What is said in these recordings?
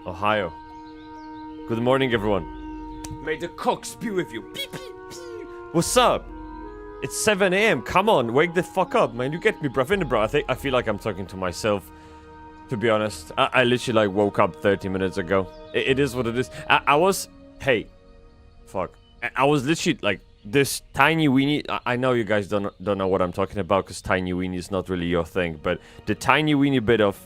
Ohio. Good morning, everyone. May the cock be with you. Beep, beep, beep. What's up? It's 7 a.m. Come on, wake the fuck up, man. You get me, bro. I feel like I'm talking to myself, to be honest. I literally, like, woke up 30 minutes ago. It is what it is. I was... Hey. Fuck. I was literally, like, this tiny weenie... I know you guys don't know what I'm talking about, because tiny weenie is not really your thing, but the tiny weenie bit of...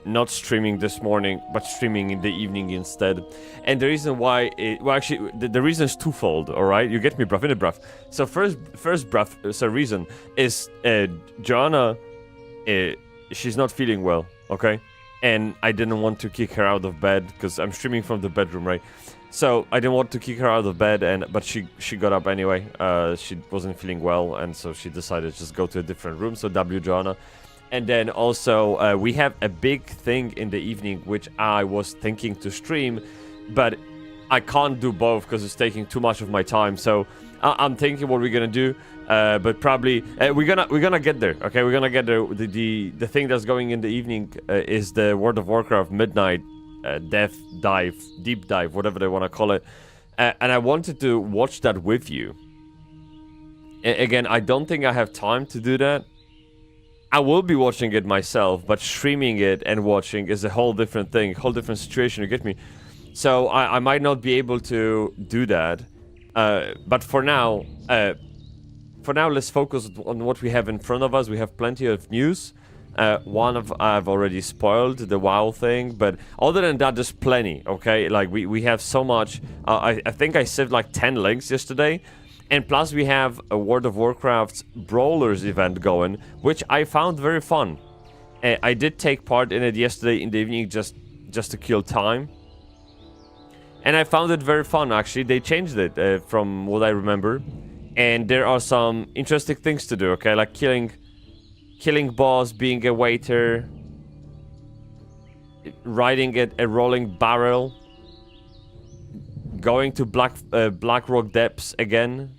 not streaming this morning, but streaming in the evening instead. And the reason why well, actually, the reason is twofold, alright? You get me, bruv, in the bruv. So first bruv, so reason is, Joanna, she's not feeling well, okay? And I didn't want to kick her out of bed, because I'm streaming from the bedroom, right? So I didn't want to kick her out of bed, but she got up anyway. She wasn't feeling well, and so she decided to just go to a different room, so W Joanna. And then also, we have a big thing in the evening, which I was thinking to stream, but I can't do both because it's taking too much of my time. So I'm thinking what we're gonna do, but probably we're gonna get there. Okay, we're gonna get there. The thing that's going in the evening is the World of Warcraft midnight deep dive, whatever they want to call it. And I wanted to watch that with you. Again, I don't think I have time to do that. I will be watching it myself, but streaming it and watching is a whole different thing, whole different situation, you get me? So I might not be able to do that, but for now, let's focus on what we have in front of us. We have plenty of news. I've already spoiled, the WoW thing, but other than that, there's plenty, okay? Like, we have so much. I think I saved like 10 links yesterday, And plus we have a World of Warcraft Brawlers event going, which I found very fun. I did take part in it yesterday in the evening just to kill time. And I found it very fun, actually. They changed it from what I remember. And there are some interesting things to do, okay? Like killing boss, being a waiter, riding a rolling barrel, going to Black Rock Depths again.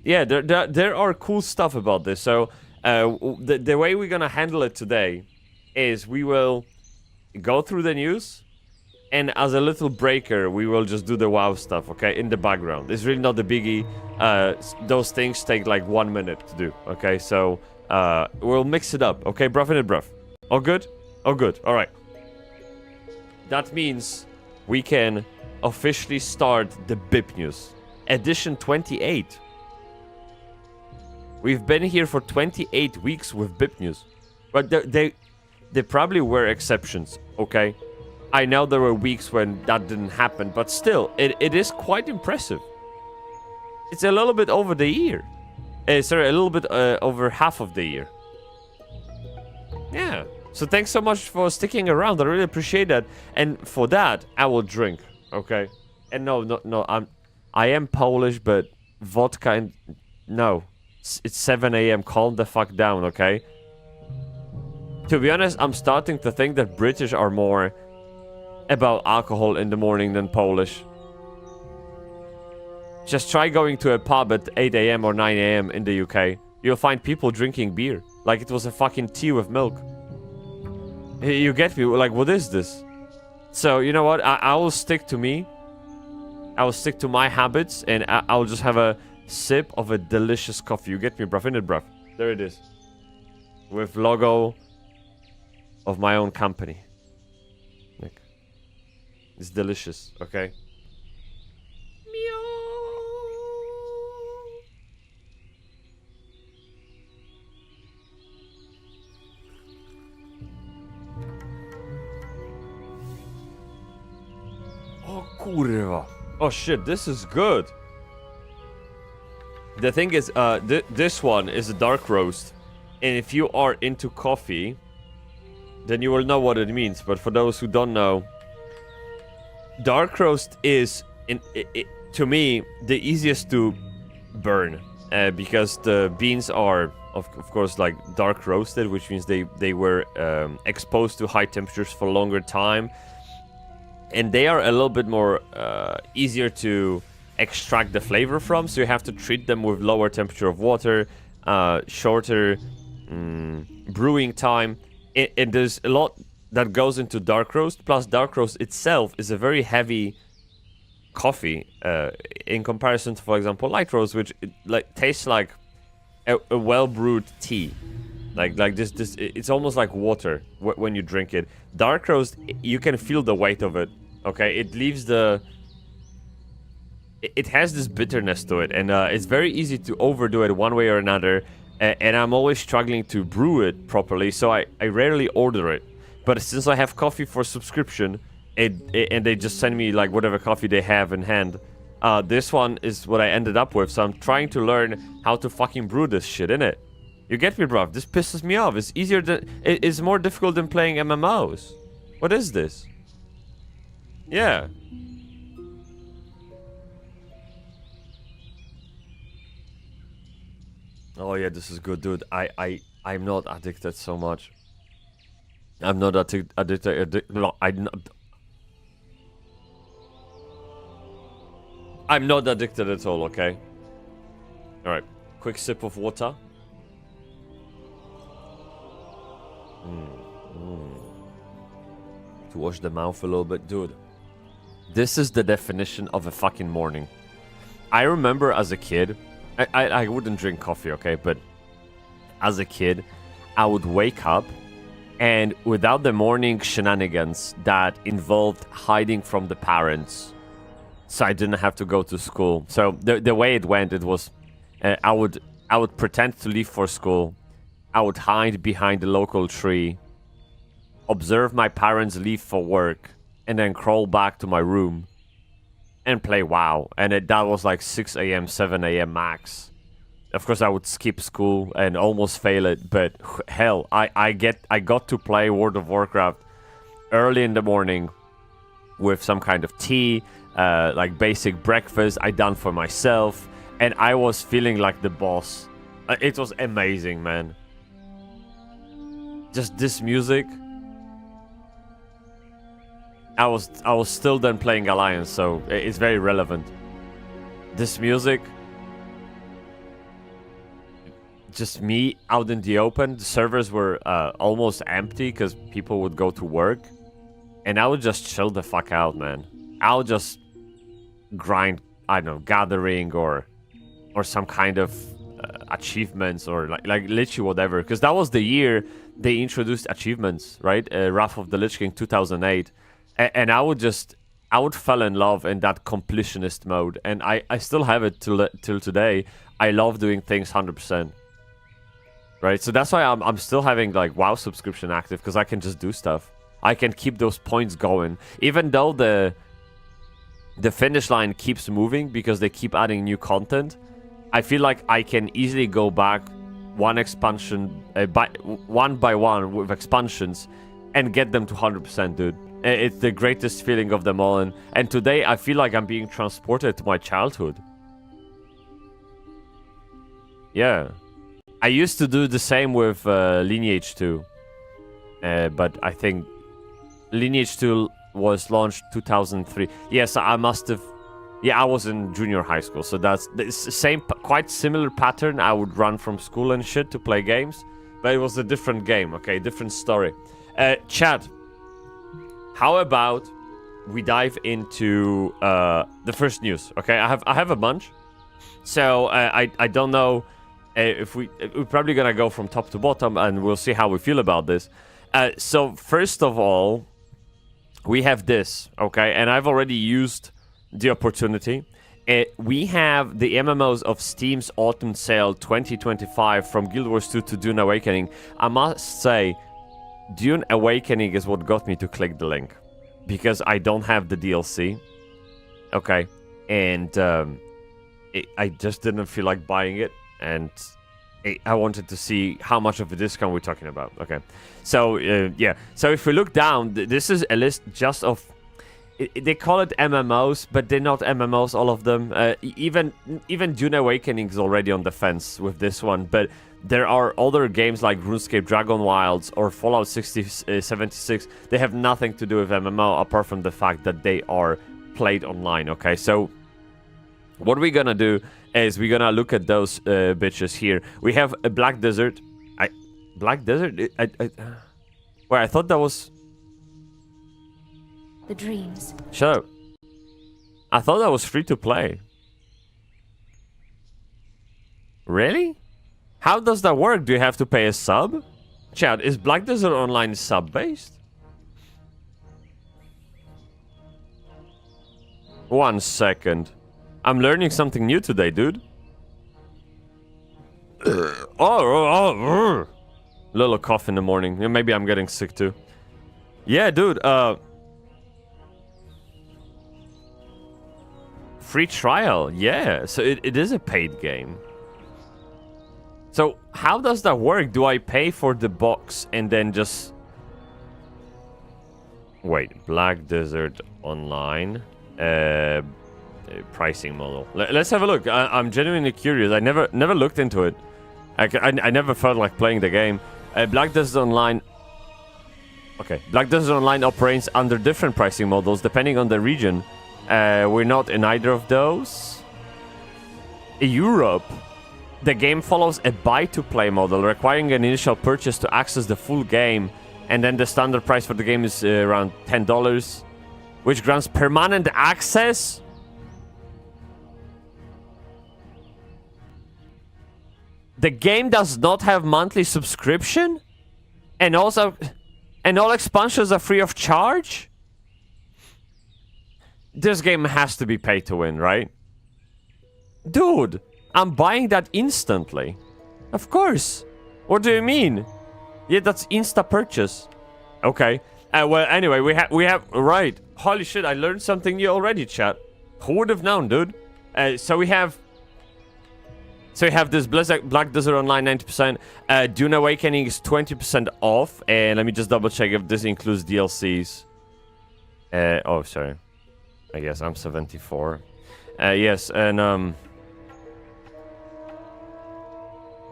Yeah, there are cool stuff about this. So the way we're gonna handle it today is we will go through the news, and as a little breaker, we will just do the WoW stuff, okay, in the background. It's really not the biggie. Those things take like 1 minute to do, okay? So we'll mix it up, okay, bruv in it, bruv. All good? All good, all right. That means we can officially start the BIP news. Edition 28. We've been here for 28 weeks with BIP news. But there probably were exceptions, okay? I know there were weeks when that didn't happen, but still, it is quite impressive. It's a little bit over the year. Sorry, a little bit over half of the year. Yeah. So thanks so much for sticking around. I really appreciate that. And for that, I will drink, okay? And no, I am Polish, but vodka and... No. It's 7 a.m. Calm the fuck down, okay? To be honest, I'm starting to think that British are more about alcohol in the morning than Polish. Just try going to a pub at 8 a.m. or 9 a.m. in the UK. You'll find people drinking beer. Like it was a fucking tea with milk. You get me? Like, what is this? So, you know what? I will stick to me. I will stick to my habits, and I'll just have a sip of a delicious coffee. You get me, bruv? In it, bruv. There it is. With logo of my own company. Like, it's delicious, okay? Oh, kurwa. Oh, shit, this is good. The thing is, this one is a dark roast. And if you are into coffee, then you will know what it means. But for those who don't know, dark roast is, to me, the easiest to burn. Because the beans are, of course, like dark roasted, which means they were exposed to high temperatures for a longer time. And they are a little bit more easier to extract the flavor from, so you have to treat them with lower temperature of water, shorter brewing time. And there's a lot that goes into dark roast, plus dark roast itself is a very heavy coffee in comparison to, for example, light roast, which tastes like a well-brewed tea. Like this, it's almost like water when you drink it. Dark roast, you can feel the weight of it. Okay, it leaves it has this bitterness to it, and it's very easy to overdo it one way or another. And I'm always struggling to brew it properly, so I rarely order it. But since I have coffee for subscription, and they just send me like whatever coffee they have in hand, this one is what I ended up with. So I'm trying to learn how to fucking brew this shit, innit? You get me, bruv? This pisses me off. It's easier than... It's more difficult than playing MMOs. What is this? Yeah. Oh yeah, this is good, dude. I'm not addicted so much. I'm not addicted. No, I'm not addicted at all, okay? Alright. Quick sip of water. To wash the mouth a little bit. Dude, this is the definition of a fucking morning. I remember as a kid, I wouldn't drink coffee, okay? But as a kid, I would wake up, and without the morning shenanigans that involved hiding from the parents, so I didn't have to go to school. So the way it went, it was I would pretend to leave for school. I would hide behind the local tree, observe my parents leave for work, and then crawl back to my room and play WoW. And that was like 6 a.m., 7 a.m. max. Of course, I would skip school and almost fail it, but hell, I got to play World of Warcraft early in the morning with some kind of tea, like basic breakfast I done for myself, and I was feeling like the boss. It was amazing, man. Just this music. I was still then playing Alliance, so it's very relevant. This music. Just me out in the open. The servers were almost empty because people would go to work. And I would just chill the fuck out, man. I'll just grind, I don't know, gathering or some kind of achievements or like literally whatever. Because that was the year they introduced achievements, right? Wrath of the Lich King 2008. And I would fall in love in that completionist mode. And I still have it till today. I love doing things 100%. Right, so that's why I'm still having like WoW subscription active, because I can just do stuff. I can keep those points going, even though the finish line keeps moving because they keep adding new content. I feel like I can easily go back one expansion one by one with expansions and get them to 100%, dude. It's the greatest feeling of them all, and today I feel like I'm being transported to my childhood. Yeah. I used to do the same with Lineage 2, but I think Lineage 2 was launched 2003. Yes, I must have. Yeah, I was in junior high school, so that's the same, quite similar pattern. I would run from school and shit to play games, but it was a different game. Okay, different story. Chat. How about we dive into the first news? Okay, I have a bunch, so I don't know. We're probably gonna go from top to bottom, and we'll see how we feel about this. So first of all, we have this, okay, and I've already used the opportunity. We have the MMOs of Steam's Autumn Sale 2025 from Guild Wars 2 to Dune Awakening. I must say, Dune Awakening is what got me to click the link, because I don't have the DLC, okay, and I just didn't feel like buying it. And I wanted to see how much of a discount we're talking about. Okay, so yeah. So if we look down, this is a list just of. They call it MMOs, but they're not MMOs. All of them. Even Dune Awakening is already on the fence with this one. But there are other games like RuneScape Dragon Wilds or Fallout 76. They have nothing to do with MMO apart from the fact that they are played online. Okay, so what we're gonna do is we're gonna look at those bitches here. We have a Black Desert. Black Desert? Wait, I thought that was... The dreams. Shut up. I thought that was free to play. Really? How does that work? Do you have to pay a sub? Chat, is Black Desert Online sub-based? 1 second. I'm learning something new today, dude. Little cough in the morning. Maybe I'm getting sick too. Yeah, dude. Free trial. Yeah. So it is a paid game. So how does that work? Do I pay for the box and then just... Wait. Black Desert Online. Pricing model. Let's have a look. I'm genuinely curious. I never looked into it. I never felt like playing the game. Black Desert Online. Okay, Black Desert Online operates under different pricing models depending on the region. We're not in either of those. In Europe, the game follows a buy-to-play model, requiring an initial purchase to access the full game, and then the standard price for the game is around $10, which grants permanent access. The game does not have monthly subscription? And all expansions are free of charge? This game has to be pay to win, right? Dude, I'm buying that instantly. Of course. What do you mean? Yeah, that's insta purchase. Okay. Well, anyway, we have right. Holy shit, I learned something new already, chat. Who would have known, dude? So we have this Black Desert Online 90%. Dune Awakening is 20% off. And let me just double check if this includes DLCs. Oh, sorry. I guess I'm 74. Yes, and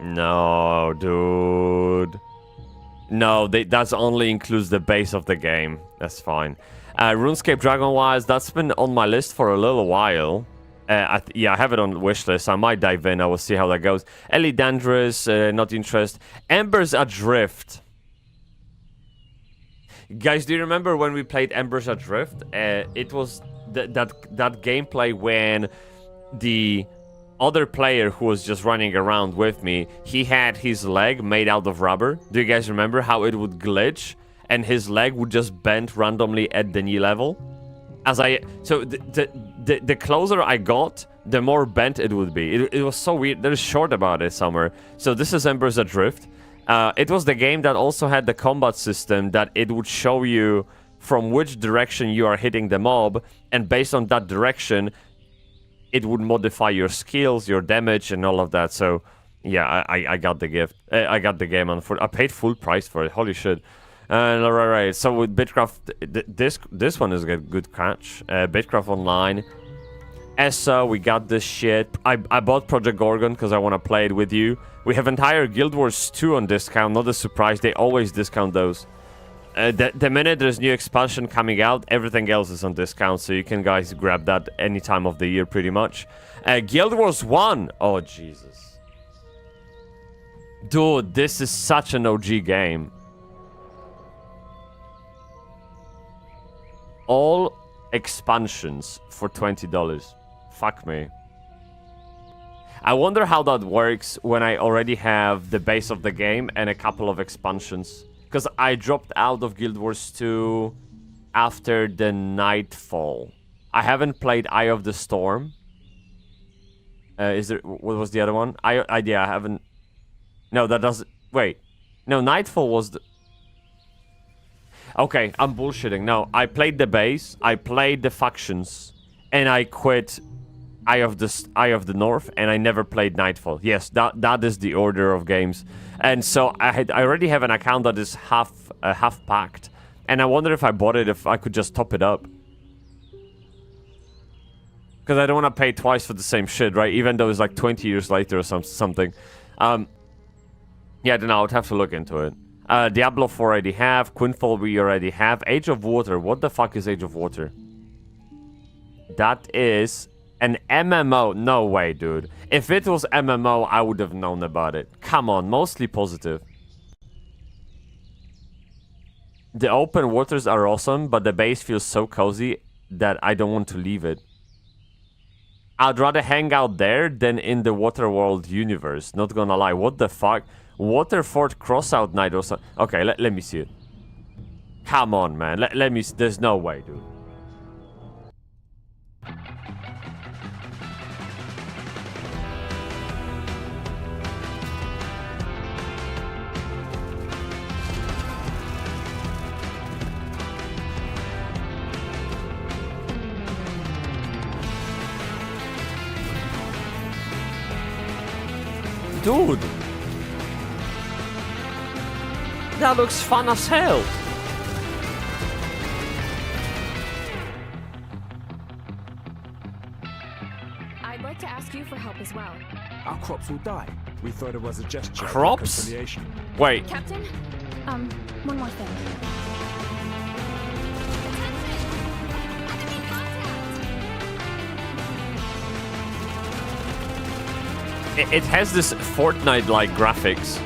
no, dude. No, that only includes the base of the game. That's fine. RuneScape Dragonwise, that's been on my list for a little while. Yeah, I have it on the wish list. I might dive in. I will see how that goes. Ellie Dangerous, not interested. Embers Adrift. Guys, do you remember when we played Embers Adrift? It was that gameplay when the other player who was just running around with me, he had his leg made out of rubber. Do you guys remember how it would glitch and his leg would just bend randomly at the knee level? So the closer I got, the more bent it would be. It was so weird. There's short about it somewhere. So this is Embers Adrift. It was the game that also had the combat system that it would show you from which direction you are hitting the mob, and based on that direction, it would modify your skills, your damage, and all of that. So, yeah, I got the gift. I got the game on I paid full price for it. Holy shit. Right. So with Bitcraft, this one is a good catch. Bitcraft Online. ESSA, we got this shit. I bought Project Gorgon because I want to play it with you. We have entire Guild Wars 2 on discount. Not a surprise. They always discount those. The minute there's new expansion coming out, everything else is on discount, so you can guys grab that any time of the year pretty much. Guild Wars 1. Oh, Jesus. Dude, this is such an OG game. All expansions for $20. Fuck me. I wonder how that works when I already have the base of the game and a couple of expansions. Because I dropped out of Guild Wars 2 after the Nightfall. I haven't played Eye of the Storm. What was the other one? Yeah, I haven't. No, that doesn't. Wait. No, Nightfall was the. Okay, I'm bullshitting. No, I played the base, I played the factions, and I quit Eye of the North, and I never played Nightfall. Yes, that is the order of games. And so I already have an account that is half packed, and I wonder if I bought it, if I could just top it up. Because I don't want to pay twice for the same shit, right? Even though it's like 20 years later or something. Yeah, I don't know, I would have to look into it. Diablo 4 already have. Quinfall we already have. Age of Water. What the fuck is Age of Water? That is an MMO. No way, dude. If it was MMO, I would have known about it. Come on, mostly positive. The open waters are awesome, but the base feels so cozy that I don't want to leave it. I'd rather hang out there than in the Waterworld universe. Not gonna lie. What the fuck? Waterford Crossout Night or something. Okay, let me see it. Come on, man. Let me see. There's no way, dude. Dude. That looks fun as hell. I'd like to ask you for help as well. Our crops will die. We thought it was a gesture. Crops? Of reconciliation. Wait. Captain, one more thing. It has this Fortnite-like graphics.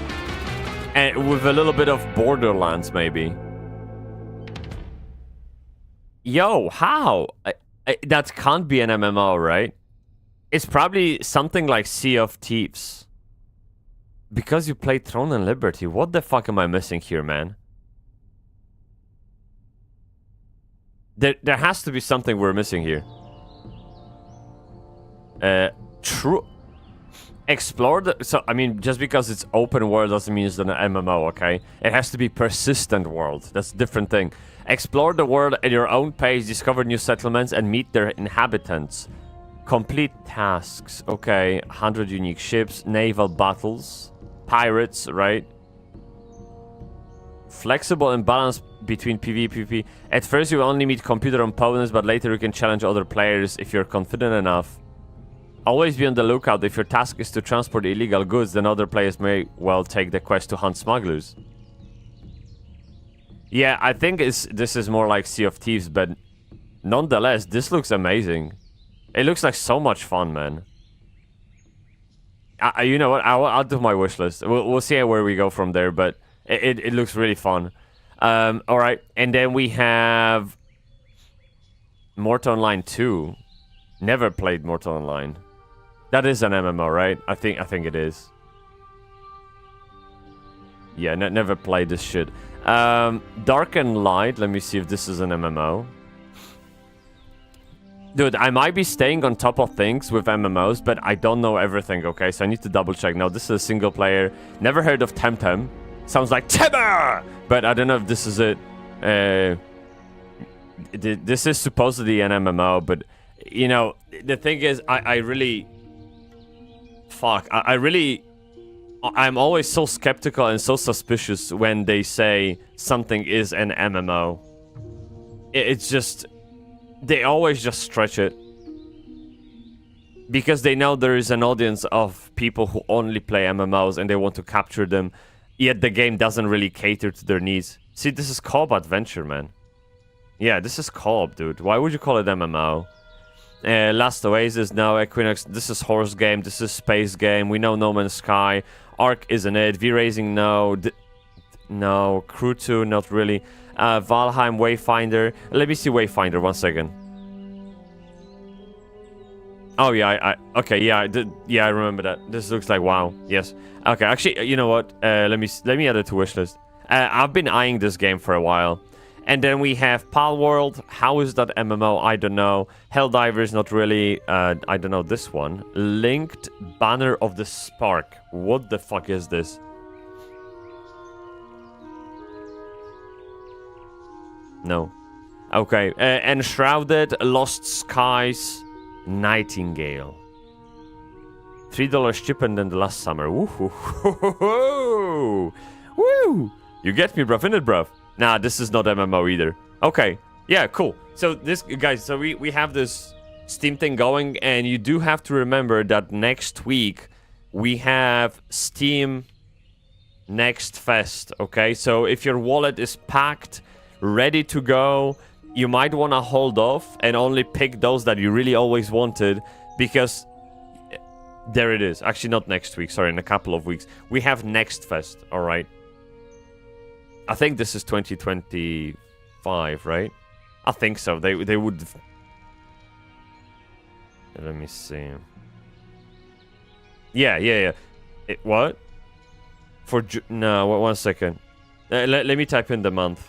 And with a little bit of Borderlands, maybe. Yo, how? That can't be an MMO, right? It's probably something like Sea of Thieves. Because you played Throne and Liberty. What the fuck am I missing here, man? There has to be something we're missing here. True. Explore the... So, I mean, just because it's open world doesn't mean it's an MMO, okay? It has to be persistent world. That's a different thing. Explore the world at your own pace, discover new settlements, and meet their inhabitants. Complete tasks. Okay, 100 unique ships, naval battles, pirates, right? Flexible and balanced between PvE, PvP. At first you only meet computer opponents, but later you can challenge other players if you're confident enough. Always be on the lookout. If your task is to transport illegal goods, then other players may well take the quest to hunt smugglers. Yeah, I think this is more like Sea of Thieves, but nonetheless, this looks amazing. It looks like so much fun, man. You know what? I'll do my wish list. We'll see where we go from there, but it looks really fun. All right, and then we have Mortal Online 2. Never played Mortal Online. That is an MMO, right? I think it is. Yeah, never played this shit. Dark and Light. Let me see if this is an MMO. Dude, I might be staying on top of things with MMOs, but I don't know everything, okay? So I need to double check. No, this is a single player. Never heard of Temtem. Sounds like Timber! But I don't know if this is it. This is supposedly an MMO, but... You know, the thing is, I really... Fuck, I'm always so skeptical and so suspicious when they say something is an MMO. It's just... They always just stretch it. Because they know there is an audience of people who only play MMOs and they want to capture them. Yet the game doesn't really cater to their needs. See, this is co-op adventure, man. Yeah, this is co-op, dude. Why would you call it MMO? Last Oasis, no. Equinox, this is horse game. This is space game. We know No Man's Sky. Ark isn't it. V-Racing, no. No. Crew 2, not really. Valheim, Wayfinder. Let me see Wayfinder, 1 second. Oh, yeah, okay, yeah, I remember that. This looks like WoW. Yes. Okay, actually, you know what? Let me add it to wishlist. I've been eyeing this game for a while. And then we have Palworld. How is that MMO? I don't know. Helldivers, not really. I don't know this one. Linked Banner of the Spark. What the fuck is this? No. Okay. Enshrouded, Lost Skies, Nightingale. $3 cheaper than the last summer. Woo! Woo! You get me, bruv, innit, bruv? Nah, this is not MMO either. Okay, yeah, cool. So this, guys, so we have this Steam thing going, and you do have to remember that next week we have Steam Next Fest, okay? So if your wallet is packed, ready to go, you might want to hold off and only pick those that you really always wanted, because there it is. Actually, not next week, sorry, in a couple of weeks. We have Next Fest, all right? I think this is 2025, right? I think so. They would... Let me see. Yeah. What? For... No, 1 second. Let me type in the month.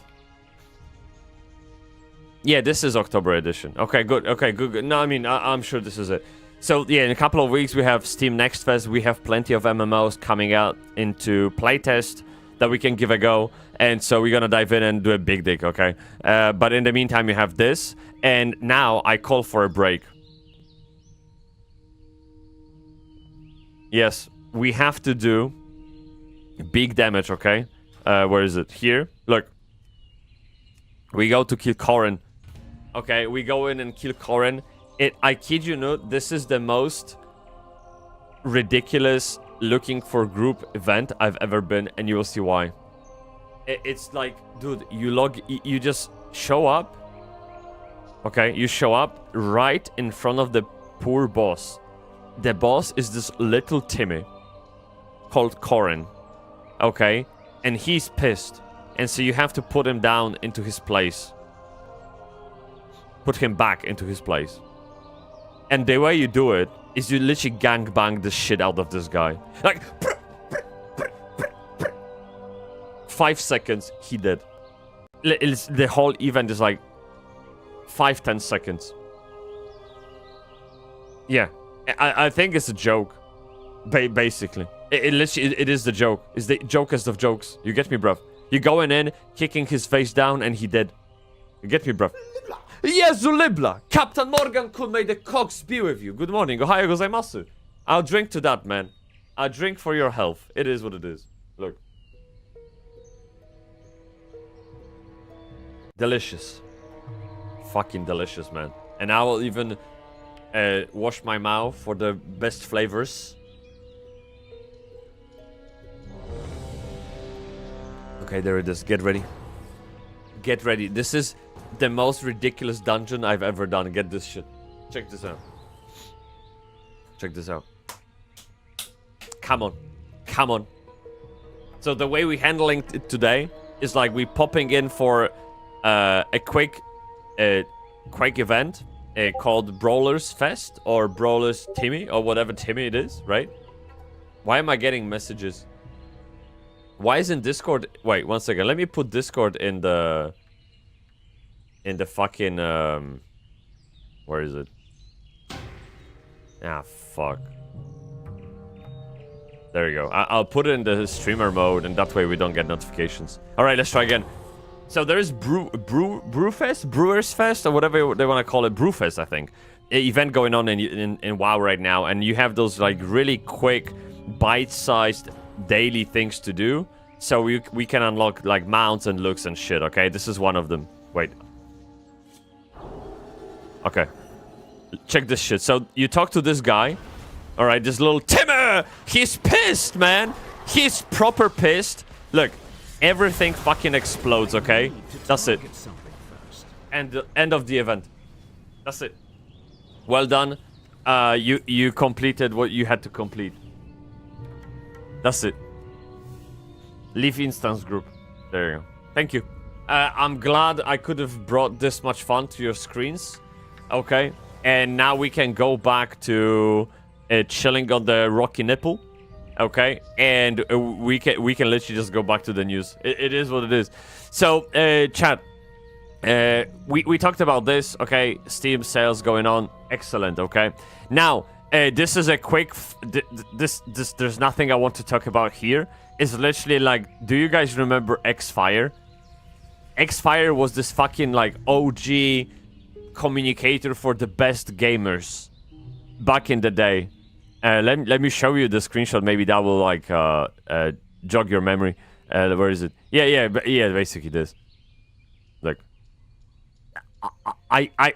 Yeah, this is October edition. Okay, good. Okay, good. No, I mean, I'm sure this is it. So, yeah, in a couple of weeks, we have Steam Next Fest. We have plenty of MMOs coming out into playtest that we can give a go. And so we're gonna dive in and do a big dig, okay? But in the meantime, you have this. And now I call for a break. Yes, we have to do big damage, okay? Where is it? Here. Look. We go to kill Corrin. Okay, we go in and kill Corrin. I kid you not, this is the most ridiculous looking for group event I've ever been, and you will see why. It's like, dude, you just show up. Okay, you show up right in front of the poor boss. The boss is this little Timmy called Corrin. Okay, and he's pissed. And so you have to put him down into his place. Put him back into his place. And the way you do it is you literally gangbang the shit out of this guy. Like... 5 seconds, he did. The whole event is like 5-10 seconds. Yeah, I think it's a joke. Basically. It literally, it is the joke. It's the jokest of jokes. You get me, bruv? You going in, kicking his face down, and he dead. You get me, bruv? Jezu Libla! Captain Morgan could make the cogs be with you. Good morning. Ohio gozaimasu. I'll drink to that, man. I'll drink for your health. It is what it is. Look. Delicious. Fucking delicious, man. And I will even wash my mouth for the best flavors. Okay, there it is. Get ready. Get ready. This is the most ridiculous dungeon I've ever done. Get this shit. Check this out. Check this out. Come on. Come on. So the way we're handling it today is like we popping in for a quick event called Brawlers Fest or Brawlers Timmy or whatever Timmy it is, right? Why am I getting messages? Why isn't Discord... Wait, one second. Let me put Discord in the fucking... Where is it? Ah, fuck. There you go. I'll put it in the streamer mode, and that way we don't get notifications. Alright, let's try again. So there's Brewers Fest, or whatever they want to call it. Brewfest, I think. Event going on in WoW right now, and you have those like really quick, bite-sized daily things to do. So we can unlock like mounts and looks and shit, okay? This is one of them. Wait. Okay. Check this shit. So you talk to this guy. Alright, this little Timmer! He's pissed, man! He's proper pissed. Look, everything fucking explodes, okay? That's it. And the end of the event. That's it. Well done. You completed what you had to complete. That's it. Leave instance group. There you go. Thank you. I'm glad I could have brought this much fun to your screens. Okay. And now we can go back to chilling on the rocky nipple. Okay. And we can literally just go back to the news. It is what it is. So, chat. We talked about this. Okay. Steam sales going on. Excellent. Okay. Now, this is a quick... There's nothing I want to talk about here. It's literally like... Do you guys remember X-Fire? X-Fire was this fucking like OG communicator for the best gamers back in the day. Let me show you the screenshot. Maybe that will like jog your memory. Where is it? Yeah, basically this. Look. I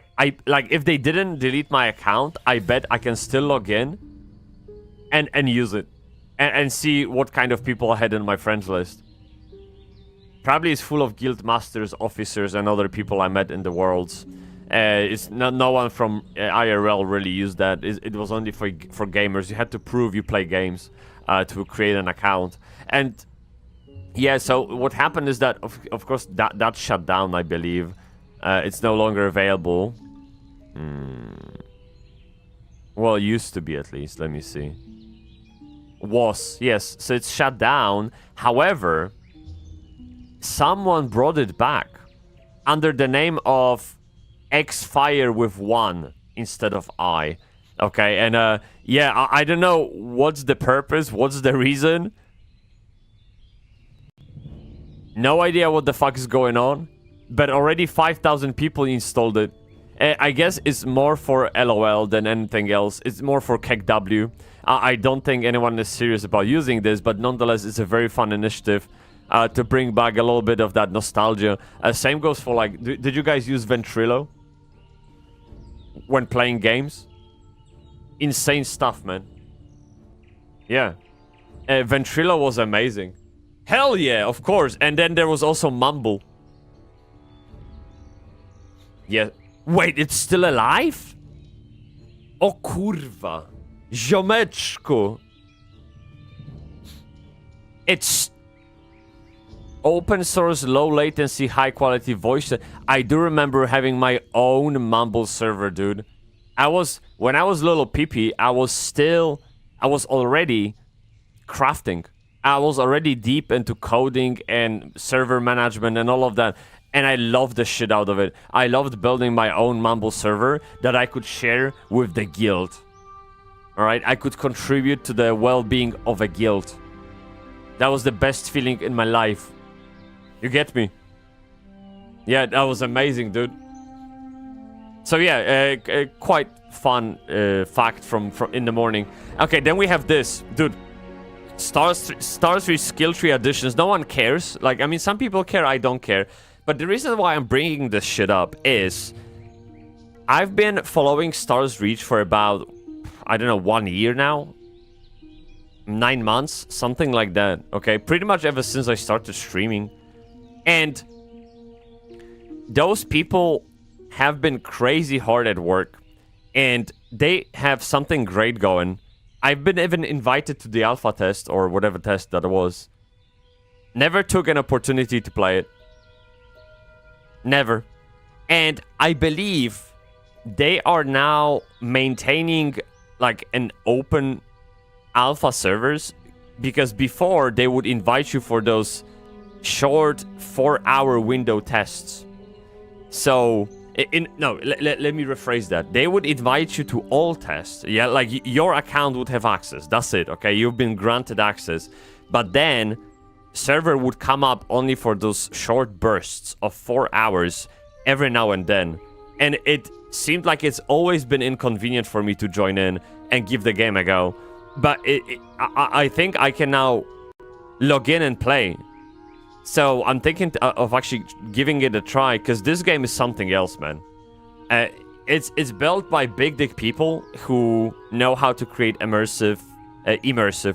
like if they didn't delete my account, I bet I can still log in and use it and see what kind of people I had in my friends list. Probably it's full of guild masters, officers, and other people I met in the worlds. It's no one from IRL really used that. It was only for gamers. You had to prove you play games to create an account. And yeah, so what happened is that of course that shut down, I believe. It's no longer available. Well, it used to be at least. Let me see. Yes. So it's shut down. However, someone brought it back under the name of X-Fire with 1 instead of I. Okay, and yeah, I don't know what's the purpose, what's the reason. No idea what the fuck is going on. But already 5,000 people installed it. I guess it's more for LOL than anything else. It's more for KEKW. I don't think anyone is serious about using this, but nonetheless, it's a very fun initiative to bring back a little bit of that nostalgia. Same goes for like, did you guys use Ventrilo when playing games? Insane stuff, man. Yeah. Ventrilo was amazing. Hell yeah, of course. And then there was also Mumble. Yeah. Wait, it's still alive? O kurwa. Ziomeczku. It's open source, low latency, high quality voice. I do remember having my own Mumble server, dude. When I was little PP, I was already crafting. I was already deep into coding and server management and all of that. And I loved the shit out of it. I loved building my own Mumble server that I could share with the guild. All right, I could contribute to the well-being of a guild. That was the best feeling in my life. You get me? Yeah, that was amazing, dude. So yeah, quite fun fact from in the morning. Okay, then we have this, dude. Stars 3 skill tree additions. No one cares. Like, I mean, some people care. I don't care. But the reason why I'm bringing this shit up is I've been following Stars Reach for about, I don't know, 1 year now. 9 months, something like that. Okay, pretty much ever since I started streaming. And those people have been crazy hard at work. And they have something great going. I've been even invited to the alpha test or whatever test that it was. Never took an opportunity to play it. Never. And I believe they are now maintaining like an open alpha servers, because before they would invite you for those short 4-hour window tests. So let me rephrase that. They would invite you to all tests. Yeah, like your account would have access. That's it. Okay, you've been granted access. But then server would come up only for those short bursts of 4 hours every now and then. And it seemed like it's always been inconvenient for me to join in and give the game a go. But I think I can now log in and play. So I'm thinking of actually giving it a try, because this game is something else, man. It's built by big dick people who know how to create immersive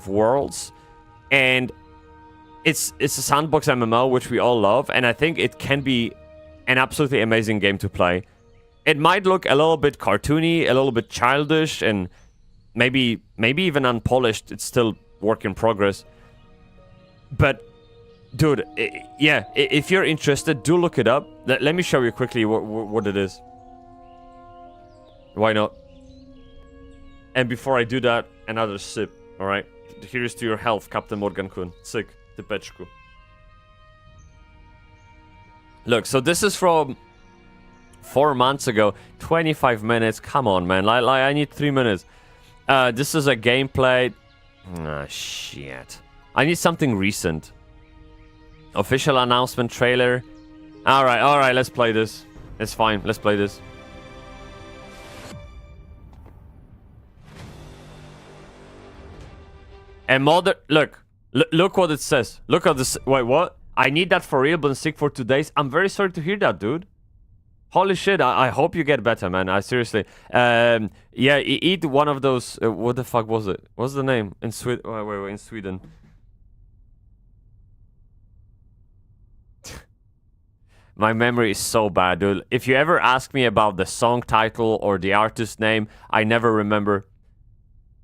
worlds, and it's a sandbox MMO, which we all love, and I think it can be an absolutely amazing game to play. It might look a little bit cartoony, a little bit childish, and maybe even unpolished. It's still work in progress. But dude, yeah, if you're interested, do look it up. Let me show you quickly what it is. Why not? And before I do that, another sip, alright? Here's to your health, Captain Morgan Kun. Sick, typeczku. Look, so this is from 4 months ago. 25 minutes, come on, man. I need 3 minutes. This is a gameplay. Ah, shit. I need something recent. Official announcement trailer. Alright, let's play this. It's fine, let's play this. And look what it says. Look at this. Wait, what? I need that for real, been sick for 2 days. I'm very sorry to hear that, dude. Holy shit, I hope you get better, man. I seriously. Yeah, eat one of those. What the fuck was it? What's the name? In Sweden. Wait, in Sweden. My memory is so bad, dude. If you ever ask me about the song title or the artist name, I never remember.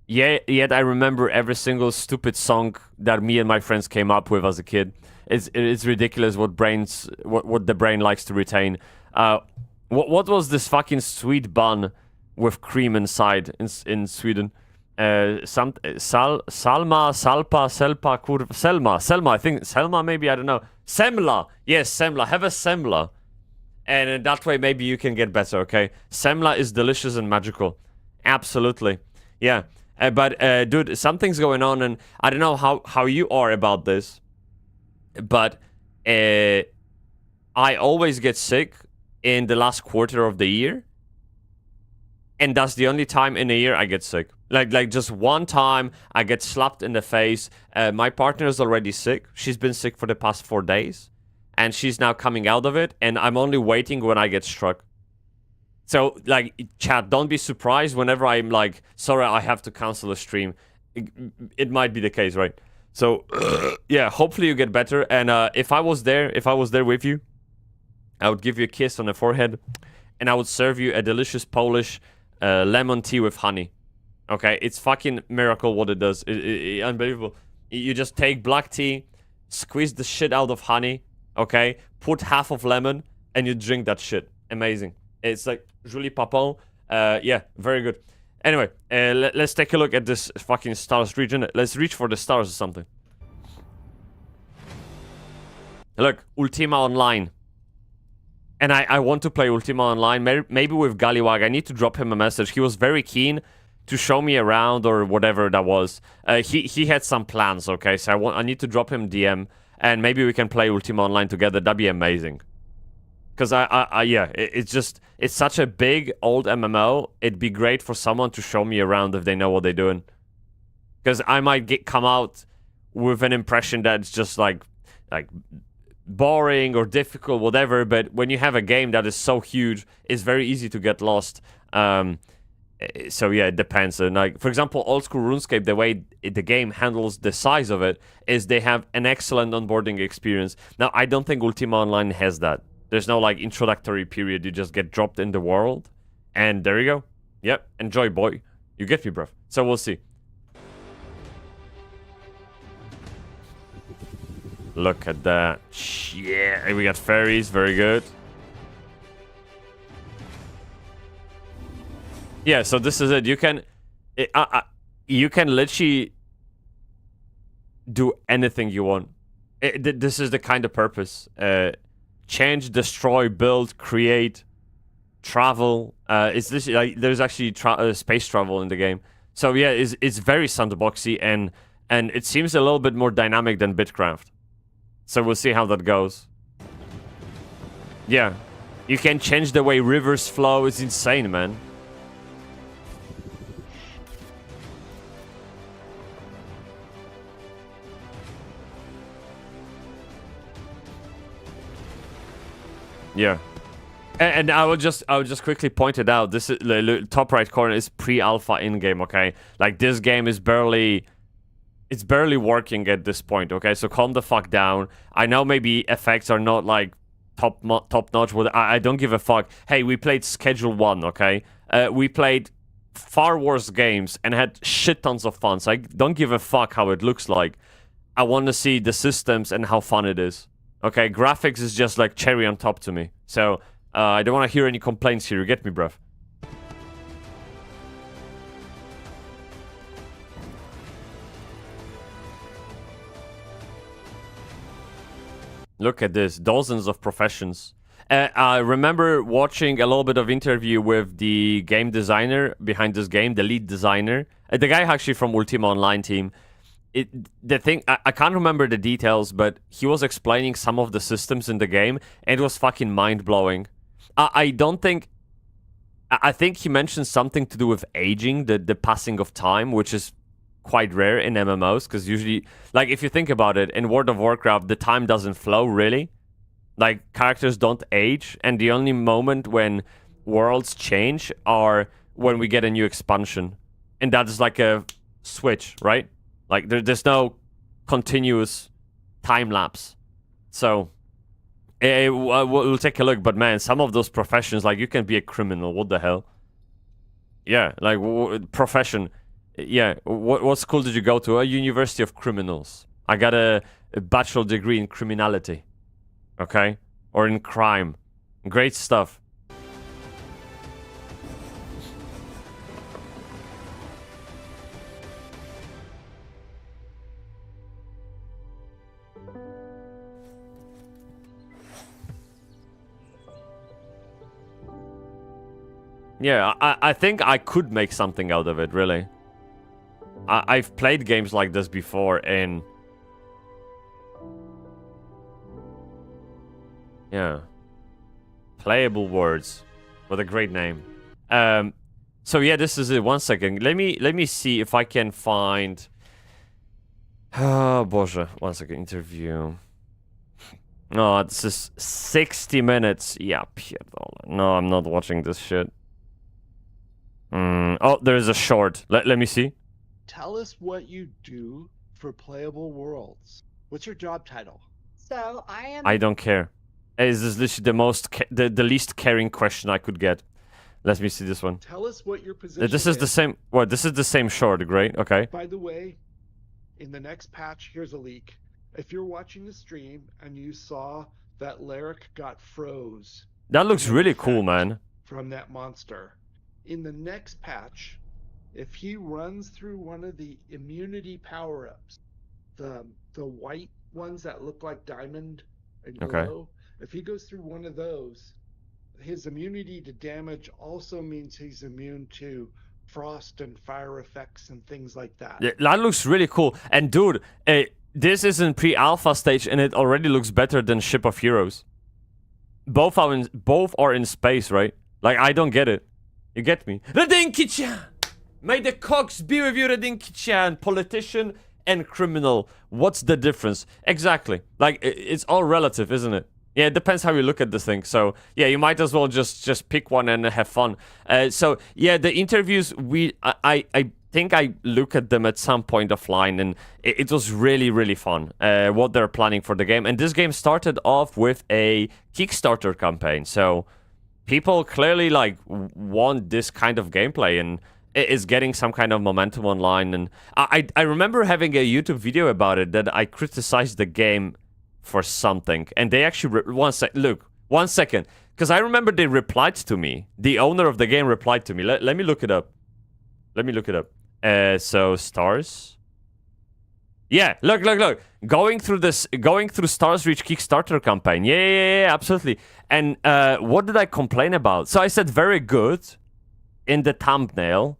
Yet I remember every single stupid song that me and my friends came up with as a kid. It's ridiculous what the brain likes to retain. What was this fucking sweet bun with cream inside in Sweden? Selma, I think Selma, maybe, I don't know. Semla, yes, Semla. Have a Semla, and that way maybe you can get better. Okay, Semla is delicious and magical, absolutely, yeah. But dude, something's going on, and I don't know how you are about this, but I always get sick in the last quarter of the year, and that's the only time in a year I get sick. Like just one time I get slapped in the face. My partner is already sick. She's been sick for the past 4 days, and she's now coming out of it, and I'm only waiting when I get struck. So, like, chat, don't be surprised whenever I'm like, sorry, I have to cancel a stream. It might be the case, right? So, yeah, hopefully you get better. And if I was there with you, I would give you a kiss on the forehead, and I would serve you a delicious Polish lemon tea with honey. Okay, it's fucking miracle what it does. Unbelievable. You just take black tea, squeeze the shit out of honey, okay? Put half of lemon, and you drink that shit. Amazing. It's like Julie Papon. Yeah, very good. Anyway, let's take a look at this fucking stars region. Let's reach for the stars or something. Look, Ultima Online. And I want to play Ultima Online, maybe with Gallywag. I need to drop him a message. He was very keen. to show me around or whatever that was. He had some plans, okay? So I need to drop him DM, and maybe we can play Ultima Online together. That'd be amazing. Because it's such a big old MMO. It'd be great for someone to show me around if they know what they're doing. Because I might come out with an impression that it's just like boring or difficult, whatever. But when you have a game that is so huge, it's very easy to get lost. So yeah, it depends. And like, for example, old school RuneScape, the way the game handles the size of it is they have an excellent onboarding experience. Now, I don't think Ultima Online has that. There's no like introductory period. You just get dropped in the world, and there you go. Yep, enjoy, boy. You get me, bruv. So we'll see. Look at that. Yeah, we got fairies. Very good. Yeah, so this is it. You can literally do anything you want. This is the kind of purpose. Change, destroy, build, create, travel. It's this like there's actually space travel in the game. So yeah, it's very sandboxy and it seems a little bit more dynamic than Bitcraft. So we'll see how that goes. Yeah, you can change the way rivers flow. It's insane, man. Yeah, and I will just quickly point it out. This is the top right corner is pre-alpha in-game. Okay, like this game is barely working at this point. Okay, so calm the fuck down. I know maybe effects are not like top notch. I don't give a fuck. Hey, we played Schedule 1. Okay, we played far worse games and had shit tons of fun. So I don't give a fuck how it looks like. I want to see the systems and how fun it is. Okay, graphics is just like cherry on top to me. So, I don't want to hear any complaints here. You get me, bruv? Look at this. Dozens of professions. I remember watching a little bit of interview with the game designer behind this game, the lead designer. The guy actually from Ultima Online team. I can't remember the details, but he was explaining some of the systems in the game, and it was fucking mind-blowing. I think he mentioned something to do with aging, the passing of time, which is quite rare in MMOs, because usually, like, if you think about it, in World of Warcraft, the time doesn't flow, really. Like, characters don't age, and the only moment when worlds change are when we get a new expansion. And that is like a switch, right? Like, there's no continuous time lapse. So, we'll take a look. But, man, some of those professions, like, you can be a criminal. What the hell? Yeah, like, profession. Yeah, what school did you go to? A University of Criminals. I got a bachelor degree in criminality. Okay? Or in crime. Great stuff. Yeah, I think I could make something out of it, really. I've played games like this before, and... yeah. Playable words. What a great name. So yeah, this is it. 1 second. Let me see if I can find... oh, Boże. 1 second. Interview. No, this is 60 minutes. Yeah, pierdolę. No, I'm not watching this shit. Oh, there's a short. Let me see. Tell us what you do for Playable Worlds. What's your job title? So I am. I don't care. Is this literally the most the least caring question I could get? Let me see this one. Tell us what your position This is the same. What? This is the same short, great? Okay. By the way, in the next patch, here's a leak. If you're watching the stream and you saw that Lyric got froze. That looks really cool, man. From that monster. In the next patch, if he runs through one of the immunity power-ups, the white ones that look like diamond and glow, Okay. if he goes through one of those, his immunity to damage also means he's immune to frost and fire effects and things like that. Yeah, that looks really cool. And dude, this is in pre-alpha stage, and it already looks better than Ship of Heroes. Both are in space, right? Like, I don't get it. You get me? Radinki-chan! May the cogs be with you, Radinki-chan! Politician and criminal. What's the difference? Exactly. Like, it's all relative, isn't it? Yeah, it depends how you look at the thing. So, yeah, you might as well just pick one and have fun. So, yeah, the interviews, I think I look at them at some point offline, and it was really, really fun, what they're planning for the game. And this game started off with a Kickstarter campaign. So, people clearly, like, want this kind of gameplay, and is getting some kind of momentum online. And I remember having a YouTube video about it that I criticized the game for something, and they actually one second, because I remember they replied to me. The owner of the game replied to me. Let me look it up. So stars. Yeah, look. Going through Stars Reach Kickstarter campaign. Yeah, absolutely. And what did I complain about? So I said very good in the thumbnail.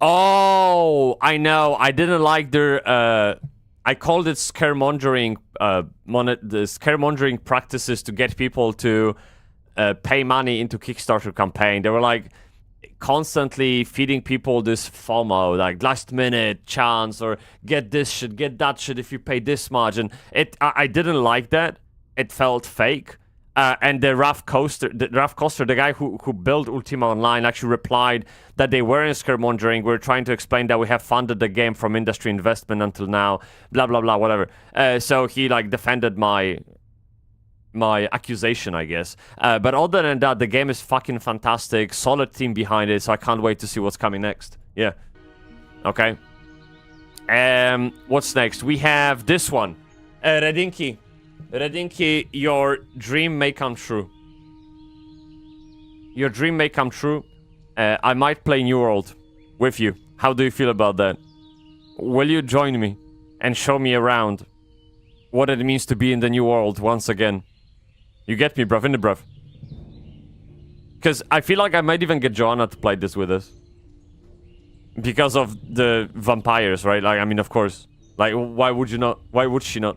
Oh, I know. I didn't like their. I called it scaremongering. The scaremongering practices to get people to pay money into Kickstarter campaign. They were like constantly feeding people this FOMO, like last minute chance, or get this shit, get that shit if you pay this much. And I didn't like that. It felt fake. And the Raf Coaster, the guy who built Ultima Online, actually replied that they weren't scaremongering. We're trying to explain that we have funded the game from industry investment until now, blah, blah, blah, whatever. So he, like, defended my accusation, I guess. But other than that, the game is fucking fantastic. Solid team behind it, so I can't wait to see what's coming next. Yeah. Okay. What's next? We have this one. Redinki, your dream may come true. Your dream may come true. I might play New World with you. How do you feel about that? Will you join me and show me around what it means to be in the New World once again? You get me, bruv, innit, bruv? Because I feel like I might even get Joanna to play this with us. Because of the vampires, right? Like, I mean, of course. Like, why would you not? Why would she not?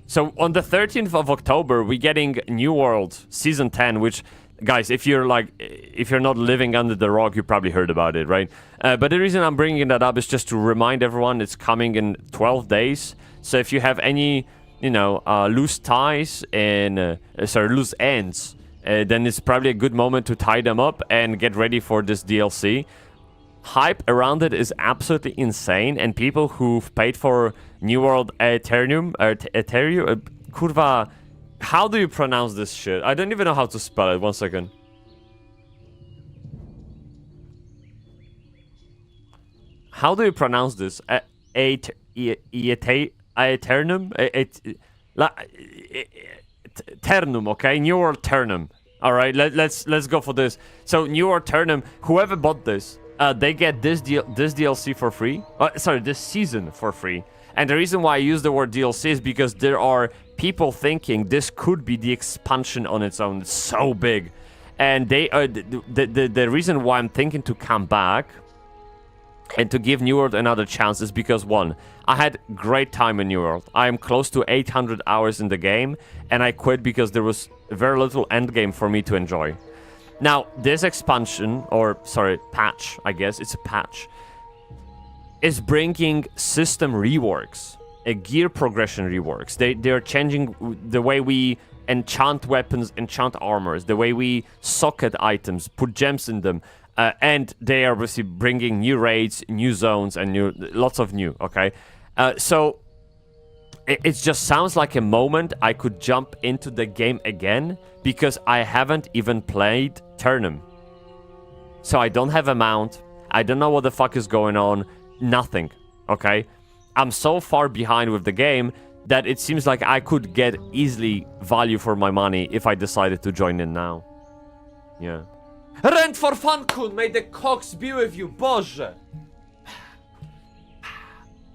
So on the 13th of October, we're getting New World Season 10, which, guys, if you're not living under the rock, you probably heard about it, right? But the reason I'm bringing that up is just to remind everyone it's coming in 12 days. So if you have any, loose ties and, loose ends, then it's probably a good moment to tie them up and get ready for this DLC. Hype around it is absolutely insane, and people who've paid for New World Ethereum, kurwa, how do you pronounce this shit? I don't even know how to spell it. 1 second. How do you pronounce this? Aeternum? Ternum, okay? New World Ternum. Alright, let's go for this. So, New World Ternum, whoever bought this, they get this DLC for free. This season for free. And the reason why I use the word DLC is because there are people thinking this could be the expansion on its own. It's so big. And they the reason why I'm thinking to come back and to give New World another chance is because, one, I had great time in New World. I am close to 800 hours in the game, and I quit because there was very little end game for me to enjoy. Now, this expansion, patch, I guess, it's a patch, is bringing system reworks, a gear progression reworks. They're changing the way we enchant weapons, enchant armors, the way we socket items, put gems in them, and they are obviously bringing new raids, new zones, and lots of new, okay? So, it just sounds like a moment I could jump into the game again, because I haven't even played Ternum. So I don't have a mount, I don't know what the fuck is going on, nothing, okay? I'm so far behind with the game that it seems like I could get easily value for my money if I decided to join in now. Yeah. Rent for fun, kun! May the cocks be with you, Boże!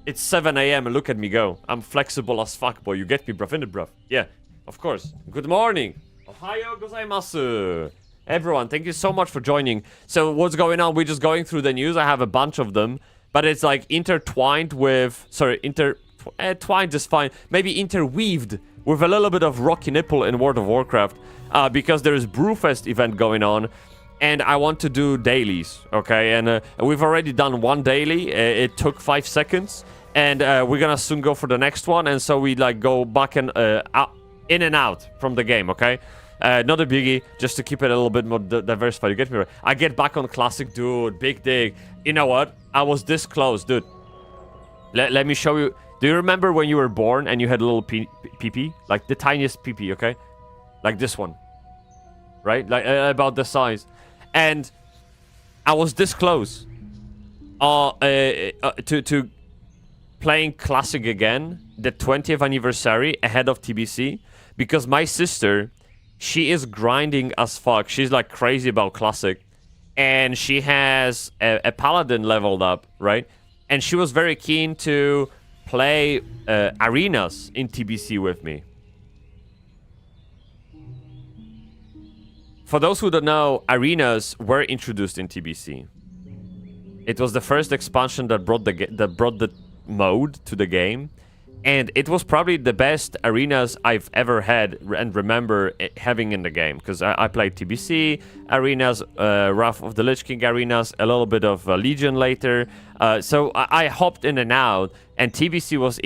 It's 7 AM, look at me go. I'm flexible as fuck, boy. You get me, bruv, innit, bruv? Yeah, of course. Good morning! Ohayo gozaimasu! Everyone, thank you so much for joining. So what's going on? We're just going through the news. I have a bunch of them, but it's like intertwined with... Sorry, twined is fine. Maybe interweaved with a little bit of Rocky Nipple in World of Warcraft. Because there is Brewfest event going on. And I want to do dailies, okay? And we've already done one daily. It took 5 seconds. And we're gonna soon go for the next one. And so we like go back and in and out from the game, okay? Not a biggie, just to keep it a little bit more diversified. You get me right? I get back on Classic, dude. Big dig. You know what? I was this close, dude. Let me show you. Do you remember when you were born and you had a little pee-pee? Like the tiniest pee-pee, okay? Like this one. Right? Like about the size. And I was this close to playing Classic again, the 20th anniversary ahead of TBC, because my sister... She is grinding as fuck. She's like crazy about Classic. And she has a Paladin leveled up, right? And she was very keen to play arenas in TBC with me. For those who don't know, arenas were introduced in TBC. It was the first expansion that brought the mode to the game. And it was probably the best arenas I've ever had and remember having in the game. Because I played TBC arenas, Wrath of the Lich King arenas, a little bit of Legion later. So I hopped in and out. And TBC was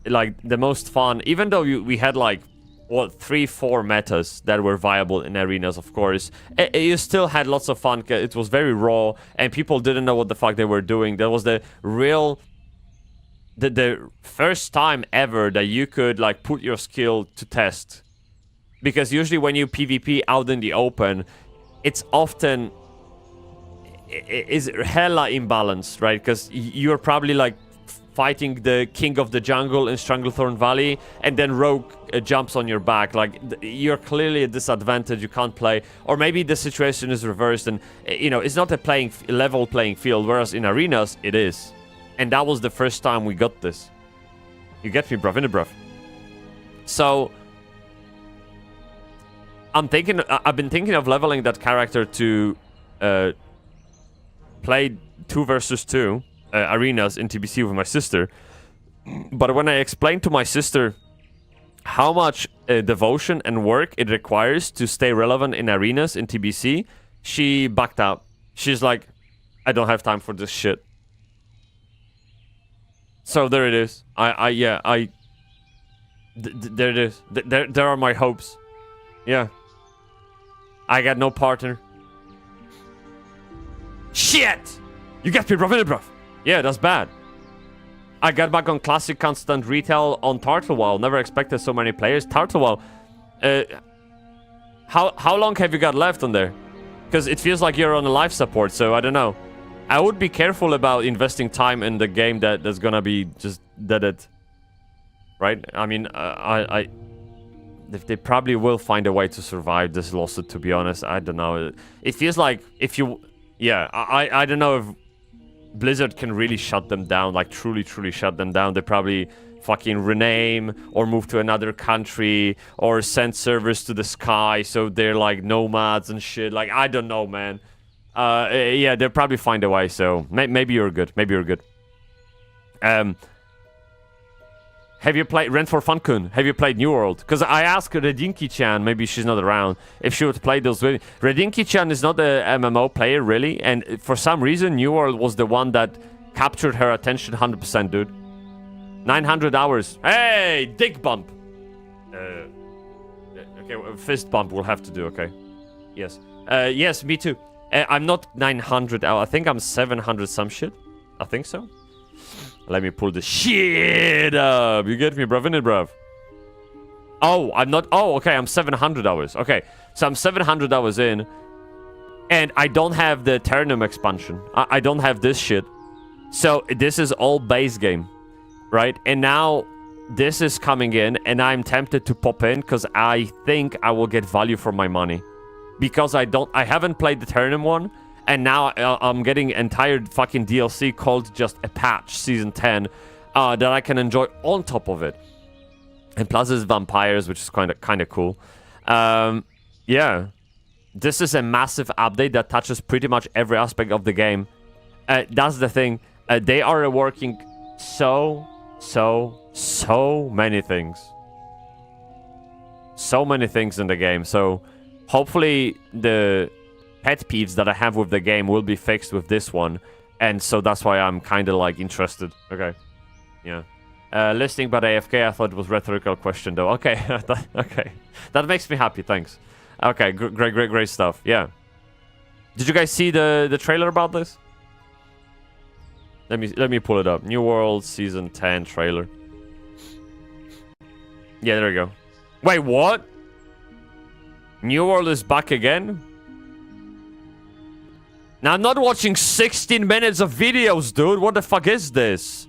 like the most fun. Even though we had like, what, 3-4 metas that were viable in arenas, of course. You still had lots of fun. It was very raw. And people didn't know what the fuck they were doing. There was the real... The first time ever that you could like put your skill to test, because usually when you PvP out in the open, it's often is hella imbalanced, right? Because you're probably like fighting the king of the jungle in Stranglethorn Valley, and then Rogue jumps on your back. Like you're clearly at disadvantage. You can't play, or maybe the situation is reversed, and you know it's not a level playing field. Whereas in arenas, it is. And that was the first time we got this. You get me, bruv, in the bruv. So, I've been thinking of leveling that character to play 2 versus 2 arenas in TBC with my sister. But when I explained to my sister how much devotion and work it requires to stay relevant in arenas in TBC, she backed out. She's like, I don't have time for this shit. So there it is. There it is. There are my hopes. Yeah. I got no partner. Shit! You get me, bruv. Yeah, that's bad. I got back on Classic Constant Retail on Turtlewall. Never expected so many players. Turtlewall. How long have you got left on there? Because it feels like you're on a life support, so I don't know. I would be careful about investing time in the game that's gonna be just deaded. Right? I mean, they probably will find a way to survive this lawsuit, to be honest. I don't know. It feels like if you... Yeah, I don't know if Blizzard can really shut them down, like truly shut them down. They probably fucking rename or move to another country or send servers to the sky so they're like nomads and shit. Like, I don't know, man. Yeah, they'll probably find a way, so maybe you're good. Have you played Rent for Funkun? Have you played New World? Because I asked Redinki-chan, maybe she's not around, if she would play those. Redinki-chan is not a MMO player, really, and for some reason, New World was the one that captured her attention 100%, dude. 900 hours. Hey, dick bump. Okay, fist bump will have to do, okay. Yes. Yes, me too. I'm not 900 hours. I think I'm 700 some shit. I think so. Let me pull this shit up. You get me, bruv, innit, bruv? Oh, I'm not... Oh, okay, I'm 700 hours. Okay, so I'm 700 hours in. And I don't have the Eternum expansion. I don't have this shit. So this is all base game, right? And now this is coming in, and I'm tempted to pop in because I think I will get value for my money. Because I haven't played the Eternum one, and now I'm getting entire fucking DLC called just a patch, Season 10, that I can enjoy on top of it. And plus it's vampires, which is kind of cool. Yeah. this is a massive update that touches pretty much every aspect of the game. That's the thing. They are reworking so many things. So many things in the game. So hopefully the pet peeves that I have with the game will be fixed with this one. And so that's why I'm kind of like interested. Okay. Yeah. Listening but AFK, I thought it was a rhetorical question though. Okay. Okay. That makes me happy. Thanks. Okay. Great stuff. Yeah. Did you guys see the trailer about this? Let me pull it up. New World Season 10 trailer. Yeah, there we go. Wait, what? New World is back again? Now, I'm not watching 16 minutes of videos, dude. What the fuck is this?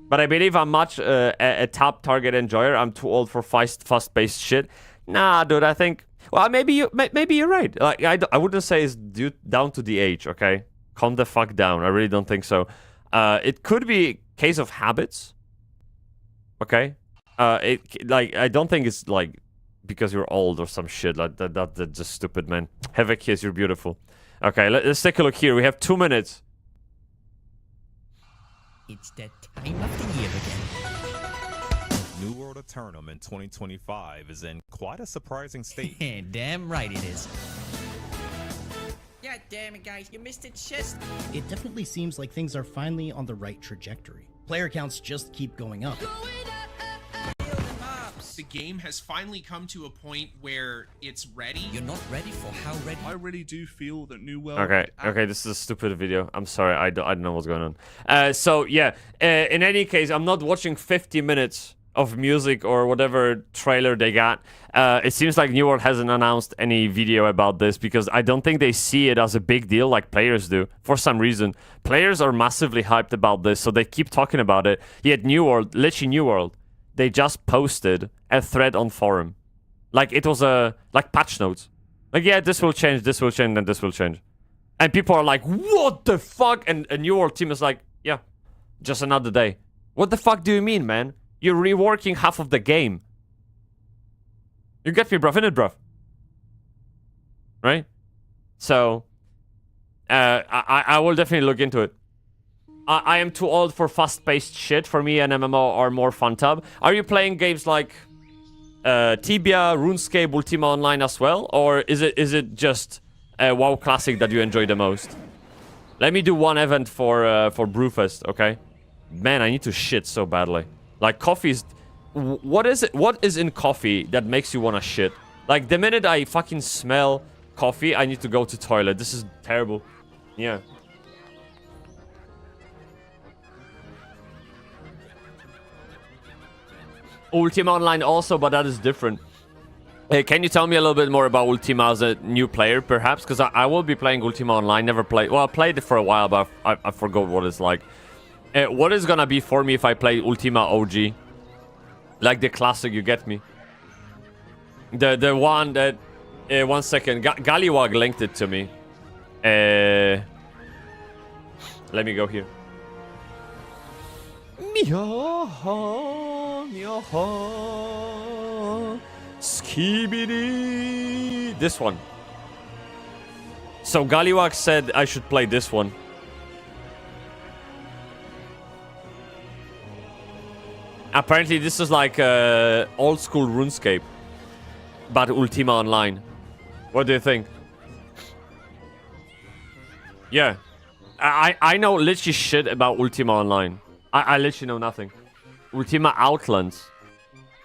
But I believe I'm much a top target enjoyer. I'm too old for fast-paced shit. Nah, dude, I think... Well, maybe you're right. Like, I wouldn't say it's down to the age, okay? Calm the fuck down. I really don't think so. It could be a case of habits. Okay? I don't think it's, like, because you're old or some shit. Like, that's just stupid, man. Have a kiss. You're beautiful. Okay, let's take a look here. We have 2 minutes. It's that time of the year again. New World of Tournament 2025 is in quite a surprising state. Damn right it is. God damn it, guys, you missed it just. It definitely seems like things are finally on the right trajectory. Player counts just keep going up. The game has finally come to a point where it's ready. You're not ready for how ready. I really do feel that New World... Okay, this is a stupid video. I'm sorry, I don't know what's going on. So, yeah, in any case, I'm not watching 50 minutes of music or whatever trailer they got. It seems like New World hasn't announced any video about this because I don't think they see it as a big deal like players do. For some reason, players are massively hyped about this, so they keep talking about it. Yet New World, literally New World, they just posted a thread on forum. Like, it was like patch notes. Like, yeah, this will change, and this will change. And people are like, what the fuck? And a New World team is like, yeah, just another day. What the fuck do you mean, man? You're reworking half of the game. You get me, bruv, innit, bruv? Right? So, I will definitely look into it. I am too old for fast-paced shit. For me, an MMO are more fun tub. Are you playing games like Tibia, RuneScape, Ultima Online as well? Or is it just WoW Classic that you enjoy the most? Let me do one event for Brewfest, okay? Man, I need to shit so badly. Like, coffee is... What is it? What is in coffee that makes you want to shit? Like, the minute I fucking smell coffee, I need to go to toilet. This is terrible. Yeah. Ultima Online also, but that is different. Hey, can you tell me a little bit more about Ultima as a new player, perhaps? Because I will be playing Ultima Online. Never played... Well, I played it for a while, but I forgot what it's like. What is gonna be for me if I play Ultima OG? Like the classic, you get me? The one that... one second. Galliwag linked it to me. Let me go here. Skibidi. This one. So Galliwag said I should play this one. Apparently this is like old school RuneScape, but Ultima Online. What do you think? Yeah. I know literally shit about Ultima Online. I literally know nothing. Ultima Outlands.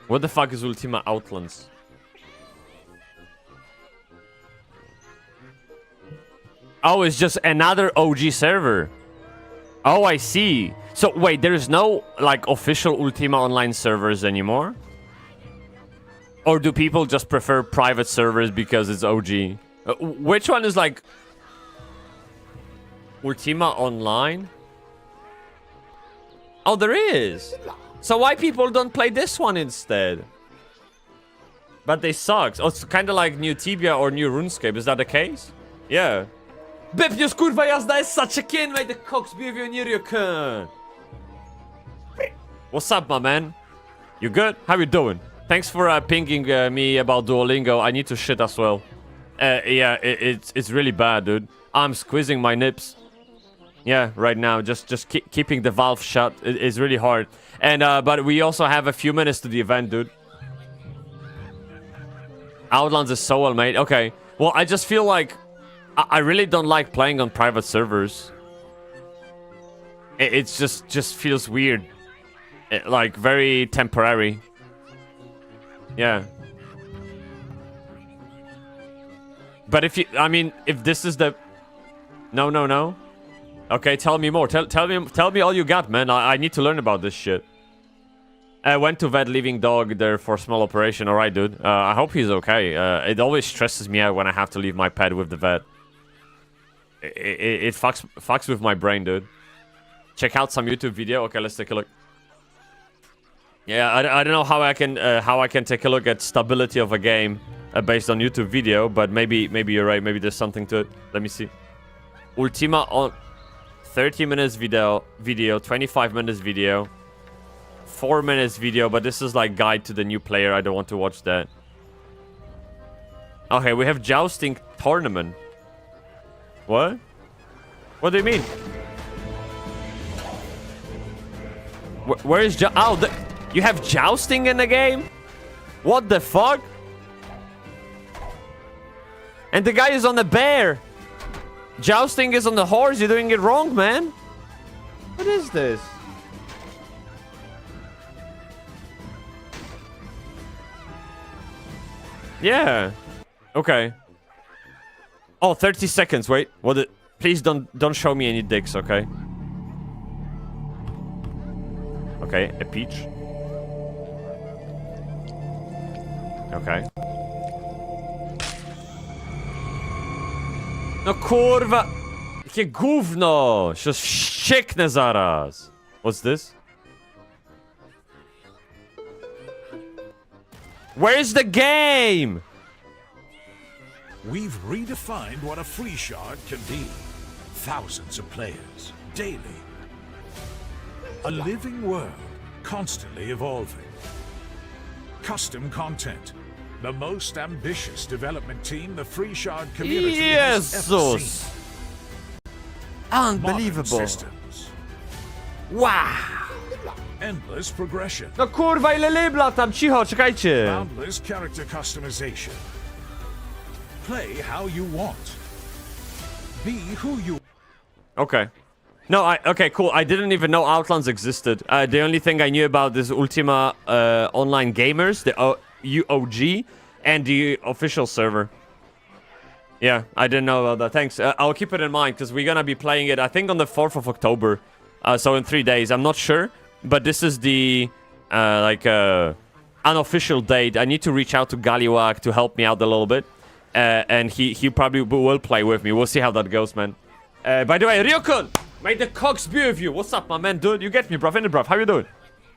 What the fuck is Ultima Outlands? Oh, it's just another OG server. Oh, I see. So, wait, there's no, like, official Ultima Online servers anymore? Or do people just prefer private servers because it's OG? Which one is, like... Ultima Online? Oh, there is! So why people don't play this one instead? But they suck. Oh, it's kind of like new Tibia or new RuneScape. Is that the case? Yeah. Bepnius kurwa jazda is such a kin, mate. The cocks behavior you can. What's up, my man? You good? How you doing? Thanks for pinging me about Duolingo. I need to shit as well. Yeah, it's really bad, dude. I'm squeezing my nips. Yeah, right now, just keeping the valve shut is really hard. And but we also have a few minutes to the event, dude. Outlands is so well made. Okay, well, I just feel like I really don't like playing on private servers. It's just feels weird, like very temporary. Yeah. But if you, I mean, if this is the, no. Okay, tell me more. Tell me all you got, man. I need to learn about this shit. I went to vet, leaving dog there for small operation. All right, dude. I hope he's okay. It always stresses me out when I have to leave my pet with the vet. It fucks with my brain, dude. Check out some YouTube video. Okay, let's take a look. Yeah, I don't know how I can take a look at stability of a game based on YouTube video, but maybe you're right. Maybe there's something to it. Let me see. Ultima on 30 minutes video, 25 minutes video, 4 minutes video, but this is like guide to the new player. I don't want to watch that. Okay, we have jousting tournament. What? What do you mean? Where is you have jousting in the game? What the fuck? And the guy is on the bear. Jousting is on the horse. You're doing it wrong, man. What is this? Yeah. Okay. Oh, 30 seconds. Wait. What? Please don't show me any dicks, okay? Okay, a peach. Okay. No kurwa! Jakie gówno! Się wścieknę zaraz! What's this? Where's the game? We've redefined what a free shard can be. Thousands of players, daily. A living world, constantly evolving. Custom content. The most ambitious development team the free shard community has ever seen. Unbelievable. Modern systems. Wow! Endless progression. No kurwa, ile libla tam, cicho, czekajcie! Boundless character customization. Play how you want. Be who you... Okay. No, okay, cool. I didn't even know Outlands existed. The only thing I knew about is Ultima Online Gamers, the UOG, and the official server. Yeah, I didn't know about that. Thanks. I'll keep it in mind, because we're gonna be playing it, I think, on the 4th of October. So in 3 days. I'm not sure, but this is the, unofficial date. I need to reach out to Galiwag to help me out a little bit. And he probably will play with me. We'll see how that goes, man. By the way, Ryukun! May the cogs be with you. What's up, my man, dude? You get me, bruv. In the bruv. How you doing?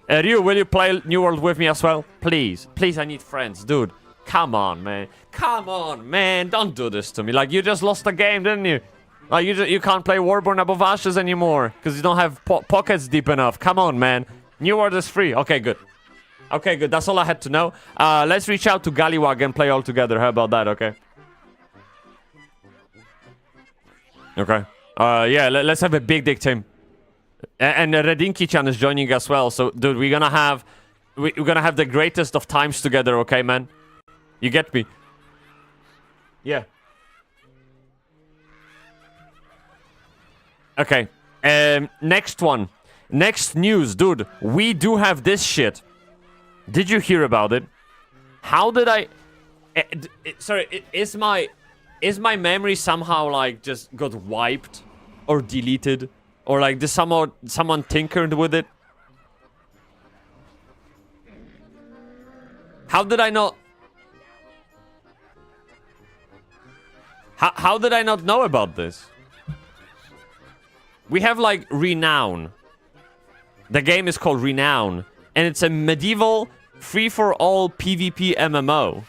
Ryu, will you play New World with me as well? Please. Please, I need friends, dude. Come on, man. Come on, man. Don't do this to me. Like, you just lost the game, didn't you? Like, you can't play Warborn Above Ashes anymore. Because you don't have pockets deep enough. Come on, man. New World is free. Okay, good. Okay, good. That's all I had to know. Let's reach out to Galiwag and play all together. How about that, okay? Okay. Yeah, let's have a big dick team. And Redinki-chan is joining as well. So, dude, we're gonna have the greatest of times together, okay, man? You get me? Yeah. Okay. Next one. Next news, dude. We do have this shit. Did you hear about it? How did I... sorry, is my memory somehow, like, just got wiped? Or deleted? Or, like, did someone tinkered with it? How did I not... How did I not know about this? We have, like, Renown. The game is called Renown. And it's a medieval, free-for-all PvP MMO.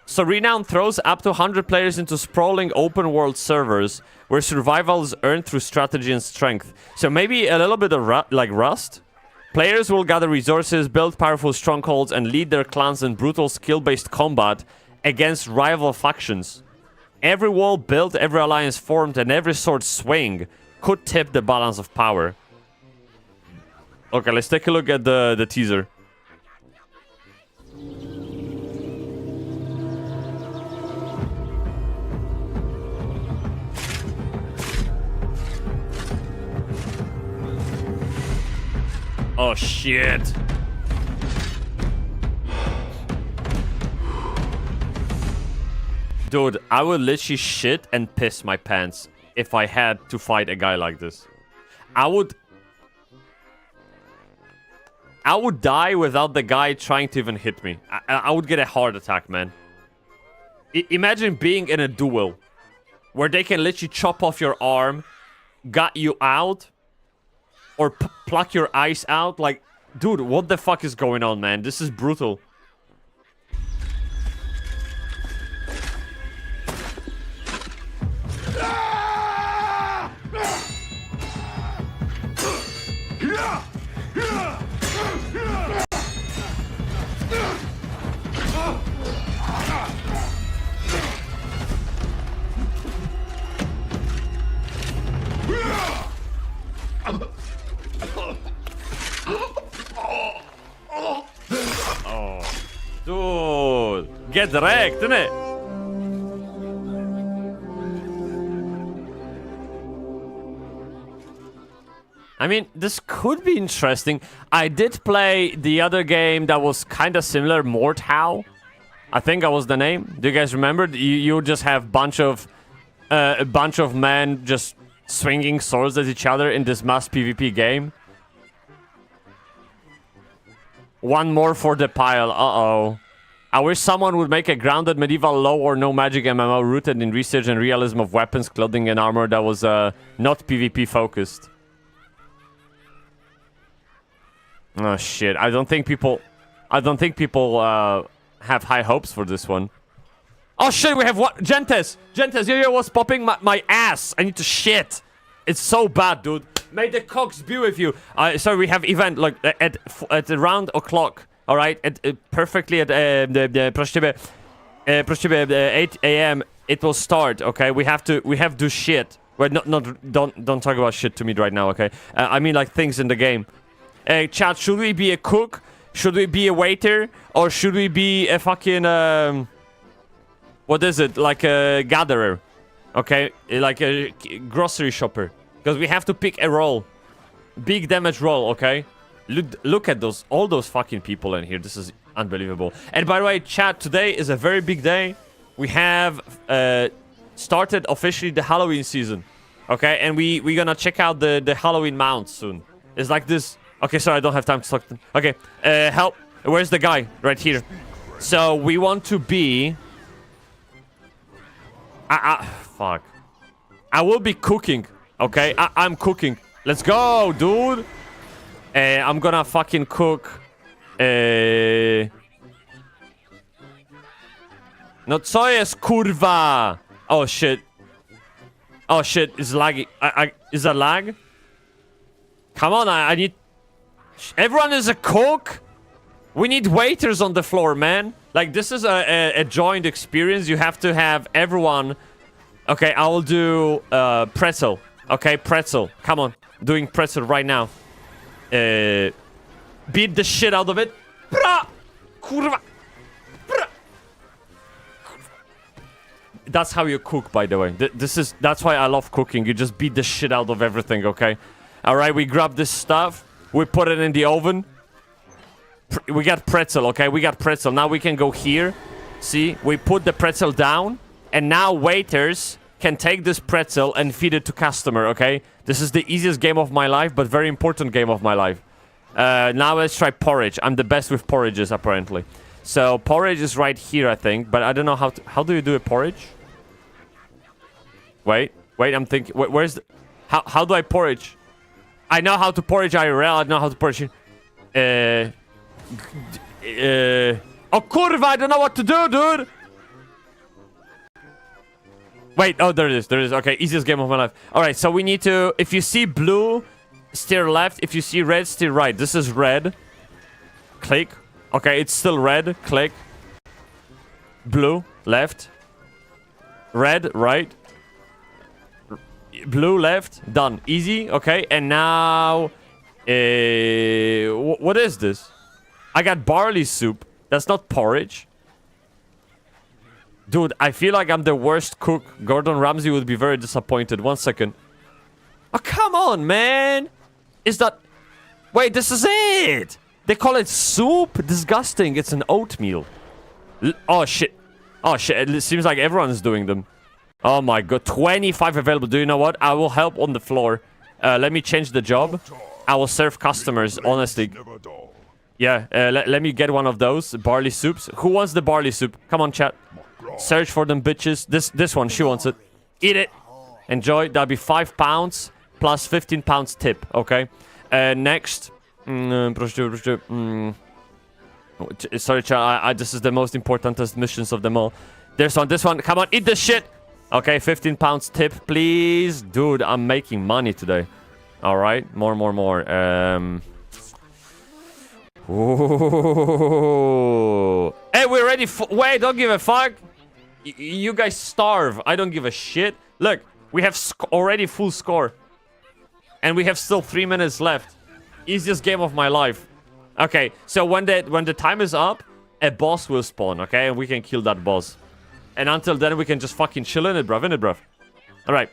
So Renown throws up to 100 players into sprawling open-world servers where survival is earned through strategy and strength. So maybe a little bit of like Rust? Players will gather resources, build powerful strongholds, and lead their clans in brutal skill-based combat against rival factions. Every wall built, every alliance formed, and every sword swing could tip the balance of power. Okay, let's take a look at the teaser. Oh shit. Dude, I would literally shit and piss my pants if I had to fight a guy like this. I would die without the guy trying to even hit me. I would get a heart attack, man. Imagine being in a duel where they can literally chop off your arm, gut you out, or pluck your eyes out. Like, dude, what the fuck is going on, man? This is brutal. Dude, get wrecked, innit? I mean, this could be interesting. I did play the other game that was kind of similar, Morthow. I think that was the name. Do you guys remember? You just have a bunch of men just swinging swords at each other in this mass PvP game. One more for the pile. Uh-oh. I wish someone would make a grounded medieval low or no magic MMO rooted in research and realism of weapons, clothing, and armor that was not PvP focused. Oh shit! I don't think people have high hopes for this one. Oh shit! We have what? Gentes, yo, what's popping my ass? I need to shit. It's so bad, dude. May the cocks be with you. Sorry, we have event like at around o'clock. All right, perfectly at the 8 a.m. It will start. Okay, we have to shit. Wait, don't talk about shit to me right now. Okay, I mean like things in the game. Chat, should we be a cook? Should we be a waiter? Or should we be a fucking what is it? Like a gatherer? Okay, like a grocery shopper. Because we have to pick a role. Big damage role, okay? Look at all those fucking people in here. This is unbelievable. And by the way, chat, today is a very big day. We have started officially the Halloween season. Okay, and we're gonna check out the Halloween mounts soon. It's like this. Okay, sorry, I don't have time to talk. Okay, help. Where's the guy? Right here. So we want to be... fuck. I will be cooking. Okay, I'm cooking. Let's go, dude. I'm gonna fucking cook. No co jest, kurwa? Oh shit. Oh shit, it's laggy. Is that lag? Come on, I need... Everyone is a cook? We need waiters on the floor, man. Like, this is a joint experience. You have to have everyone... Okay, I will do pretzel. Okay, pretzel. Come on. Doing pretzel right now. Beat the shit out of it. Bra! Kurwa! Bra! That's how you cook, by the way. That's why I love cooking. You just beat the shit out of everything, okay? Alright, we grab this stuff. We put it in the oven. We got pretzel, okay? We got pretzel. Now we can go here. See? We put the pretzel down. And now waiters can take this pretzel and feed it to customer, okay? This is the easiest game of my life, but very important game of my life. Now let's try porridge. I'm the best with porridges, apparently. So porridge is right here, I think. But I don't know how do you do a porridge? Wait, I'm thinking... Where's the... How do I porridge? I know how to porridge IRL. I know how to porridge... Oh, kurva, I don't know what to do, dude! Wait, oh, there it is. Okay, easiest game of my life. Alright, so we need to... If you see blue Steer left. If you see red, steer right. This is red. Click. Okay, it's still red. Click. Blue, left. Red, right. Blue, left. Done. Easy. Okay, and now... what is this? I got barley soup. That's not porridge. Dude, I feel like I'm the worst cook. Gordon Ramsay would be very disappointed. 1 second. Oh, come on, man. Is that... Wait, this is it. They call it soup? Disgusting. It's an oatmeal. Oh, shit. Oh, shit. It seems like everyone's doing them. Oh, my God. 25 available. Do you know what? I will help on the floor. Let me change the job. I will serve customers, honestly. Yeah, let me get one of those. Barley soups. Who wants the barley soup? Come on, chat. Search for them, bitches. This one, she wants it. Eat it. Enjoy. That'll be £5 plus £15 tip, okay? Next. Sorry, chat. This is the most importantest missions of them all. There's one. This one. Come on, eat this shit. Okay, £15 tip, please. Dude, I'm making money today. All right, more. Ooh. Hey, we're ready. Wait, don't give a fuck. You guys starve. I don't give a shit. Look, we have already full score, and we have still 3 minutes left. Easiest game of my life. Okay, so when the time is up, a boss will spawn. Okay, and we can kill that boss. And until then, we can just fucking chill in it, bruv. All right.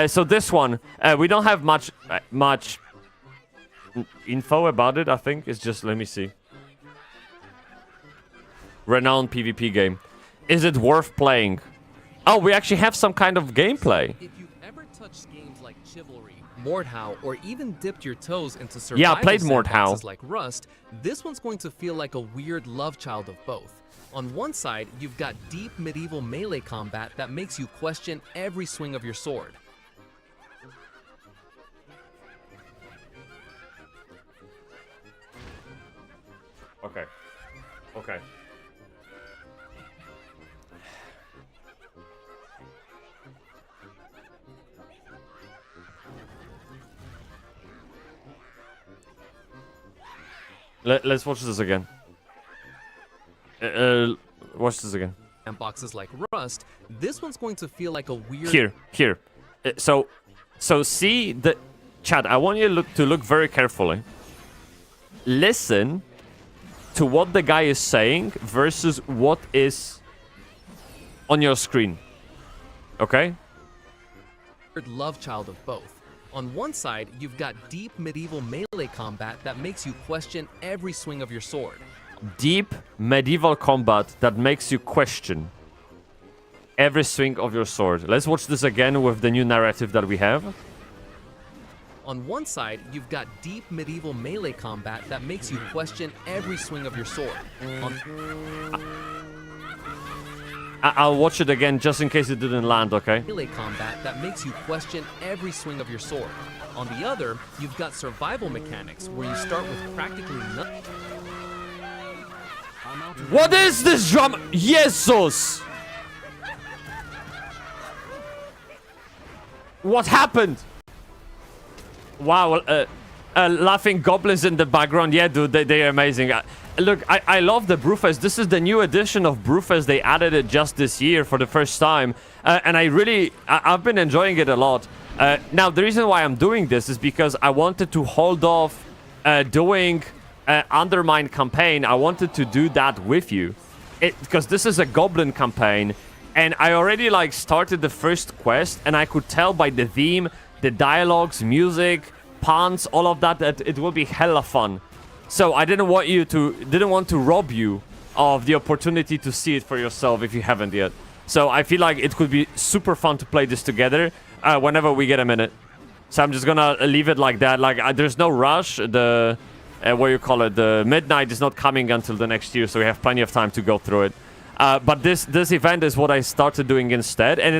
So this one, we don't have much info about it. I think it's just, let me see. Renowned PvP game. Is it worth playing? Oh, we actually have some kind of gameplay. If you've ever touched games like Chivalry, Mordhau, or even dipped your toes into survival yeah, I played Mordhau. Like Rust, this one's going to feel like a weird love child of both. On one side, you've got deep medieval melee combat that makes you question every swing of your sword. Okay. Let's watch this again. Watch this again. And boxes like Rust, this one's going to feel like a weird... Here. So see the... Chat, I want you to look very carefully. Listen to what the guy is saying versus what is on your screen. Okay? Love child of both. On one side, you've got deep medieval melee combat that makes you question every swing of your sword. Deep medieval combat that makes you question every swing of your sword. Let's watch this again with the new narrative that we have. On one side, you've got deep medieval melee combat that makes you question every swing of your sword. I'll watch it again just in case it didn't land, okay? Melee combat that makes you question every swing of your sword. On the other, you've got survival mechanics where you start with practically nothing. What is this drum? Jesus! What happened? Wow, laughing goblins in the background. Yeah, dude, they're amazing. Look, I love the Brewfest. This is the new edition of Brewfest. They added it just this year for the first time. And I've been enjoying it a lot. Now, the reason why I'm doing this is because I wanted to hold off doing Undermine campaign. I wanted to do that with you. Because this is a goblin campaign. And I already started the first quest. And I could tell by the theme, the dialogues, music, puns, all of that it will be hella fun. So I didn't want to rob you of the opportunity to see it for yourself if you haven't yet. So I feel like it could be super fun to play this together whenever we get a minute. So I'm just gonna leave it like that. There's no rush. The the midnight is not coming until the next year, so we have plenty of time to go through it. But this event is what I started doing instead, and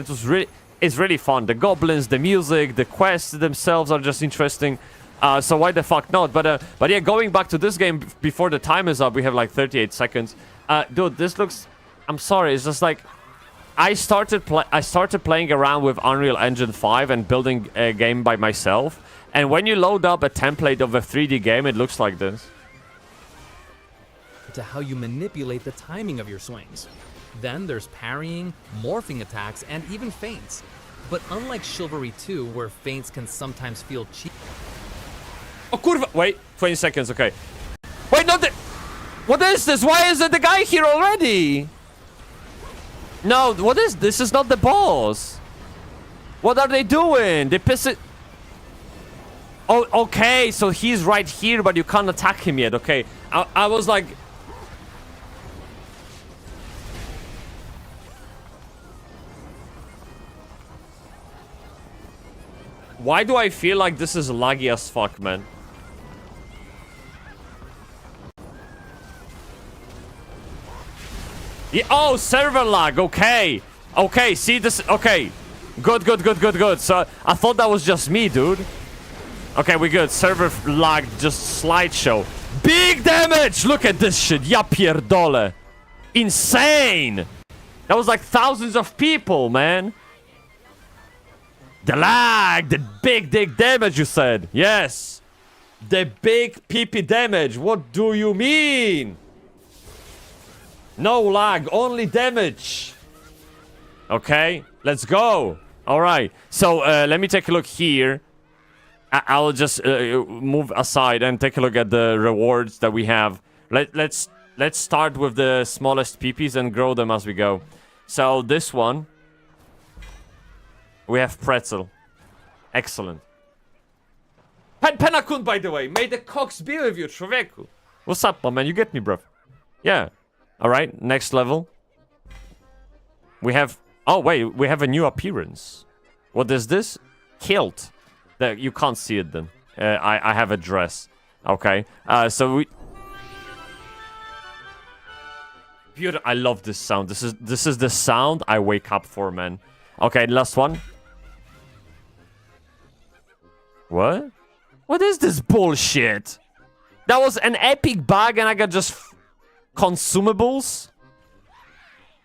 it's really fun. The goblins, the music, the quests themselves are just interesting. So why the fuck not? But yeah, going back to this game before the time is up, we have 38 seconds. Dude, this looks... I'm sorry, it's just I started playing around with Unreal Engine 5 and building a game by myself. And when you load up a template of a 3D game, it looks like this. To how you manipulate the timing of your swings. Then there's parrying, morphing attacks, and even feints. But unlike Chivalry 2, where feints can sometimes feel cheap. Oh, kurwa! Wait, 20 seconds, okay. Wait, not the... What is this? Why is it the guy here already? No, what is this? This is not the boss. What are they doing? They piss it... Oh, okay, so he's right here, but you can't attack him yet, okay. I was like... Why do I feel like this is laggy as fuck, man? Yeah, oh, server lag, okay. Okay, see this, okay. Good. So, I thought that was just me, dude. Okay, we good. Server lag, just slideshow. Big damage! Look at this shit, ja pierdolę. Insane! That was like thousands of people, man. The lag, the big damage, you said. Yes. The big PP damage. What do you mean? No lag, only damage. Okay, let's go. All right. So let me take a look here. I'll just move aside and take a look at the rewards that we have. Let's start with the smallest PPs and grow them as we go. So this one. We have pretzel. Excellent. Penakun, by the way. May the cocks be with you, człowieku. What's up, my man? You get me, bro. Yeah. Alright, next level. We have... Oh, wait. We have a new appearance. What is this? Kilt. You can't see it, then. I have a dress. Okay. So we... Beautiful. I love this sound. This is the sound I wake up for, man. Okay, last one. What? What is this bullshit? That was an epic bag and I got just consumables?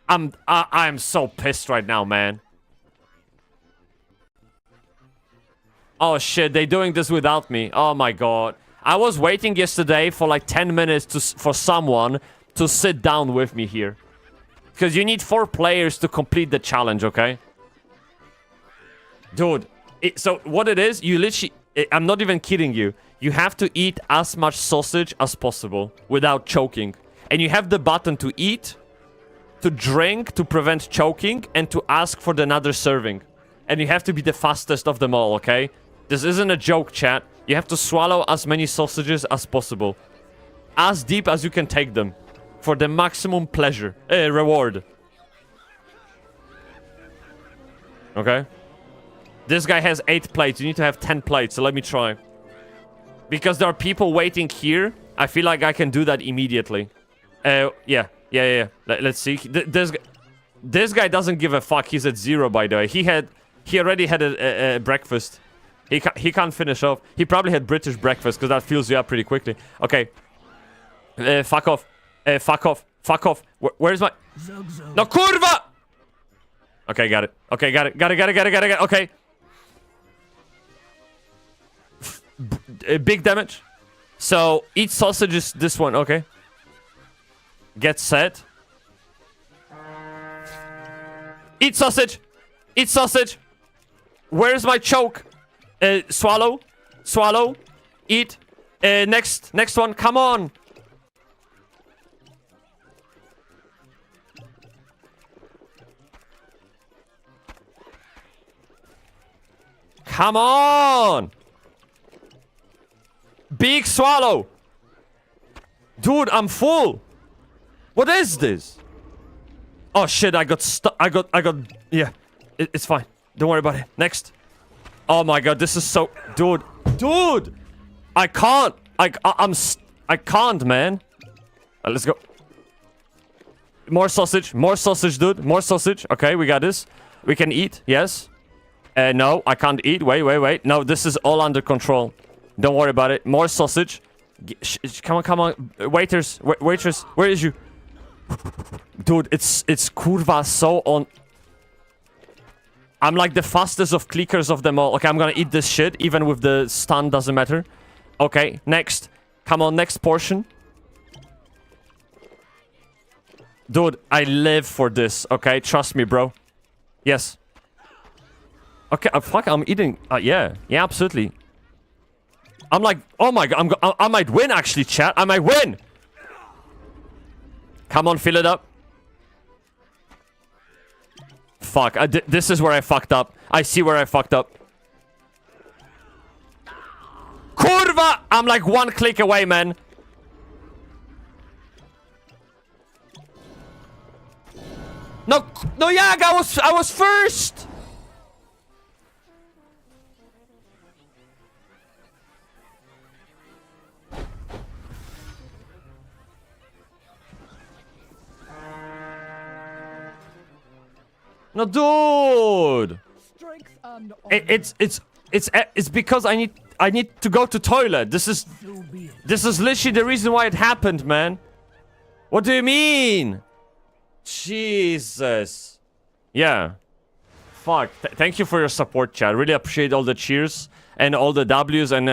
I'm so pissed right now, man. Oh shit, they're doing this without me. Oh my god. I was waiting yesterday for like 10 minutes for someone to sit down with me here. Because you need 4 players to complete the challenge, okay? Dude, so what it is, you literally... I'm not even kidding you. You have to eat as much sausage as possible without choking. And you have the button to eat, to drink, to prevent choking, and to ask for another serving. And you have to be the fastest of them all, okay? This isn't a joke, chat. You have to swallow as many sausages as possible. As deep as you can take them. For the maximum pleasure. Reward. Okay? This guy has 8 plates. You need to have 10 plates, so let me try. Because there are people waiting here, I feel like I can do that immediately. Yeah. Let's see. This guy doesn't give a fuck. He's at 0, by the way. He already had a breakfast. He can't finish off. He probably had British breakfast, because that fills you up pretty quickly. Okay. Fuck off. Fuck off. Where's my... No, kurwa! Okay, got it. Okay, got it. Okay. Big damage. So, eat sausage is this one. Okay. Get set. Eat sausage. Eat sausage. Where's my choke? Swallow. Swallow. Eat. Next one. Come on. Come on! Big swallow! Dude, I'm full! What is this? Oh shit, I got stuck. Yeah, it's fine. Don't worry about it. Next. Oh my god, this is so... Dude! I can't! I can't, man. Let's go. More sausage, dude. More sausage. Okay, we got this. We can eat, yes. No, I can't eat. Wait. No, this is all under control. Don't worry about it. More sausage. Come on. Waitress, where is you? Dude, it's kurwa so on... I'm like the fastest of clickers of them all. Okay, I'm gonna eat this shit, even with the stun, doesn't matter. Okay, next. Come on, next portion. Dude, I live for this, okay? Trust me, bro. Yes. Okay, fuck, I'm eating. Yeah, absolutely. I'm like, oh my god, I might win, actually, chat. I might win. Come on, fill it up. Fuck, this is where I fucked up. I see where I fucked up. Kurva! I'm like one click away, man. No, Yag, I was first. No, dude. It's because I need to go to toilet. This is literally the reason why it happened, man. What do you mean? Jesus. Yeah. Fuck. Thank you for your support, chat. Really appreciate all the cheers and all the W's and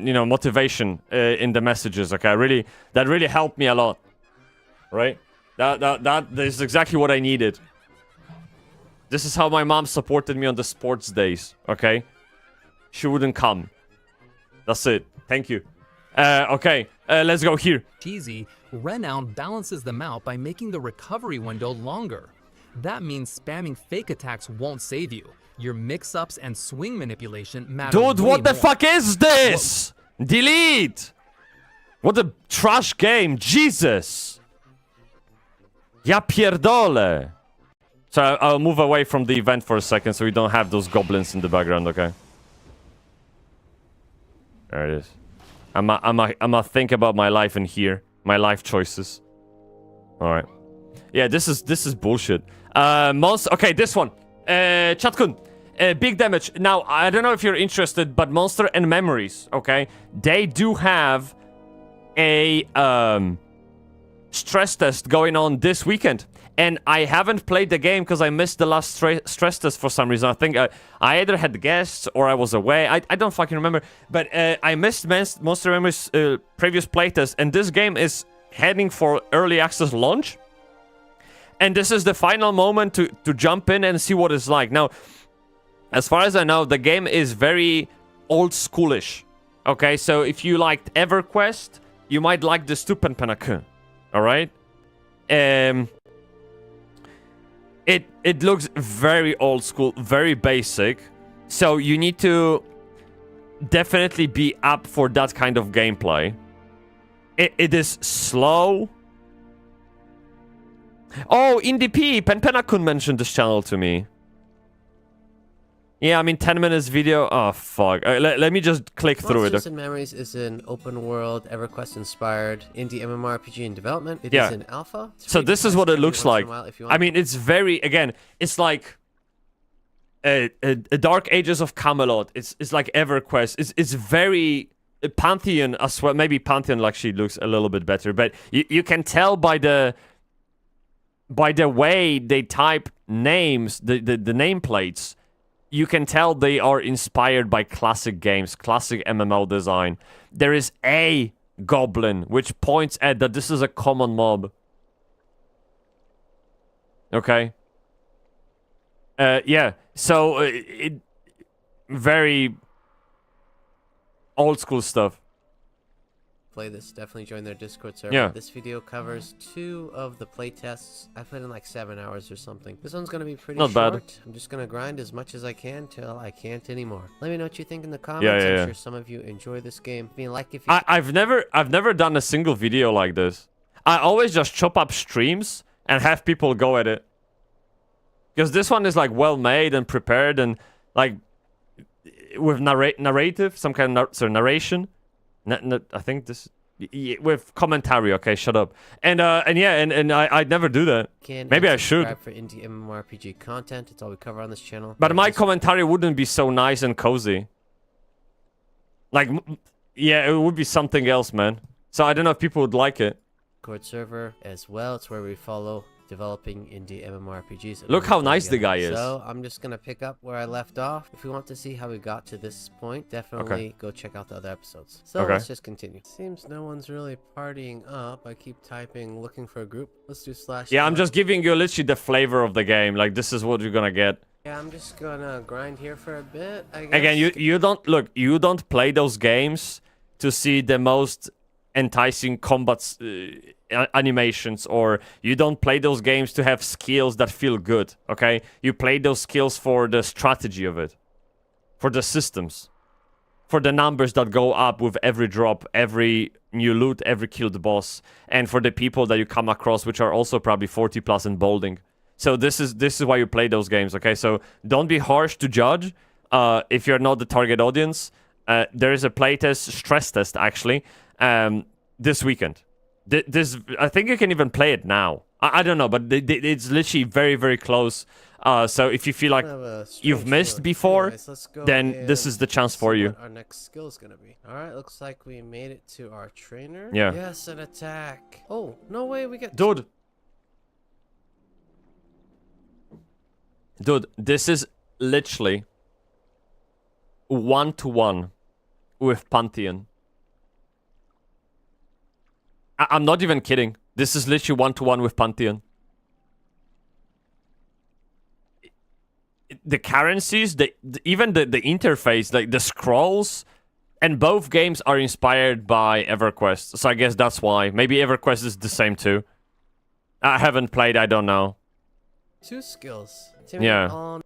you know, motivation in the messages. Okay, that really helped me a lot. Right? That is exactly what I needed. This is how my mom supported me on the sports days. Okay, she wouldn't come. That's it. Thank you. Okay, let's go here. Cheesy, Renown balances them out by making the recovery window longer. That means spamming fake attacks won't save you. Your mix-ups and swing manipulation matter. Dude, way what the more. fuck is this? Whoa. Delete! What a trash game, Jesus! Ja pierdolę. So I'll move away from the event for a second so we don't have those goblins in the background, okay? There it is. I'ma think about my life in here. My life choices. Alright. Yeah, this is bullshit. Okay, this one. Chatkun. Big damage. Now, I don't know if you're interested, but Monster and Memories, okay? They do have a stress test going on this weekend. And I haven't played the game because I missed the last stress test for some reason. I think I either had guests or I was away. I don't fucking remember. But I missed Monster Memories previous playtest. And this game is heading for early access launch. And this is the final moment to jump in and see what it's like. Now, as far as I know, the game is very old schoolish. Okay, so if you liked EverQuest, you might like the Stupenpenakun. Alright? It looks very old school, very basic. So you need to definitely be up for that kind of gameplay. It is slow. Oh, IndieP, Penpenakun mentioned this channel to me. Yeah, I mean, 10 minutes video. Oh, fuck. Let me just click through it. Monsters and Memories is an open world, EverQuest-inspired indie MMORPG in development. It is in alpha. So this is what it looks like. I mean, it's very, again, it's like a Dark Ages of Camelot. It's like EverQuest. It's very Pantheon as well. Maybe Pantheon actually looks a little bit better, but you can tell by the way they type names, the nameplates. You can tell they are inspired by classic games, classic MMO design. There is a goblin, which points at that this is a common mob. Okay. Yeah, so very old school stuff. Play this, definitely join their Discord server. Yeah. This video covers 2 of the playtests. I put in like 7 hours or something. This one's gonna be pretty Not short. bad. I'm just gonna grind as much as I can till I can't anymore. Let me know what you think in the comments. I'm sure some of you enjoy this game. I mean, like if you I've never done a single video like this. I always just chop up streams and have people go at it. Because this one is like well made and prepared and like with narrative, some kind of narration. I think this with commentary. Okay, shut up. And I'd never do that. Maybe I should. Subscribe for indie MMORPG content. It's all we cover on this channel. But my commentary wouldn't be so nice and cozy. Like, yeah, it would be something else, man. So I don't know if people would like it. Discord server as well. It's where we follow developing indie MMORPGs. Look how nice the guy is. So I'm just gonna pick up where I left off. If you want to see how we got to this point, definitely go check out the other episodes. So let's just continue. Seems no one's really partying up. I keep typing, looking for a group. Let's do /. Yeah, I'm just giving you literally the flavor of the game. Like, this is what you're gonna get. Yeah, I'm just gonna grind here for a bit, I guess. Again, you don't play those games to see the most enticing combat animations, or you don't play those games to have skills that feel good, okay? You play those skills for the strategy of it, for the systems, for the numbers that go up with every drop, every new loot, every killed boss, and for the people that you come across, which are also probably 40 plus in bolding. So this is why you play those games, okay? So don't be harsh to judge if you're not the target audience. There is a playtest, stress test actually, this weekend. This I think you can even play it now. I don't know, but it's literally very, very close. So if you feel like you've missed before, Anyways, then this is the chance for you. What our next skill is gonna be. All right, looks like we made it to our trainer. Yeah. Yes, an attack. Oh no way, we get. Dude, this is literally 1-to-1 with Pantheon. I'm not even kidding. This is literally 1-to-1 with Pantheon. The currencies, even the interface, like the scrolls, and both games are inspired by EverQuest. So I guess that's why. Maybe EverQuest is the same too. I haven't played, I don't know. 2 skills. Yeah.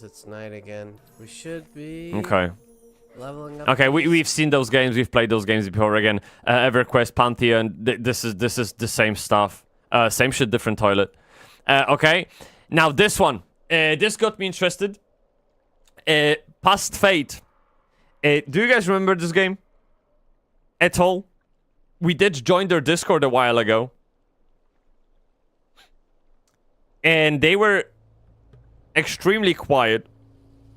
It's night again. We should be leveling up. Okay, we've seen those games. We've played those games before. Again, EverQuest, Pantheon. This is the same stuff. Same shit, different toilet. Okay. Now this one. This got me interested. Past Fate. Do you guys remember this game? At all? We did join their Discord a while ago. And they were extremely quiet.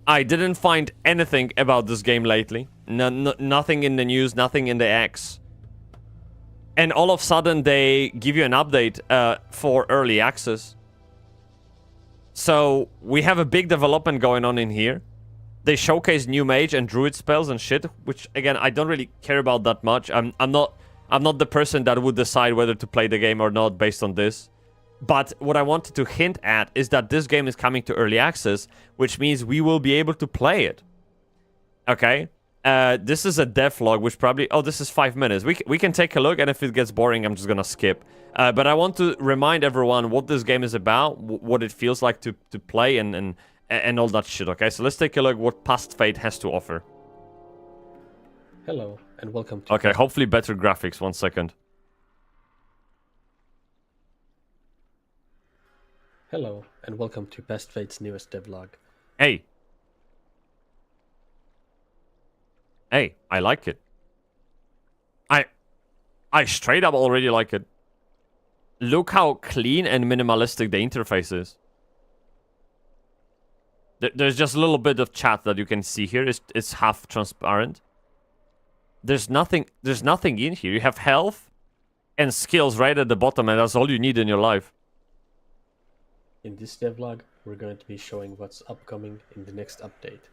I didn't find anything about this game lately. Nothing in the news, nothing in the X. And all of a sudden, they give you an update for early access. So, we have a big development going on in here. They showcase new mage and druid spells and shit, which, again, I don't really care about that much. I'm not the person that would decide whether to play the game or not based on this. But what I wanted to hint at is that this game is coming to early access, which means we will be able to play it. Okay? This is a devlog, which probably... Oh, this is 5 minutes. We can take a look, and if it gets boring, I'm just gonna skip. But I want to remind everyone what this game is about, what it feels like to play, and all that shit, okay? So let's take a look what Past Fate has to offer. Hello, and welcome to... Okay, hopefully better graphics. 1 second. Hello, and welcome to Past Fate's newest devlog. Hey. Hey, I like it. I straight up already like it. Look how clean and minimalistic the interface is. There's just a little bit of chat that you can see here. It's half transparent. There's nothing in here. You have health and skills right at the bottom, and that's all you need in your life. In this devlog, we're going to be showing what's upcoming in the next update.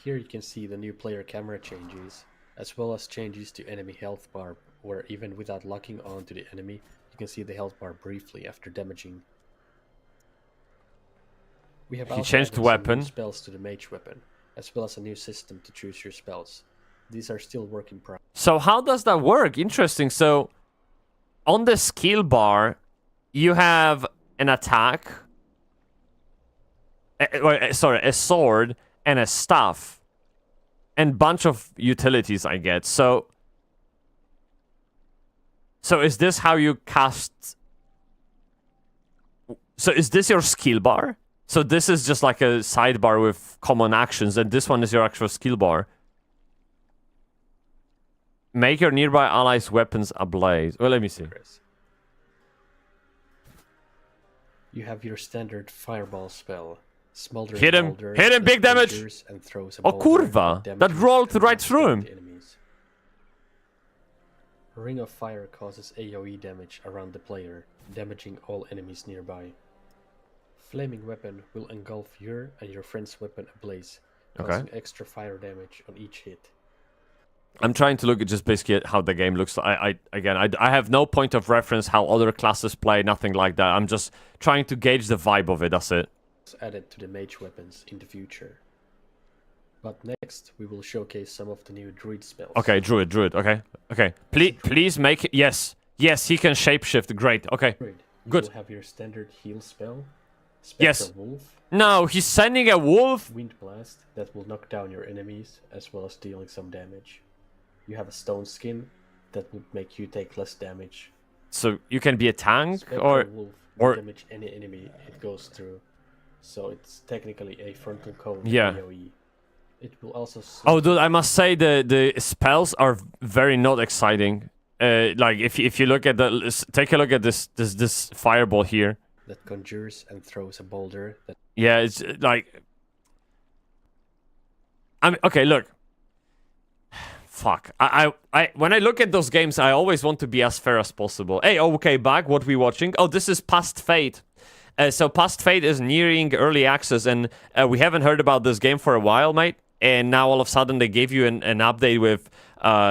Here you can see the new player camera changes, as well as changes to enemy health bar, where even without locking on to the enemy, you can see the health bar briefly after damaging. We have also changed the weapon. New spells to the mage weapon, as well as a new system to choose your spells. These are still work in progress. So how does that work? Interesting. So on the skill bar, you have an attack, a sword, and a staff, and bunch of utilities, I get. So is this how you cast? So is this your skill bar? So this is just like a sidebar with common actions, and this one is your actual skill bar. Make your nearby allies' weapons ablaze. Well, let me see. You have your standard fireball spell. Smoldering Hit him! Hit him! Big damage! And throws a Oh, boulder kurva! that That rolled damages right through him! enemies. Ring of Fire causes AoE damage around the player damaging all enemies nearby. Flaming Weapon will engulf your and your friend's weapon ablaze, causing extra fire damage on each hit. I'm trying to look at just basically at how the game looks. I have no point of reference how other classes play, nothing like that. I'm just trying to gauge the vibe of it, that's it. It's added to the mage weapons in the future. But next, we will showcase some of the new druid spells. Okay, druid, okay. Please make it, yes, he can shapeshift, great, okay. Druid, good. You will have your standard heal spell, yes. Wolf. No, he's sending a wolf? Wind Blast, that will knock down your enemies, as well as dealing some damage. You have a Stone Skin, that would make you take less damage. So you can be a tank, Spectral Wolf will damage any enemy it goes through. So it's technically a frontal cone AoE. It will also... Oh, dude, I must say the spells are very not exciting. Like, if you look at the... Take a look at this fireball here. That conjures and throws a boulder. That... Yeah, it's like... I mean, okay, look. Fuck. When I look at those games, I always want to be as fair as possible. Hey, okay, back. What we watching? Oh, this is Past Fate. So Past Fate is nearing early access, and we haven't heard about this game for a while, mate. And now all of a sudden they gave you an update with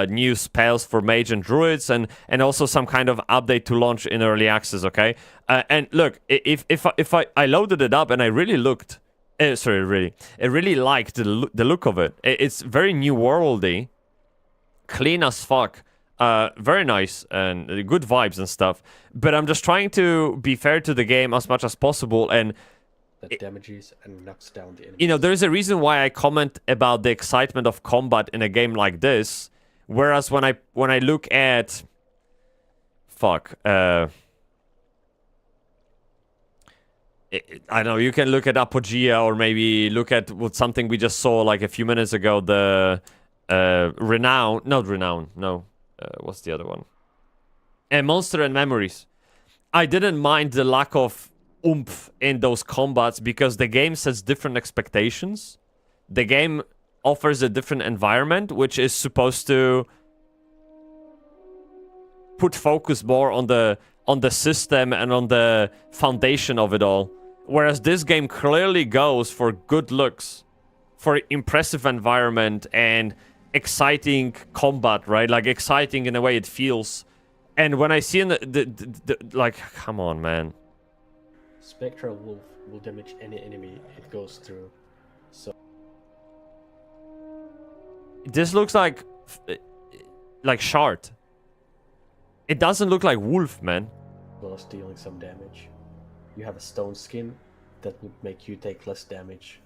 new spells for mage and druids, and also some kind of update to launch in early access. Okay. And look, if I loaded it up and I really looked, I really liked the look of it. It's very new worldy. Clean as fuck, very nice and good vibes and stuff. But I'm just trying to be fair to the game as much as possible, and that damages and knocks down the enemy. You know, there's a reason why I comment about the excitement of combat in a game like this, whereas when I look at I don't know, you can look at Apogea or maybe look at something we just saw like a few minutes ago, the what's the other one? Monster and Memories. I didn't mind the lack of oomph in those combats because the game sets different expectations. The game offers a different environment, which is supposed to put focus more on the system and on the foundation of it all. Whereas this game clearly goes for good looks, for impressive environment and exciting combat, right? Like exciting in the way it feels. And when I see like, come on, man. Spectral Wolf will damage any enemy it goes through. So this looks like Shard. It doesn't look like Wolf, man. As well as dealing some damage. You have a Stone Skin that would make you take less damage.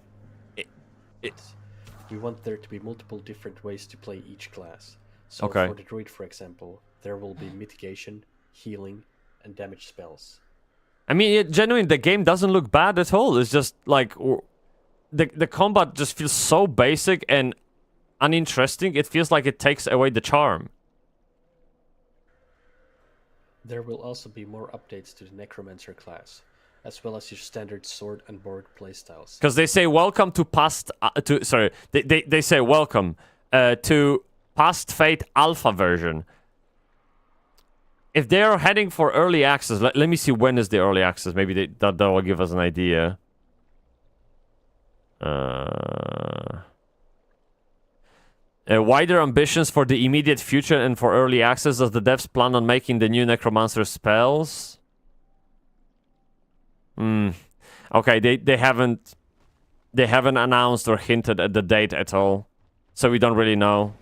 We want there to be multiple different ways to play each class. So for the druid, for example, there will be mitigation, healing, and damage spells. I mean, genuinely, the game doesn't look bad at all. It's just like the combat just feels so basic and uninteresting. It feels like it takes away the charm. There will also be more updates to the Necromancer class, as well as your standard sword and board playstyles. Because they say welcome to they say welcome to Past Fate Alpha version. If they are heading for early access, let me see when is the early access. Maybe that will give us an idea. Wider ambitions for the immediate future and for early access, as the devs plan on making the new Necromancer spells. Okay, they haven't announced or hinted at the date at all, so we don't really know.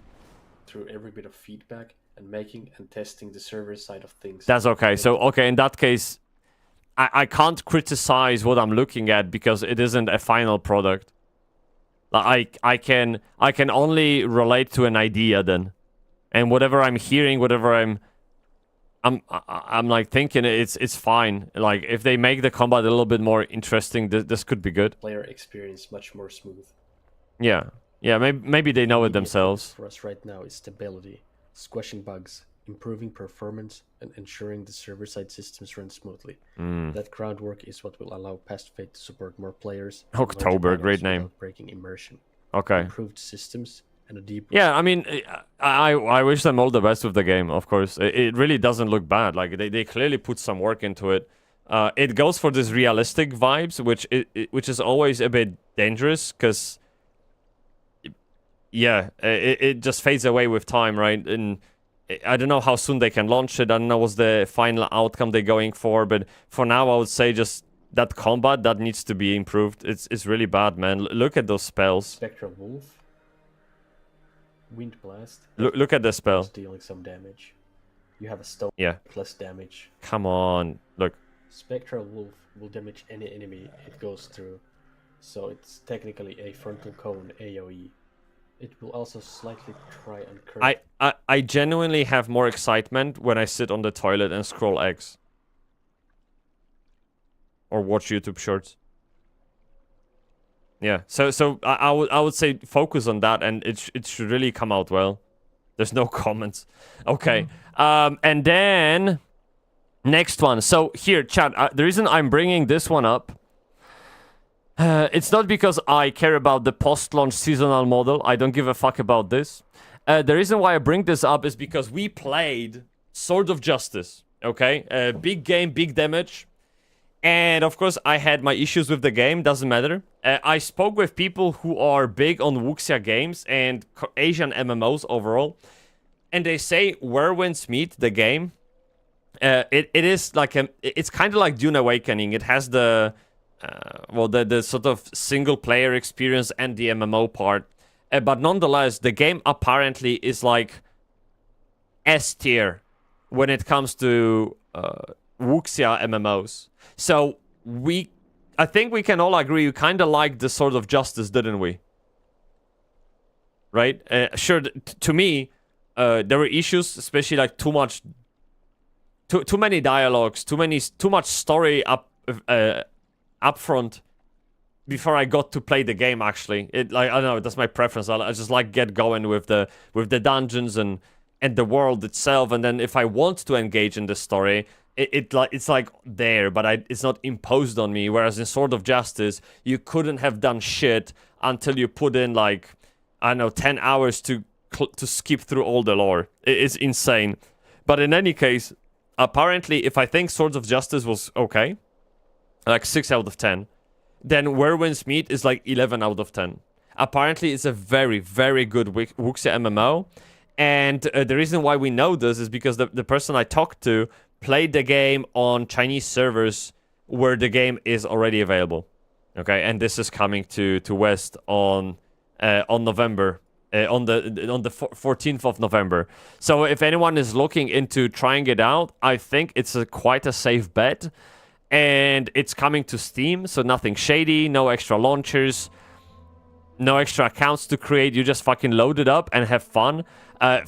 Through every bit of feedback and making and testing the server side of things. That's okay. So okay, in that case, I can't criticize what I'm looking at because it isn't a final product. Like I can only relate to an idea then, and whatever I'm hearing, whatever I'm like thinking, it's fine. Like if they make the combat a little bit more interesting, this could be good. Player experience much more smooth. Yeah, maybe they know it themselves. For us right now is stability, squashing bugs, improving performance, and ensuring the server-side systems run smoothly. That groundwork is what will allow Past Fate to support more players. October, great name. Breaking immersion. Okay. Improved systems, and a deep. Yeah, I mean, I wish them all the best with the game. Of course, it really doesn't look bad. Like they clearly put some work into it. It goes for this realistic vibes, which is always a bit dangerous because, yeah, it just fades away with time, right? And I don't know how soon they can launch it. I don't know what's the final outcome they're going for, but for now, I would say just that combat that needs to be improved. It's really bad, man. Look at those spells. Spectral Wolf, Wind Blast. Look at the spell. Dealing some damage. You have a stone. Yeah. Plus damage. Come on, look. Spectral Wolf will damage any enemy it goes through, so it's technically a frontal cone AoE. It will also slightly try and curve. I genuinely have more excitement when I sit on the toilet and scroll X. Or watch YouTube shorts. Yeah, so I would say focus on that, and it should really come out well. There's no comments. Okay, and then next one. So here, chat. The reason I'm bringing this one up, it's not because I care about the post-launch seasonal model. I don't give a fuck about this. The reason why I bring this up is because we played Sword of Justice. Okay, big game, big damage. And of course, I had my issues with the game, doesn't matter. I spoke with people who are big on Wuxia games and Asian MMOs overall. And they say Where Winds Meet, the game, it is like it's kind of like Dune Awakening. It has the, the sort of single player experience and the MMO part. But nonetheless, the game apparently is like S tier when it comes to Wuxia MMOs. So I think we can all agree you kind of liked the Sword of Justice, didn't we? Right? Sure. To me, there were issues, especially like too many dialogues, too much story up front before I got to play the game. Actually, I don't know. That's my preference. I just like get going with the dungeons and the world itself, and then if I want to engage in the story. It's like there, but it's not imposed on me. Whereas in Sword of Justice, you couldn't have done shit until you put in like, I don't know, 10 hours to skip through all the lore. It's insane. But in any case, apparently, if I think Swords of Justice was okay, like 6 out of 10, then Where Winds Meet is like 11 out of 10. Apparently, it's a very, very good Wuxia MMO. And the reason why we know this is because the person I talked to played the game on Chinese servers where the game is already available. Okay, and this is coming to West on November, on the 14th of November. So if anyone is looking into trying it out, I think it's quite a safe bet. And it's coming to Steam, so nothing shady, no extra launchers, no extra accounts to create. You just fucking load it up and have fun.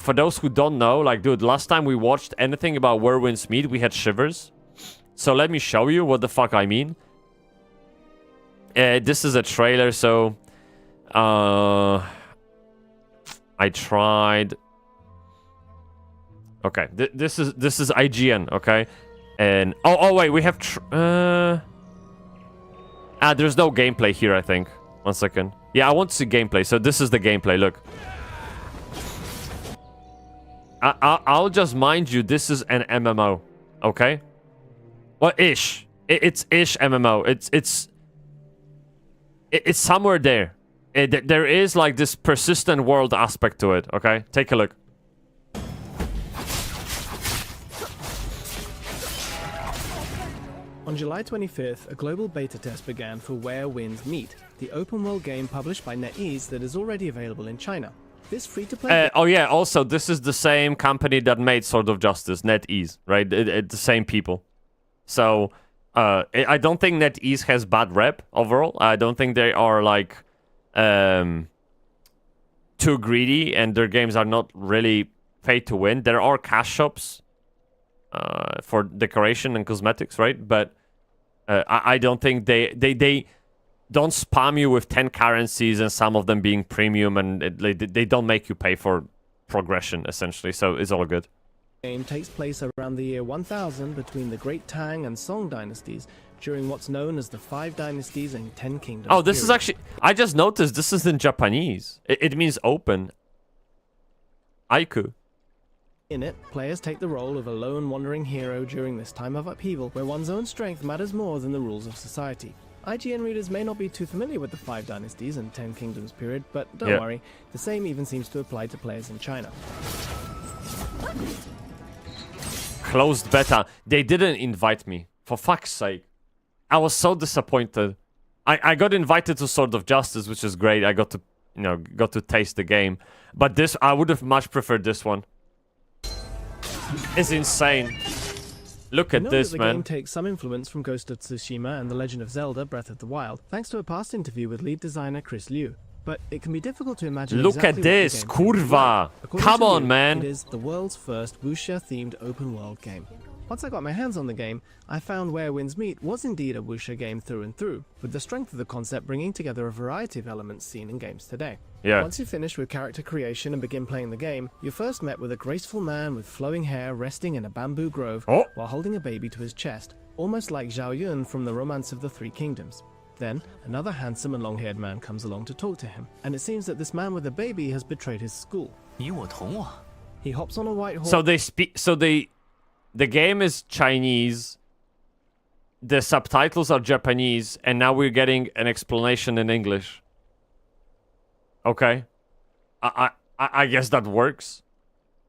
For those who don't know, like, dude, last time we watched anything about Where Winds Meet, we had shivers. So let me show you what the fuck I mean. This is a trailer, so... I tried... Okay, this is IGN, okay? And... Oh, wait, we have... there's no gameplay here, I think. 1 second. Yeah, I want to see gameplay, so this is the gameplay, look. I'll just mind you, this is an MMO, okay? Well, ish. It's ish MMO. It's somewhere there. There is like this persistent world aspect to it, okay? Take a look. On July 25th, a global beta test began for Where Winds Meet, the open-world game published by NetEase that is already available in China. This free-to-play... oh yeah, also, this is the same company that made Sword of Justice, NetEase, right? It's the same people. So, I don't think NetEase has bad rep overall. I don't think they are, like, too greedy, and their games are not really pay to win. There are cash shops for decoration and cosmetics, right? But I don't think they don't spam you with 10 currencies and some of them being premium, and they don't make you pay for progression, essentially, so it's all good. The game takes place around the year 1000 between the Great Tang and Song dynasties, during what's known as the 5 dynasties and 10 kingdoms. Oh, this is actually... I just noticed this is in Japanese. It means open. Aiku. In it, players take the role of a lone wandering hero during this time of upheaval where one's own strength matters more than the rules of society. IGN readers may not be too familiar with the 5 Dynasties and 10 Kingdoms period, but don't worry, the same even seems to apply to players in China. Closed beta. They didn't invite me. For fuck's sake. I was so disappointed. I got invited to Sword of Justice, which is great. I got to, got to taste the game. But this, I would have much preferred this one. It's insane. Look at this, man. The game takes some influence from Ghost of Tsushima and The Legend of Zelda Breath of the Wild, thanks to a past interview with lead designer Chris Liu. But it can be difficult to imagine Look exactly at this, what the game kurva. Come on, man. It is the world's first wuxia-themed open-world game. Once I got my hands on the game, I found Where Winds Meet was indeed a wuxia game through and through, with the strength of the concept bringing together a variety of elements seen in games today. Yeah. Once you finish with character creation and begin playing the game, you're first met with a graceful man with flowing hair resting in a bamboo grove while holding a baby to his chest, almost like Zhao Yun from the Romance of the Three Kingdoms. Then, another handsome and long-haired man comes along to talk to him, and it seems that this man with a baby has betrayed his school. He hops on a white horse. So they speak. The game is Chinese. The subtitles are Japanese, and now we're getting an explanation in English. Okay, I guess that works.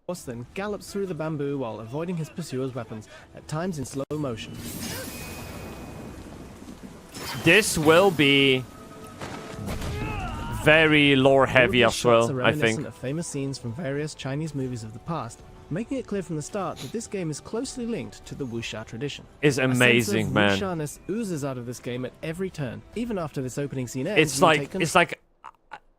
Horse then gallops through the bamboo while avoiding his pursuer's weapons, at times in slow motion. This will be very lore heavy as well, I think. Of famous scenes from various Chinese movies of the past, making it clear from the start that this game is closely linked to the wuxia tradition. It's amazing, man. Wuxia-ness oozes out of this game at every turn, even after this opening scene ends. It's like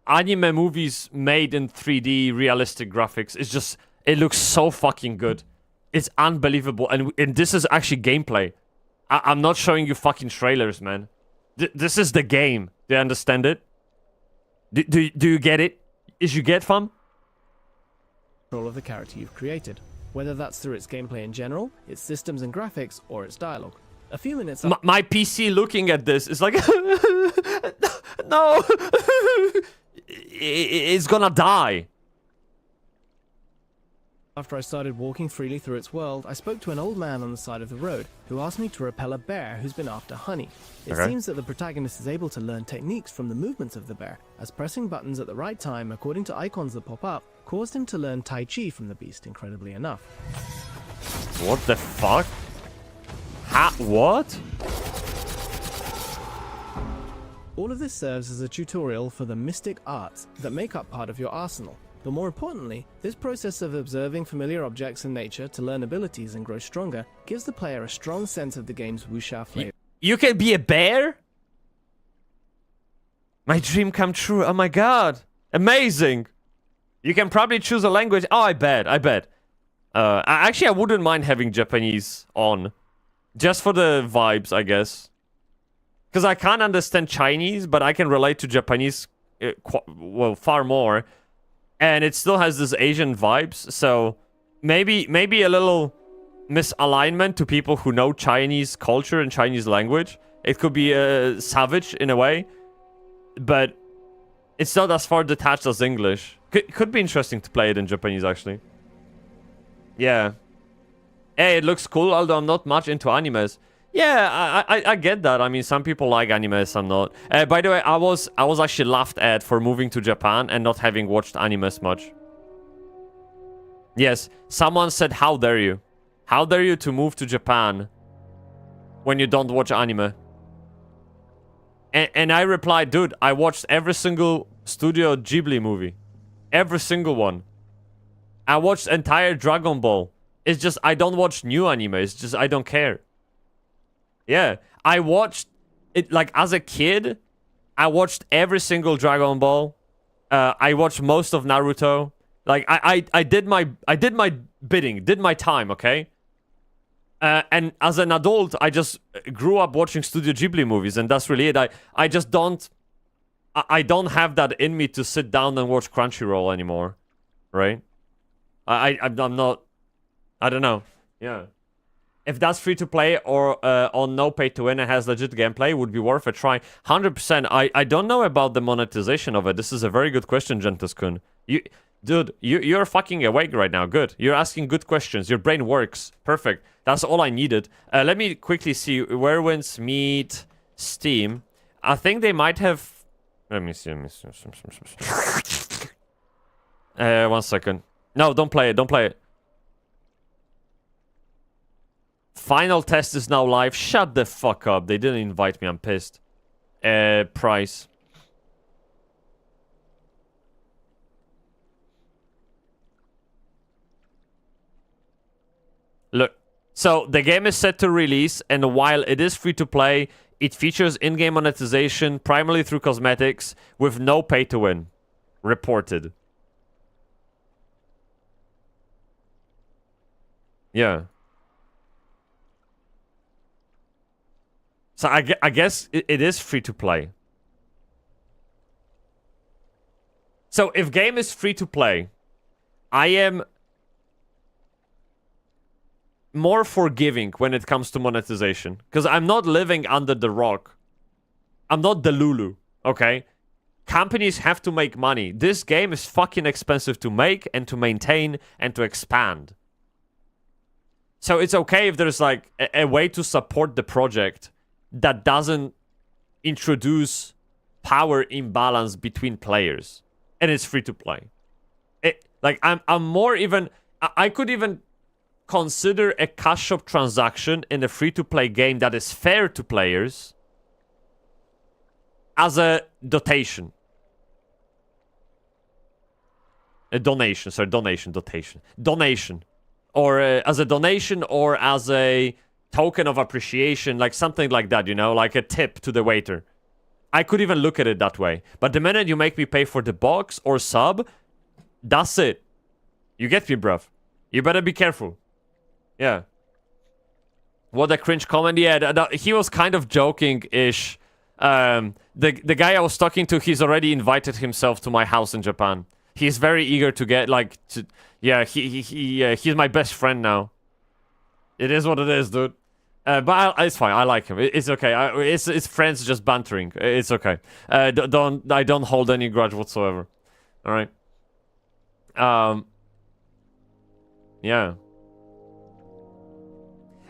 anime movies made in 3D realistic graphics. It's just, it looks so fucking good. It's unbelievable, and this is actually gameplay. I'm not showing you fucking trailers, man. This is the game. Do you understand it? Do you get it? Is you get, fam? Control of the character you've created, whether that's through its gameplay in general, its systems and graphics, or its dialogue. A few minutes after my PC looking at this is like, no, it's gonna die. After I started walking freely through its world, I spoke to an old man on the side of the road who asked me to repel a bear who's been after honey. It seems that the protagonist is able to learn techniques from the movements of the bear, as pressing buttons at the right time, according to icons that pop up, caused him to learn Tai Chi from the beast, incredibly enough. What the fuck? What? All of this serves as a tutorial for the mystic arts that make up part of your arsenal. But more importantly, this process of observing familiar objects in nature to learn abilities and grow stronger gives the player a strong sense of the game's wuxia flavor. You can be a bear? My dream come true. Oh my god. Amazing. You can probably choose a language. Oh, I bet. Actually, I wouldn't mind having Japanese on. Just for the vibes, I guess. Because I can't understand Chinese, but I can relate to Japanese far more. And it still has this Asian vibes, so maybe a little misalignment to people who know Chinese culture and Chinese language. It could be savage in a way, but it's not as far detached as English. Could be interesting to play it in Japanese, actually. Yeah. Hey, it looks cool, although I'm not much into animes. Yeah, I get that. I mean, some people like anime, some not. By the way, I was actually laughed at for moving to Japan and not having watched animes much. Yes, someone said, how dare you? How dare you to move to Japan when you don't watch anime? And I replied, dude, I watched every single Studio Ghibli movie. Every single one. I watched entire Dragon Ball. It's just, I don't watch new anime. It's just, I don't care. Yeah, I watched it, like, as a kid, I watched every single Dragon Ball. I watched most of Naruto. Like, I did my bidding, did my time, okay? And as an adult, I just grew up watching Studio Ghibli movies, and that's really it. I just don't... I don't have that in me to sit down and watch Crunchyroll anymore, right? I'm not... I don't know. Yeah. If that's free to play or on no pay to win and has legit gameplay, would be worth a try. 100%. I don't know about the monetization of it. This is a very good question, Gentis-kun. Dude, you're fucking awake right now. Good. You're asking good questions. Your brain works. Perfect. That's all I needed. Let me quickly see. Werewolves meet Steam. I think they might have... Let me see. 1 second. No, don't play it. Don't play it. Final test is now live. Shut the fuck up. They didn't invite me. I'm pissed. Price. Look, so the game is set to release, and while it is free to play, it features in-game monetization primarily through cosmetics with no pay to win. Reported. Yeah. So I guess it is free to play. So if game is free to play, I am more forgiving when it comes to monetization. Because I'm not living under the rock. I'm not the Lulu, okay? Companies have to make money. This game is fucking expensive to make and to maintain and to expand. So it's okay if there's like a way to support the project that doesn't introduce power imbalance between players. And it's free to play. I'm more even... I could even consider a cash shop transaction in a free-to-play game that is fair to players as a dotation. A donation, sorry, donation. Or as a donation or as a token of appreciation, like something like that, you know, like a tip to the waiter. I could even look at it that way. But the minute you make me pay for the box or sub, that's it. You get me, bruv. You better be careful. Yeah. What a cringe comment. Yeah, he was kind of joking-ish. The guy I was talking to, he's already invited himself to my house in Japan. He's very eager to get, like... he's my best friend now. It is what it is, dude. But it's fine. I like him. It's okay. It's friends just bantering. It's okay. I don't hold any grudge whatsoever. All right. Yeah.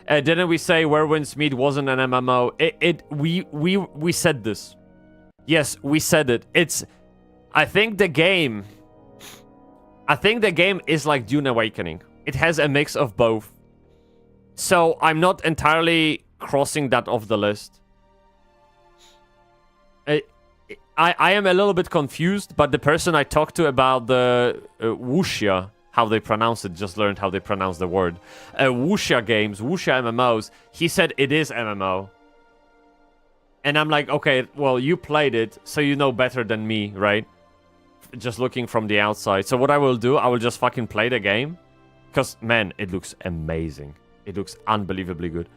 Didn't we say Werewolves Meet wasn't an MMO? We said this. Yes, we said it. I think the game is like Dune Awakening. It has a mix of both. So I'm not entirely crossing that off the list. I am a little bit confused, but the person I talked to about the wuxia, how they pronounce it, just learned how they pronounce the word. Wuxia games, wuxia MMOs, he said it is MMO. And I'm like, okay, well, you played it, so you know better than me, right? Just looking from the outside. So what I will do, I will just fucking play the game. Because, man, it looks amazing. It looks unbelievably good.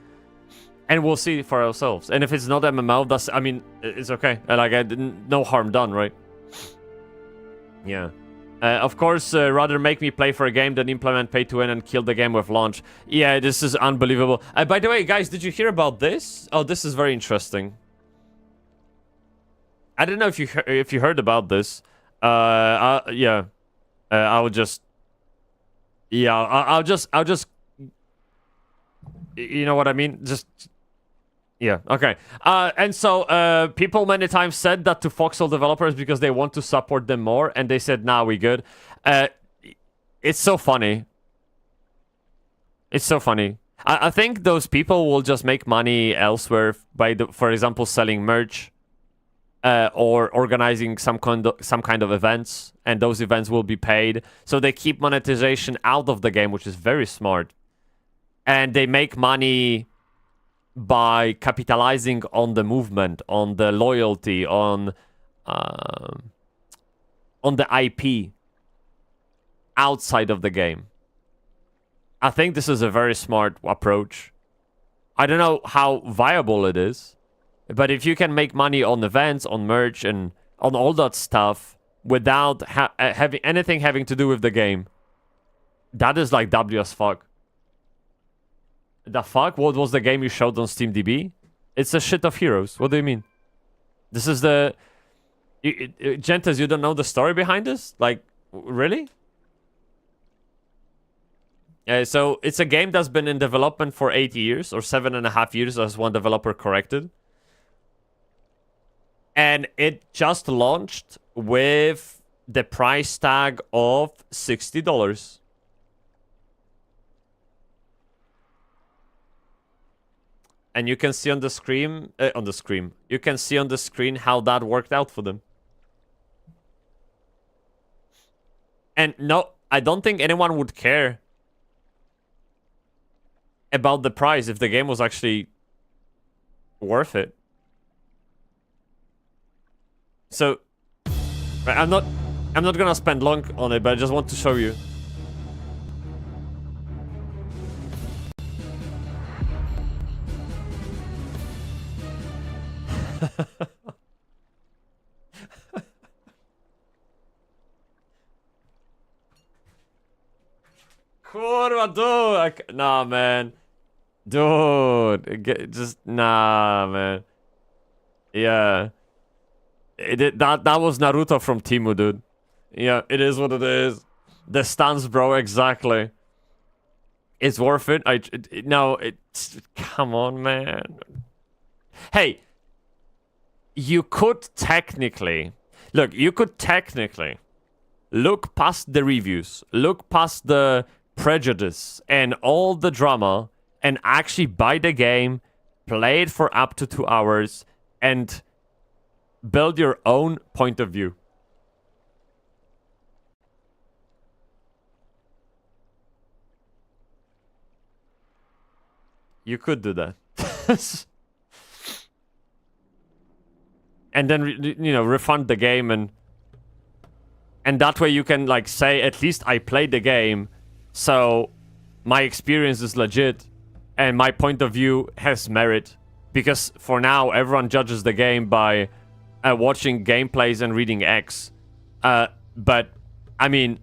And we'll see for ourselves. And if it's not MMO, that's, I mean, it's okay. No harm done, right? Yeah. Of course, rather make me play for a game than implement pay to win and kill the game with launch. Yeah, this is unbelievable. By the way, guys, did you hear about this? Oh, this is very interesting. I don't know if you heard about this. Yeah. I'll just... Yeah, I'll just... You know what I mean? Just... Yeah, okay. And so, people many times said that to Foxhole developers because they want to support them more, and they said, nah, we good. It's so funny. It's so funny. I think those people will just make money elsewhere by, for example, selling merch, or organizing some kind of events, and those events will be paid. So they keep monetization out of the game, which is very smart. And they make money by capitalizing on the movement, on the loyalty, on the IP outside of the game. I think this is a very smart approach. I don't know how viable it is, but if you can make money on events, on merch, and on all that stuff without having anything having to do with the game, that is like W as fuck. The fuck? What was the game you showed on SteamDB? It's a shit of heroes. What do you mean? This is the... Gentes, you don't know the story behind this? Like, really? So it's a game that's been in development for 8 years, or 7.5 years, as one developer corrected. And it just launched with the price tag of $60. And you can see on the screen, you can see on the screen how that worked out for them. And no, I don't think anyone would care about the price if the game was actually worth it. So I'm not gonna spend long on it, but I just want to show you. Kurwa, dude! Nah, man. Dude, just nah, man. Yeah. That was Naruto from Timu, dude. Yeah, it is what it is. The stance, bro, exactly. It's worth it. No, it's... Come on, man. Hey, you could technically... Look, you could technically look past the reviews, look past the prejudice and all the drama, and actually buy the game, play it for up to 2 hours, and build your own point of view. You could do that. And then, refund the game, and that way you can, like, say, at least I played the game, so my experience is legit, and my point of view has merit. Because for now, everyone judges the game by watching gameplays and reading X. But, I mean...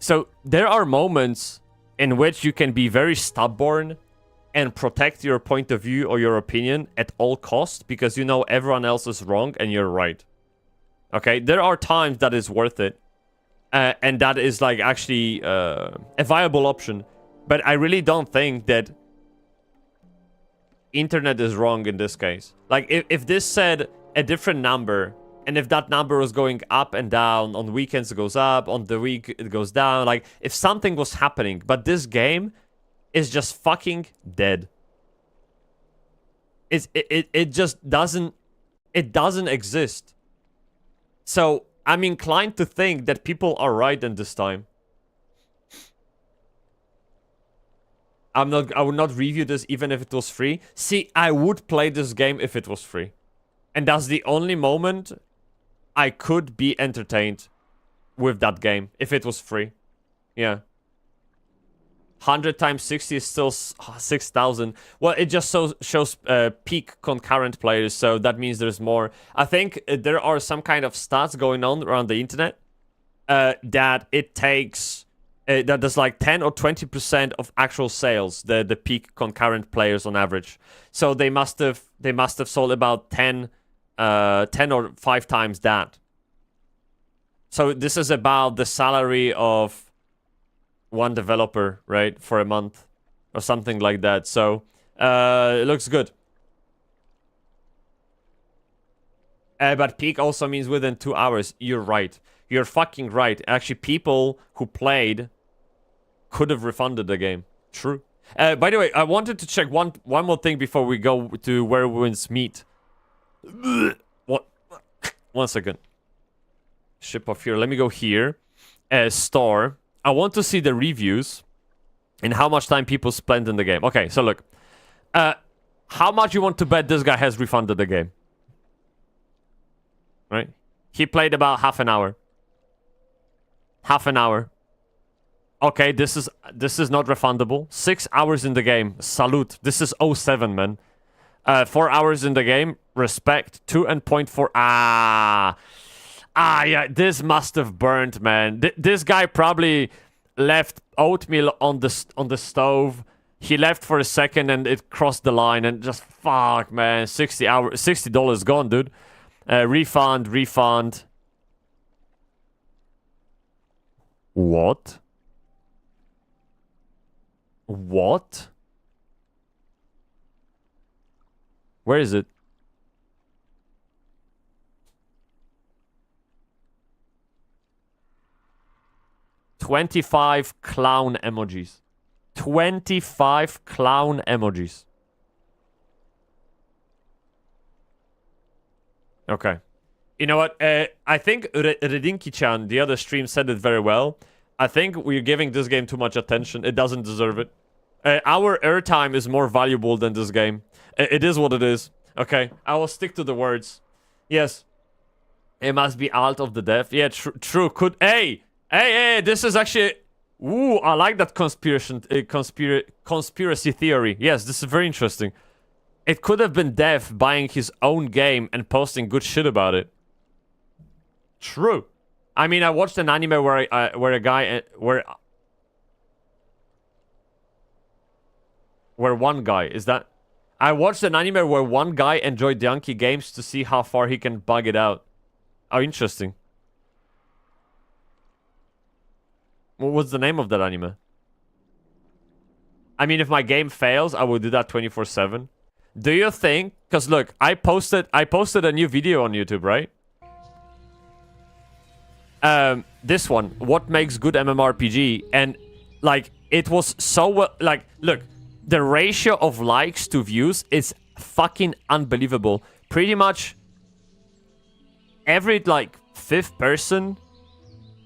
So, there are moments in which you can be very stubborn and protect your point of view or your opinion at all costs because you know everyone else is wrong and you're right. Okay? There are times that is worth it. And that is, like, actually a viable option. But I really don't think that internet is wrong in this case. Like, if this said a different number, and if that number was going up and down, on weekends it goes up, on the week it goes down, like, if something was happening, but this game is just fucking dead. It just doesn't exist. So, I'm inclined to think that people are right in this time. I would not review this even if it was free. See, I would play this game if it was free. And that's the only moment I could be entertained with that game if it was free. Yeah. 100 times 60 is still 6,000. Well, it just shows peak concurrent players, so that means there's more. I think there are some kind of stats going on around the internet that it takes... that there's like 10 or 20% of actual sales, the peak concurrent players on average. So they must have sold about 10 or 5 times that. So this is about the salary of one developer, right, for a month or something like that. So it looks good. But peak also means within 2 hours. You're right. You're fucking right. Actually, people who played could have refunded the game. True. By the way, I wanted to check one more thing before we go to where winds meet. What? 1 second. Ship off here. Let me go here. Store. I want to see the reviews and how much time people spend in the game. Okay, so look. How much you want to bet this guy has refunded the game? Right? He played about half an hour. Half an hour. Okay, this is not refundable. 6 hours in the game. Salute. This is 07, man. 4 hours in the game. Respect. 2 and 0.4. Yeah, this must have burned, man. This guy probably left oatmeal on the stove. He left for a second and it crossed the line and just fuck, man. $60 gone, dude. Refund. What? What? Where is it? $25 clown emojis. 25 clown emojis. Okay. You know what? I think Redinki-chan, the other stream, said it very well. I think we're giving this game too much attention. It doesn't deserve it. Our airtime is more valuable than this game. It is what it is. Okay, I will stick to the words. Yes. It must be alt of the dev. Yeah, true. Could... Hey, this is actually... Ooh, I like that conspiracy theory. Yes, this is very interesting. It could have been Dev buying his own game and posting good shit about it. True. I mean, I watched an anime where one guy is that. I watched an anime where one guy enjoyed Yankee games to see how far he can bug it out. Oh, interesting. What was the name of that anime? I mean, if my game fails, I will do that 24/7. Do you think? Because look, I posted a new video on YouTube, right? This one, what makes good MMORPG, and like it was so well. Like, look, the ratio of likes to views is fucking unbelievable. Pretty much every like 5th person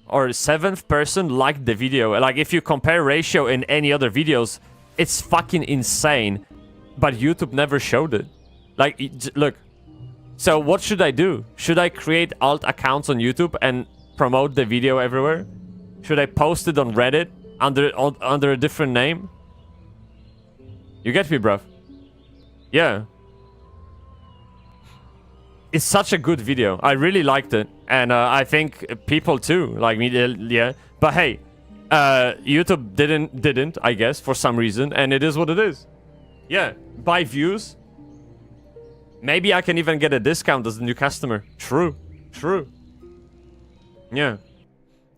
or 7th person liked the video. Like, if you compare ratio in any other videos, it's fucking insane. But YouTube never showed it. Like, look. So what should I do? Should I create alt accounts on YouTube and promote the video everywhere? Should I post it on Reddit under a different name? You get me, bruv? Yeah. It's such a good video. I really liked it. And I think people too. Like me, yeah. But hey, YouTube didn't, I guess, for some reason. And it is what it is. Yeah. Buy views. Maybe I can even get a discount as a new customer. True. Yeah.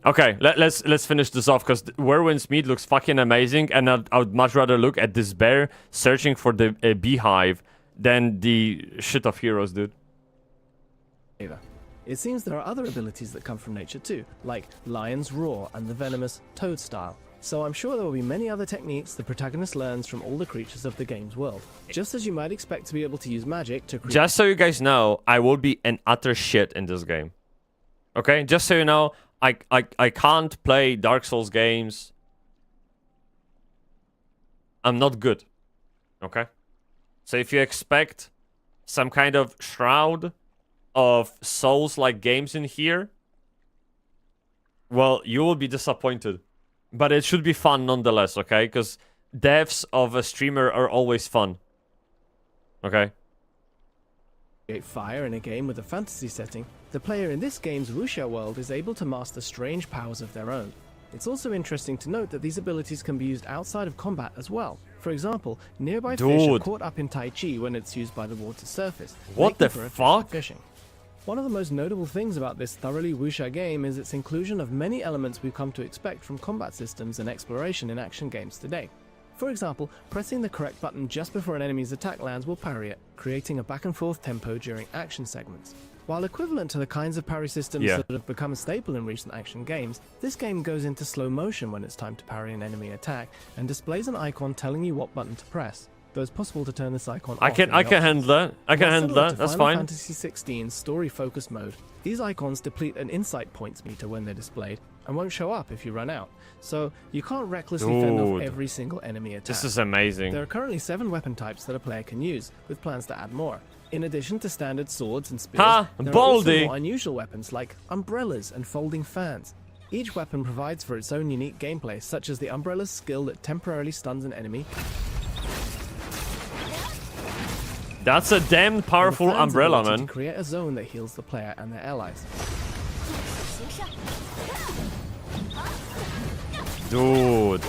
Okay, let's finish this off, because Werwin's meat looks fucking amazing, and I would much rather look at this bear searching for the beehive than the shit of heroes, dude. It seems there are other abilities that come from nature too, like Lion's Roar and the venomous Toad Style. So I'm sure there will be many other techniques the protagonist learns from all the creatures of the game's world. Just as you might expect to be able to use magic to create... Just so you guys know, I will be an utter shit in this game. Okay? Just so you know, I can't play Dark Souls games. I'm not good. Okay? So if you expect some kind of shroud of Souls-like games in here, well, you will be disappointed. But it should be fun nonetheless, okay? Because deaths of a streamer are always fun. Okay? Create fire in a game with a fantasy setting, the player in this game's Wuxia world is able to master strange powers of their own. It's also interesting to note that these abilities can be used outside of combat as well. For example, nearby fish are caught up in Tai Chi when it's used by the water's surface. What the fuck? Fishing. One of the most notable things about this thoroughly wuxia game is its inclusion of many elements we've come to expect from combat systems and exploration in action games today. For example, pressing the correct button just before an enemy's attack lands will parry it, creating a back and forth tempo during action segments. While equivalent to the kinds of parry systems that have become a staple in recent action games, this game goes into slow motion when it's time to parry an enemy attack and displays an icon telling you what button to press. Though it's possible to turn this icon off. I can handle that. I can handle that. That's fine. Final Fantasy 16 story-focused mode. These icons deplete an insight points meter when they're displayed and won't show up if you run out. So you can't recklessly fend off every single enemy attack. This is amazing. There are currently 7 weapon types that a player can use, with plans to add more. In addition to standard swords and spears, there are also more unusual weapons like umbrellas and folding fans. Each weapon provides for its own unique gameplay, such as the umbrella's skill that temporarily stuns an enemy. That's a damn powerful umbrella, man. To create a zone that heals the player and their allies. Dude.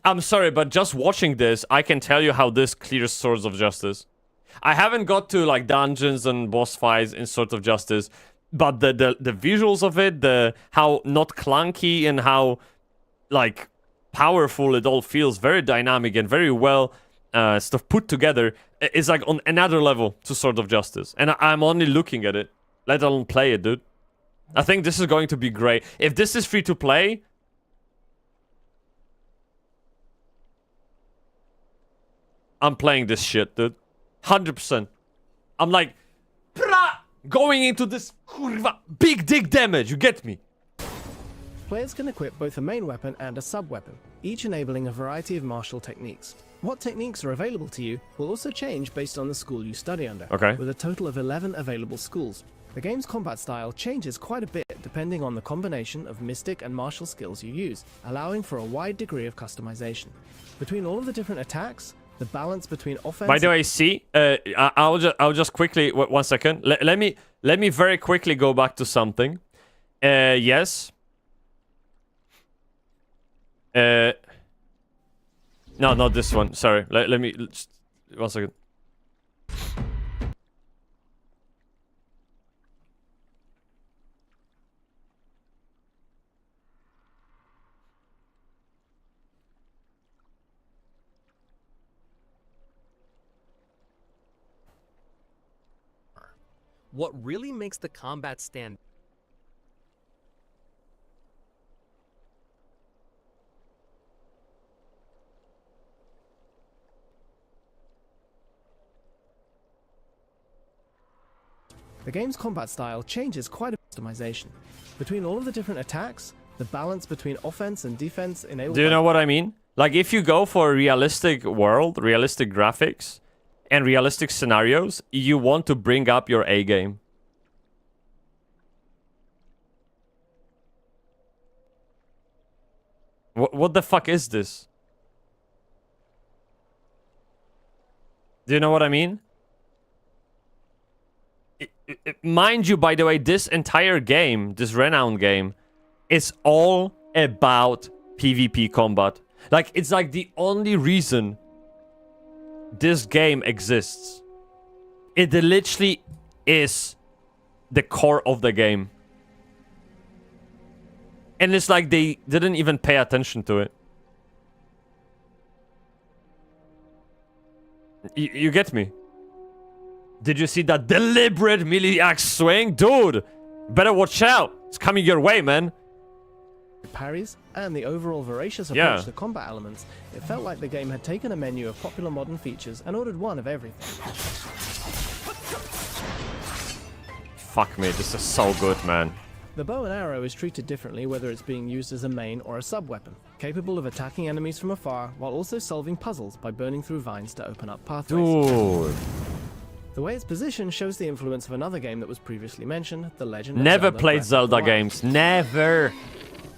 I'm sorry, but just watching this, I can tell you how this clears Swords of Justice. I haven't got to like dungeons and boss fights in Sword of Justice, but the visuals of it, the how not clunky and how like powerful it all feels, very dynamic and very well stuff put together, is like on another level to Sword of Justice. And I'm only looking at it, let alone play it, dude. I think this is going to be great. If this is free to play, I'm playing this shit, dude. 100%. I'm like, going into this kurva big dick damage. You get me? Players can equip both a main weapon and a sub-weapon, each enabling a variety of martial techniques. What techniques are available to you will also change based on the school you study under, with a total of 11 available schools. The game's combat style changes quite a bit depending on the combination of mystic and martial skills you use, allowing for a wide degree of customization. Between all of the different attacks, the balance between offense... By the way, see, I'll just quickly... 1 second. Let me very quickly go back to something. Yes. No, not this one. Sorry. Let me... 1 second. What really makes the combat stand The game's combat style changes quite a bit. Customization. Between all of the different attacks, the balance between offense and defense enabled... Do you know what I mean? Like, if you go for a realistic world, realistic graphics, and realistic scenarios, you want to bring up your A game. What the fuck is this? Do you know what I mean? Mind you, by the way, this entire game, this Renown game, is all about PvP combat. Like, it's like the only reason this game exists. It literally is the core of the game. And it's like they didn't even pay attention to it. You get me? Did you see that deliberate melee axe swing? Dude, better watch out. It's coming your way, man. Parries and the overall voracious approach to combat elements, it felt like the game had taken a menu of popular modern features and ordered one of everything. Fuck me, this is so good, man. The bow and arrow is treated differently whether it's being used as a main or a sub-weapon, capable of attacking enemies from afar while also solving puzzles by burning through vines to open up pathways. Dude. The way it's positioned shows the influence of another game that was previously mentioned, The Legend of Never Zelda played Breath of Zelda the Wild. games. Never.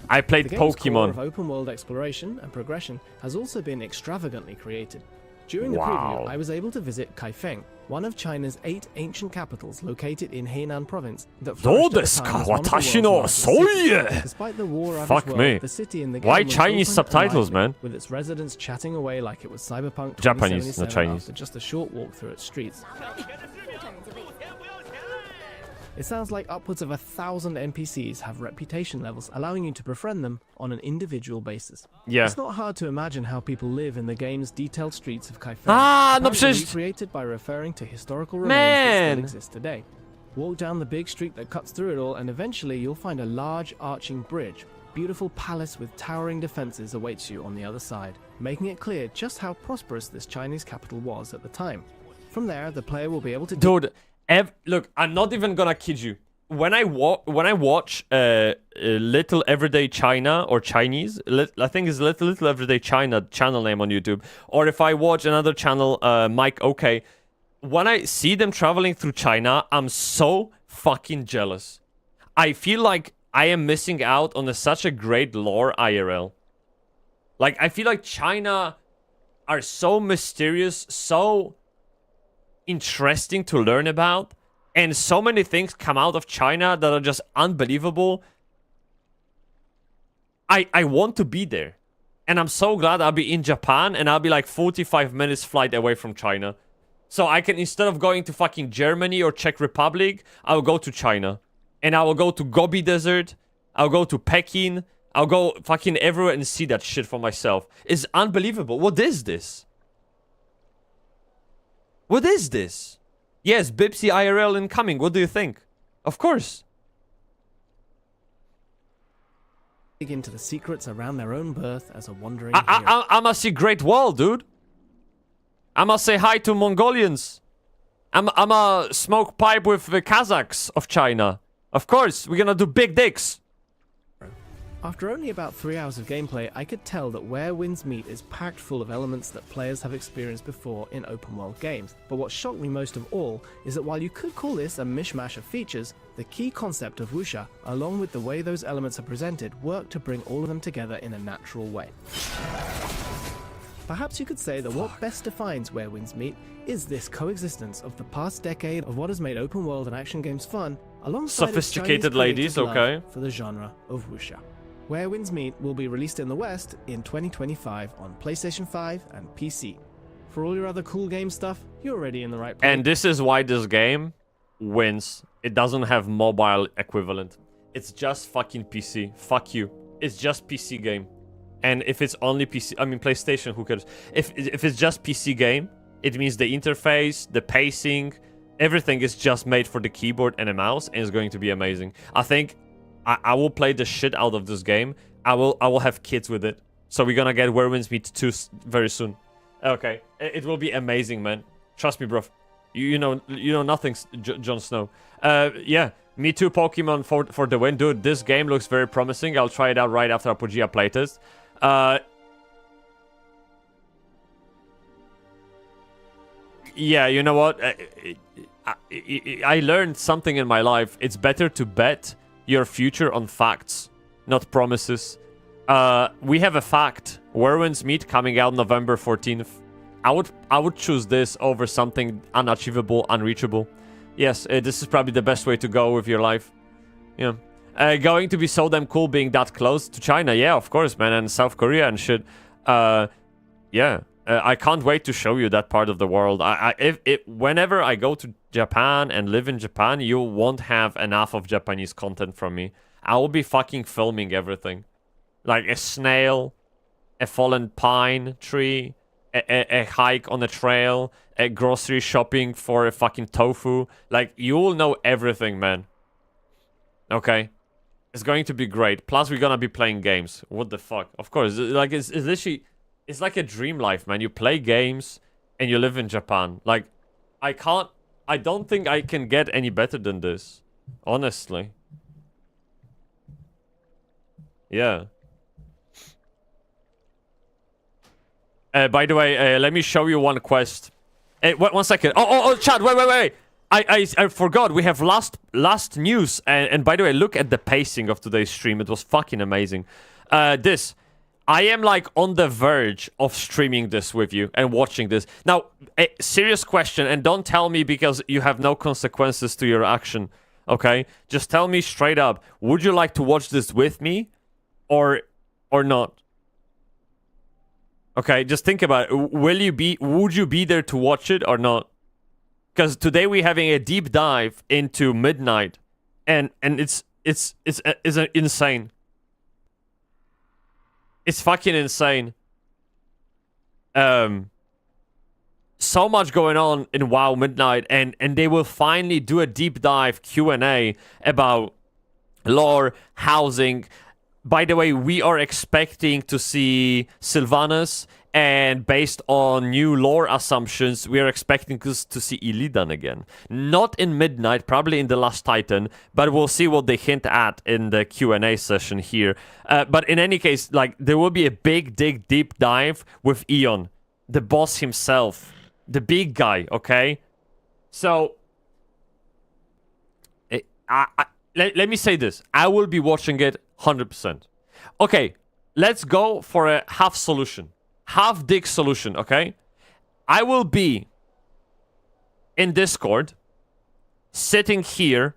I played The game's core Pokemon. of open world exploration and progression has also been extravagantly created. During the Wow. preview, I was able to visit Kaifeng, one of China's 8 ancient capitals located in Hainan province that flourished at the time as one of the world's largest cities. Despite the war-ravaged Fuck world, me. the city in the game Why was Chinese open and subtitles, lively, man? with its residents chatting away like it was Cyberpunk 2077 Japanese, not Chinese. after just a short walk through its streets. It sounds like upwards of 1,000 NPCs have reputation levels, allowing you to befriend them on an individual basis. Yeah. It's not hard to imagine how people live in the game's detailed streets of Kaifeng. Ah, no apparently przecież... recreated by referring to historical remains that Man! still exist today. Walk down the big street that cuts through it all, and eventually you'll find a large arching bridge. Beautiful palace with towering defenses awaits you on the other side, making it clear just how prosperous this Chinese capital was at the time. From there, the player will be able to... Dude, look, I'm not even gonna kid you. When I watch Little Everyday China or Chinese, I think it's Little Everyday China channel name on YouTube, or if I watch another channel, Mike OK, when I see them traveling through China, I'm so fucking jealous. I feel like I am missing out on such a great lore IRL. Like, I feel like China are so mysterious, so interesting to learn about, and so many things come out of China that are just unbelievable. I want to be there, and I'm so glad I'll be in Japan, and I'll be like 45 minutes flight away from China. So I can, instead of going to fucking Germany or Czech Republic, I will go to China. And I will go to Gobi Desert. I'll go to Peking. I'll go fucking everywhere and see that shit for myself. It's unbelievable. What is this? What is this? Yes, Bybsie IRL incoming. What do you think? Of course. Dig into the secrets around their own birth as a wandering hero. I must see Great Wall, dude. I must say hi to Mongolians. I'm a smoke pipe with the Kazakhs of China. Of course, we're gonna do big dicks. After only about 3 hours of gameplay, I could tell that Where Winds Meet is packed full of elements that players have experienced before in open world games. But what shocked me most of all is that while you could call this a mishmash of features, the key concept of wuxia, along with the way those elements are presented, work to bring all of them together in a natural way. Perhaps you could say that what best defines Where Winds Meet is this coexistence of the past decade of what has made open world and action games fun, alongside sophisticated ladies, okay, for the genre of wuxia. Where Winds Meet will be released in the West in 2025 on PlayStation 5 and PC. For all your other cool game stuff, you're already in the right place. And this is why this game wins. It doesn't have mobile equivalent. It's just fucking PC. Fuck you. It's just PC game. And if it's only PC, I mean PlayStation, who cares? If it's just PC game, it means the interface, the pacing, everything is just made for the keyboard and a mouse, and it's going to be amazing. I think I will play the shit out of this game. I will have kids with it. So we're gonna get Where Winds Meet 2 very soon. Okay, it will be amazing, man. Trust me, bro. You know nothing, Jon Snow. Yeah, me too, Pokemon for the win. Dude, this game looks very promising. I'll try it out right after Apogea playtest. Yeah, you know what? I learned something in my life. It's better to bet your future on facts, not promises. We have a fact. Where Winds Meet coming out November 14th. I would choose this over something unachievable, unreachable. Yes, this is probably the best way to go with your life. Yeah. Going to be so damn cool being that close to China. Yeah, of course, man. And South Korea and shit. Yeah. I can't wait to show you that part of the world. Whenever I go to Japan and live in Japan, you won't have enough of Japanese content from me. I will be fucking filming everything. Like a snail, a fallen pine tree, a hike on a trail, a grocery shopping for a fucking tofu. Like, you will know everything, man. Okay? It's going to be great. Plus, we're gonna be playing games. What the fuck? Of course. Like, it's literally... It's like a dream life, man. You play games and you live in Japan. Like, I don't think I can get any better than this. Honestly. Yeah. By the way, let me show you one quest. One second. Oh, Chad, wait. I forgot. We have last news. And by the way, look at the pacing of today's stream. It was fucking amazing. I am like on the verge of streaming this with you and watching this. Now, a serious question, and don't tell me because you have no consequences to your action, okay? Just tell me straight up, would you like to watch this with me or not? Okay, just think about it. Would you be there to watch it or not? Because today we're having a deep dive into Midnight, and it's insane. It's fucking insane. So much going on in WoW Midnight, and they will finally do a deep dive Q&A about lore, housing. By the way, we are expecting to see Sylvanas, and based on new lore assumptions, we are expecting to see Illidan again. Not in Midnight, probably in The Last Titan, but we'll see what they hint at in the Q&A session here. But in any case, like, there will be a big, deep dive with Eon, the boss himself, the big guy, okay? So, let me say this. I will be watching it 100%. Okay, let's go for a half solution. Half-dick solution, okay? I will be in Discord, sitting here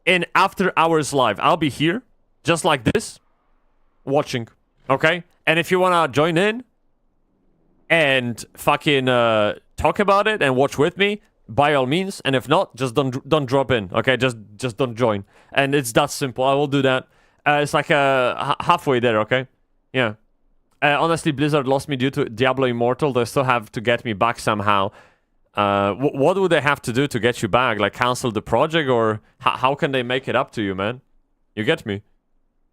in After Hours Live. I'll be here, just like this, watching, okay? And if you wanna join in and fucking talk about it and watch with me, by all means. And if not, just don't drop in, okay? Just don't join. And it's that simple. I will do that. It's like halfway there, okay? Yeah. Honestly, Blizzard lost me due to Diablo Immortal. They still have to get me back somehow. What would they have to do to get you back? Like cancel the project, or how can they make it up to you, man? You get me?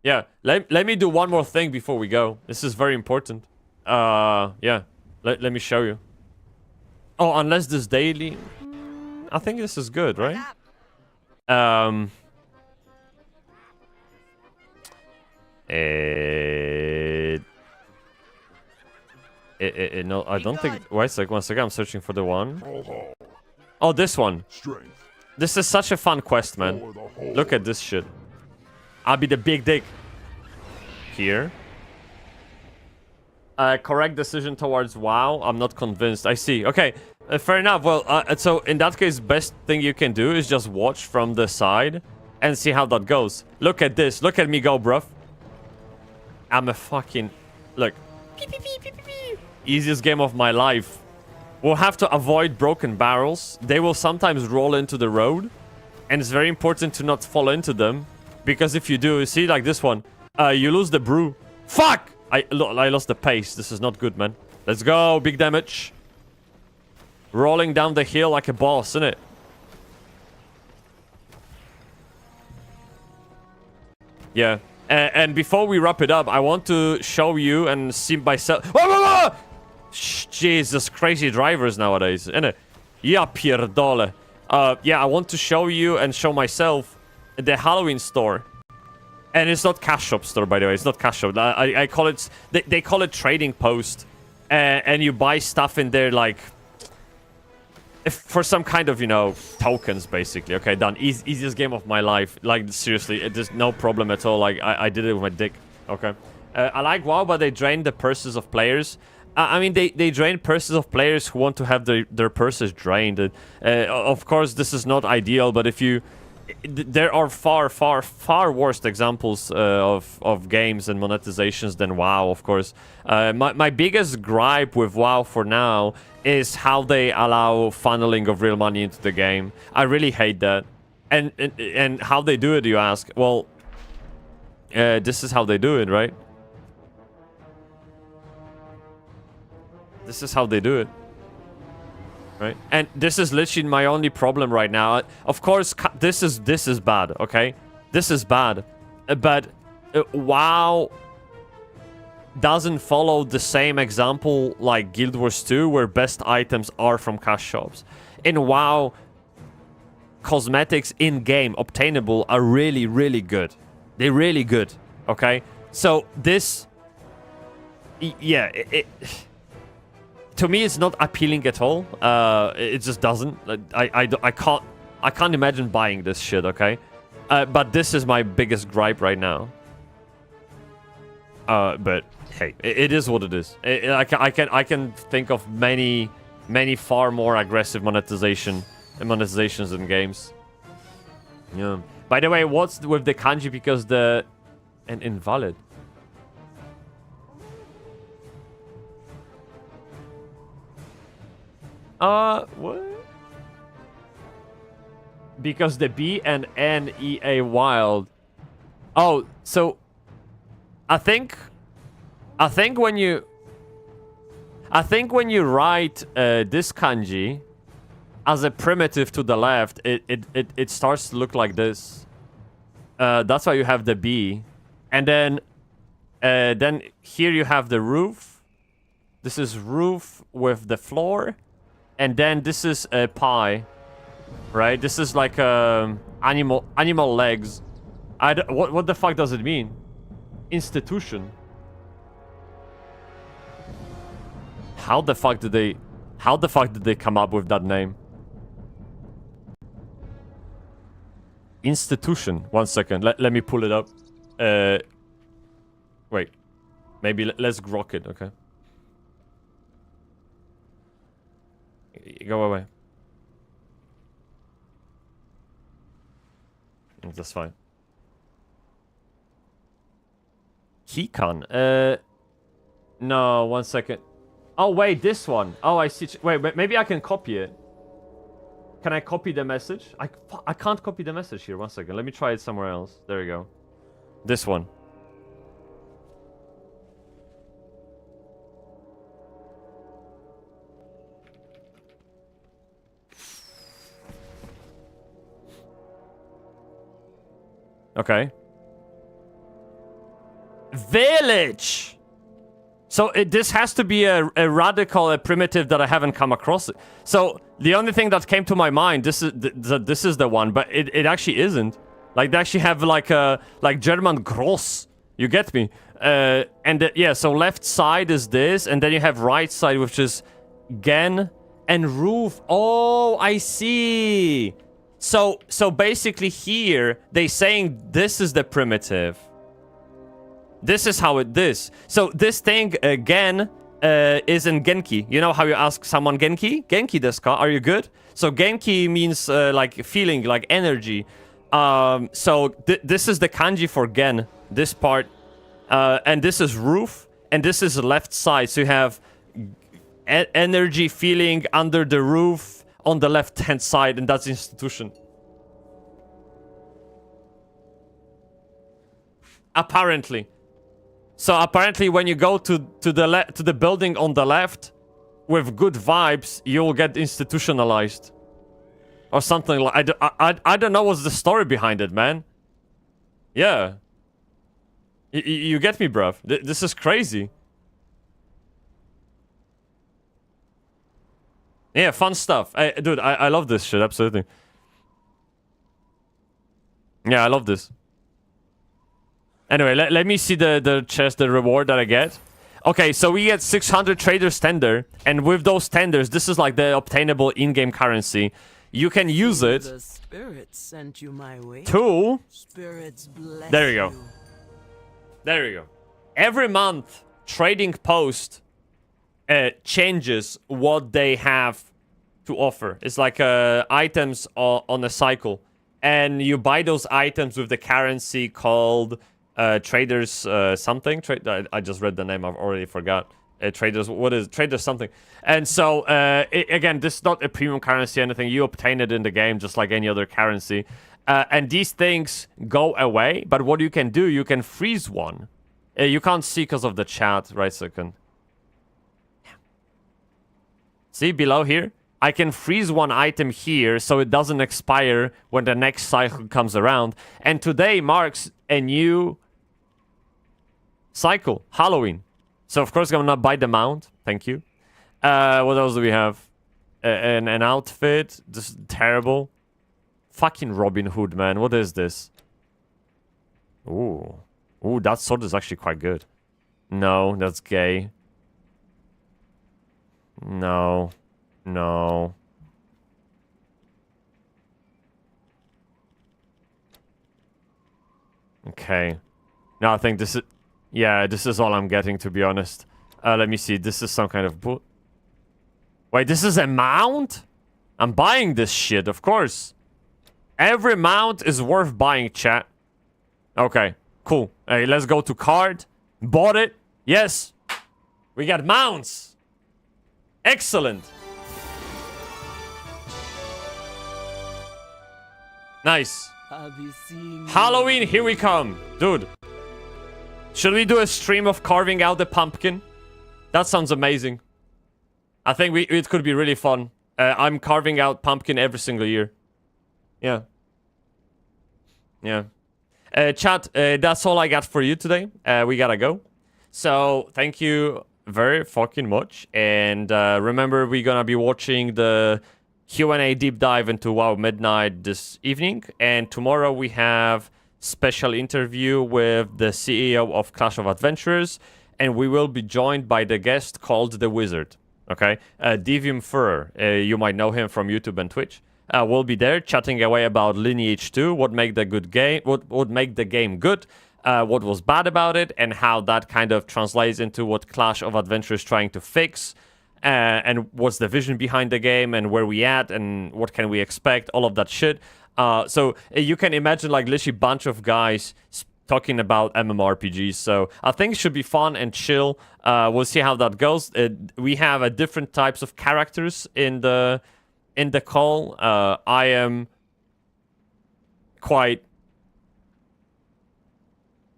Yeah. Let me do one more thing before we go. This is very important. Yeah. Let me show you. Oh, unless this daily... I think this is good, right? No, I don't think... Wait a second, one second. I'm searching for the one. Oh, this one. This is such a fun quest, man. Look at this shit. I'll be the big dick. Here. Correct decision towards WoW. I'm not convinced. I see. Okay. Fair enough. Well, so in that case, best thing you can do is just watch from the side and see how that goes. Look at this. Look at me go, bruv. I'm a fucking... Look. Easiest game of my life. We'll have to avoid broken barrels. They will sometimes roll into the road. And it's very important to not fall into them. Because if you do, you see, like this one. You lose the brew. Fuck! I lost the pace. This is not good, man. Let's go. Big damage. Rolling down the hill like a boss, isn't it? Yeah. And before we wrap it up, I want to show you and see myself... Whoa! Jesus, crazy drivers nowadays, innit? Ja pierdolę. Yeah, I want to show you and show myself the Halloween store. And it's not cash shop store, by the way. It's not cash shop. I call it... They call it trading post. And you buy stuff in there, like... for some kind of, you know, tokens, basically. Okay, done. Easiest game of my life. Like, seriously, there's no problem at all. Like, I did it with my dick. Okay. I like WoW, but they drain the purses of players. I mean, they drain purses of players who want to have their purses drained. Of course, this is not ideal, but if you... There are far worse examples of games and monetizations than WoW, of course. My biggest gripe with WoW for now is how they allow funneling of real money into the game. I really hate that. And how they do it, you ask? Well, this is how they do it, right? This is how they do it. Right? And this is literally my only problem right now. Of course, this is bad, okay? This is bad. But WoW doesn't follow the same example like Guild Wars 2, where best items are from cash shops. In WoW, cosmetics in-game obtainable are really, really good. They're really good, okay? So this... Yeah, to me, it's not appealing at all. It just doesn't. I can't imagine buying this shit, okay? But this is my biggest gripe right now. But hey, it is what it is. I can think of many far more aggressive monetizations in games. Yeah. By the way, what's with the kanji? Because an invalid. What? Because the B and NEA wild. Oh, so I think when you write this kanji as a primitive to the left, it starts to look like this. That's why you have the B, and then here you have the roof. This is roof with the floor. And then this is a pie, right? This is like animal legs. What the fuck does it mean? Institution. How the fuck did they come up with that name? Institution. One second. Let me pull it up. Wait. Maybe let's grok it. Okay. Go away. That's fine. Kikan. No, one second. Oh, wait, this one. Oh, I see. Wait, maybe I can copy it. Can I copy the message? I can't copy the message here. 1 second. Let me try it somewhere else. There you go. This one. Okay. Village! So this has to be a radical, a primitive that I haven't come across. So the only thing that came to my mind, this is the one, but it actually isn't. Like they actually have like a German Gross. You get me? Yeah, so left side is this, and then you have right side, which is gen and roof. Oh, I see. So basically here they saying this is the primitive. This is how it is. So this thing again is in Genki. You know how you ask someone Genki? Genki desu ka? Are you good? So Genki means like feeling, like energy. So this is the kanji for gen. This part, and this is roof, and this is left side. So you have energy feeling under the roof on the left hand side, and that's institution. Apparently. So apparently when you go to the building on the left with good vibes, you'll get institutionalized. Or something like... I don't know what's the story behind it, man. Yeah. You get me, bruv. This is crazy. Yeah, fun stuff. Dude, I love this shit, absolutely. Yeah, I love this. Anyway, let me see the chest, the reward that I get. Okay, so we get 600 traders tender, and with those tenders, this is like the obtainable in-game currency. You can use it The spirits sent you my way. to... Spirits bless There you go. There you go. Every month, Trading Post changes what they have to offer. It's like items on a cycle. And you buy those items with the currency called... traders something. I just read the name. I've already forgot. Traders. What is traders something? And so again, this is not a premium currency or anything. You obtain it in the game just like any other currency. And these things go away. But what you can do, you can freeze one. You can't see because of the chat. Right second. See below here. I can freeze one item here so it doesn't expire when the next cycle comes around. And today marks a new cycle, Halloween. So of course I'm gonna buy the mount. Thank you. What else do we have? An outfit. This is terrible. Fucking Robin Hood, man. What is this? Ooh, that sword is actually quite good. No, that's gay. No. Okay. No, I think this is... Yeah, this is all I'm getting, to be honest. Let me see. This is some kind of... Wait, this is a mount? I'm buying this shit, of course. Every mount is worth buying, chat. Okay, cool. Hey, let's go to card. Bought it. Yes. We got mounts. Excellent. Nice. Halloween, here we come. Dude. Should we do a stream of carving out the pumpkin? That sounds amazing. I think it could be really fun. I'm carving out pumpkin every single year. Yeah. Chat, that's all I got for you today. We gotta go. So, thank you very fucking much. And remember, we're gonna be watching the Q&A deep dive into WoW Midnight this evening. And tomorrow we have special interview with the CEO of Clash of Adventurers. And we will be joined by the guest called The Wizard. Okay? Devium Furrer. You might know him from YouTube and Twitch. We'll be there chatting away about Lineage 2, what make the good game, what make the game good, what was bad about it, and how that kind of translates into what Clash of Adventurers is trying to fix, and what's the vision behind the game, and where we at, and what can we expect, all of that shit. So you can imagine like literally a bunch of guys talking about MMORPGs. So I think it should be fun and chill. We'll see how that goes. We have a different types of characters in the call. I am quite...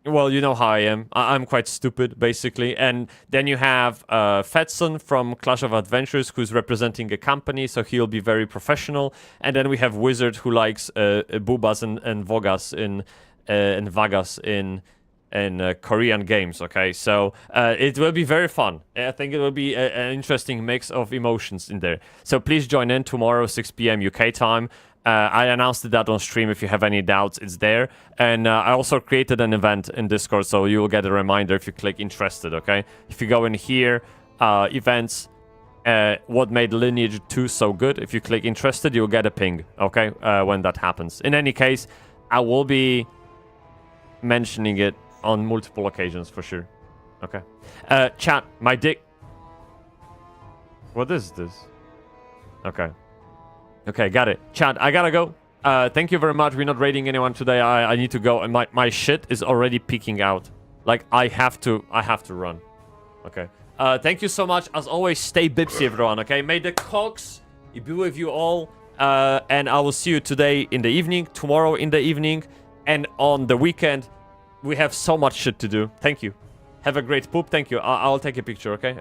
Well, you know how I am. I'm quite stupid, basically. And then you have Fedson from Clash of Adventures, who's representing a company, so he'll be very professional. And then we have Wizard, who likes boobas and vogas in vagas in Korean games. Okay, so it will be very fun. I think it will be an interesting mix of emotions in there. So please join in tomorrow, 6 p.m. UK time. I announced that on stream. If you have any doubts, it's there. And I also created an event in Discord, so you will get a reminder if you click interested, okay? If you go in here, events, what made Lineage 2 so good, if you click interested, you'll get a ping, okay? When that happens. In any case, I will be mentioning it on multiple occasions for sure. Okay. Chat, my dick... What is this? Okay. Okay, got it. Chat, I gotta go. Thank you very much. We're not raiding anyone today. I need to go, and my shit is already peeking out. Like, I have to run. Okay. Thank you so much. As always, stay Bybsie, everyone, okay? May the cogs be with you all. And I will see you today in the evening, tomorrow in the evening, and on the weekend. We have so much shit to do. Thank you. Have a great poop. Thank you. I'll take a picture, okay?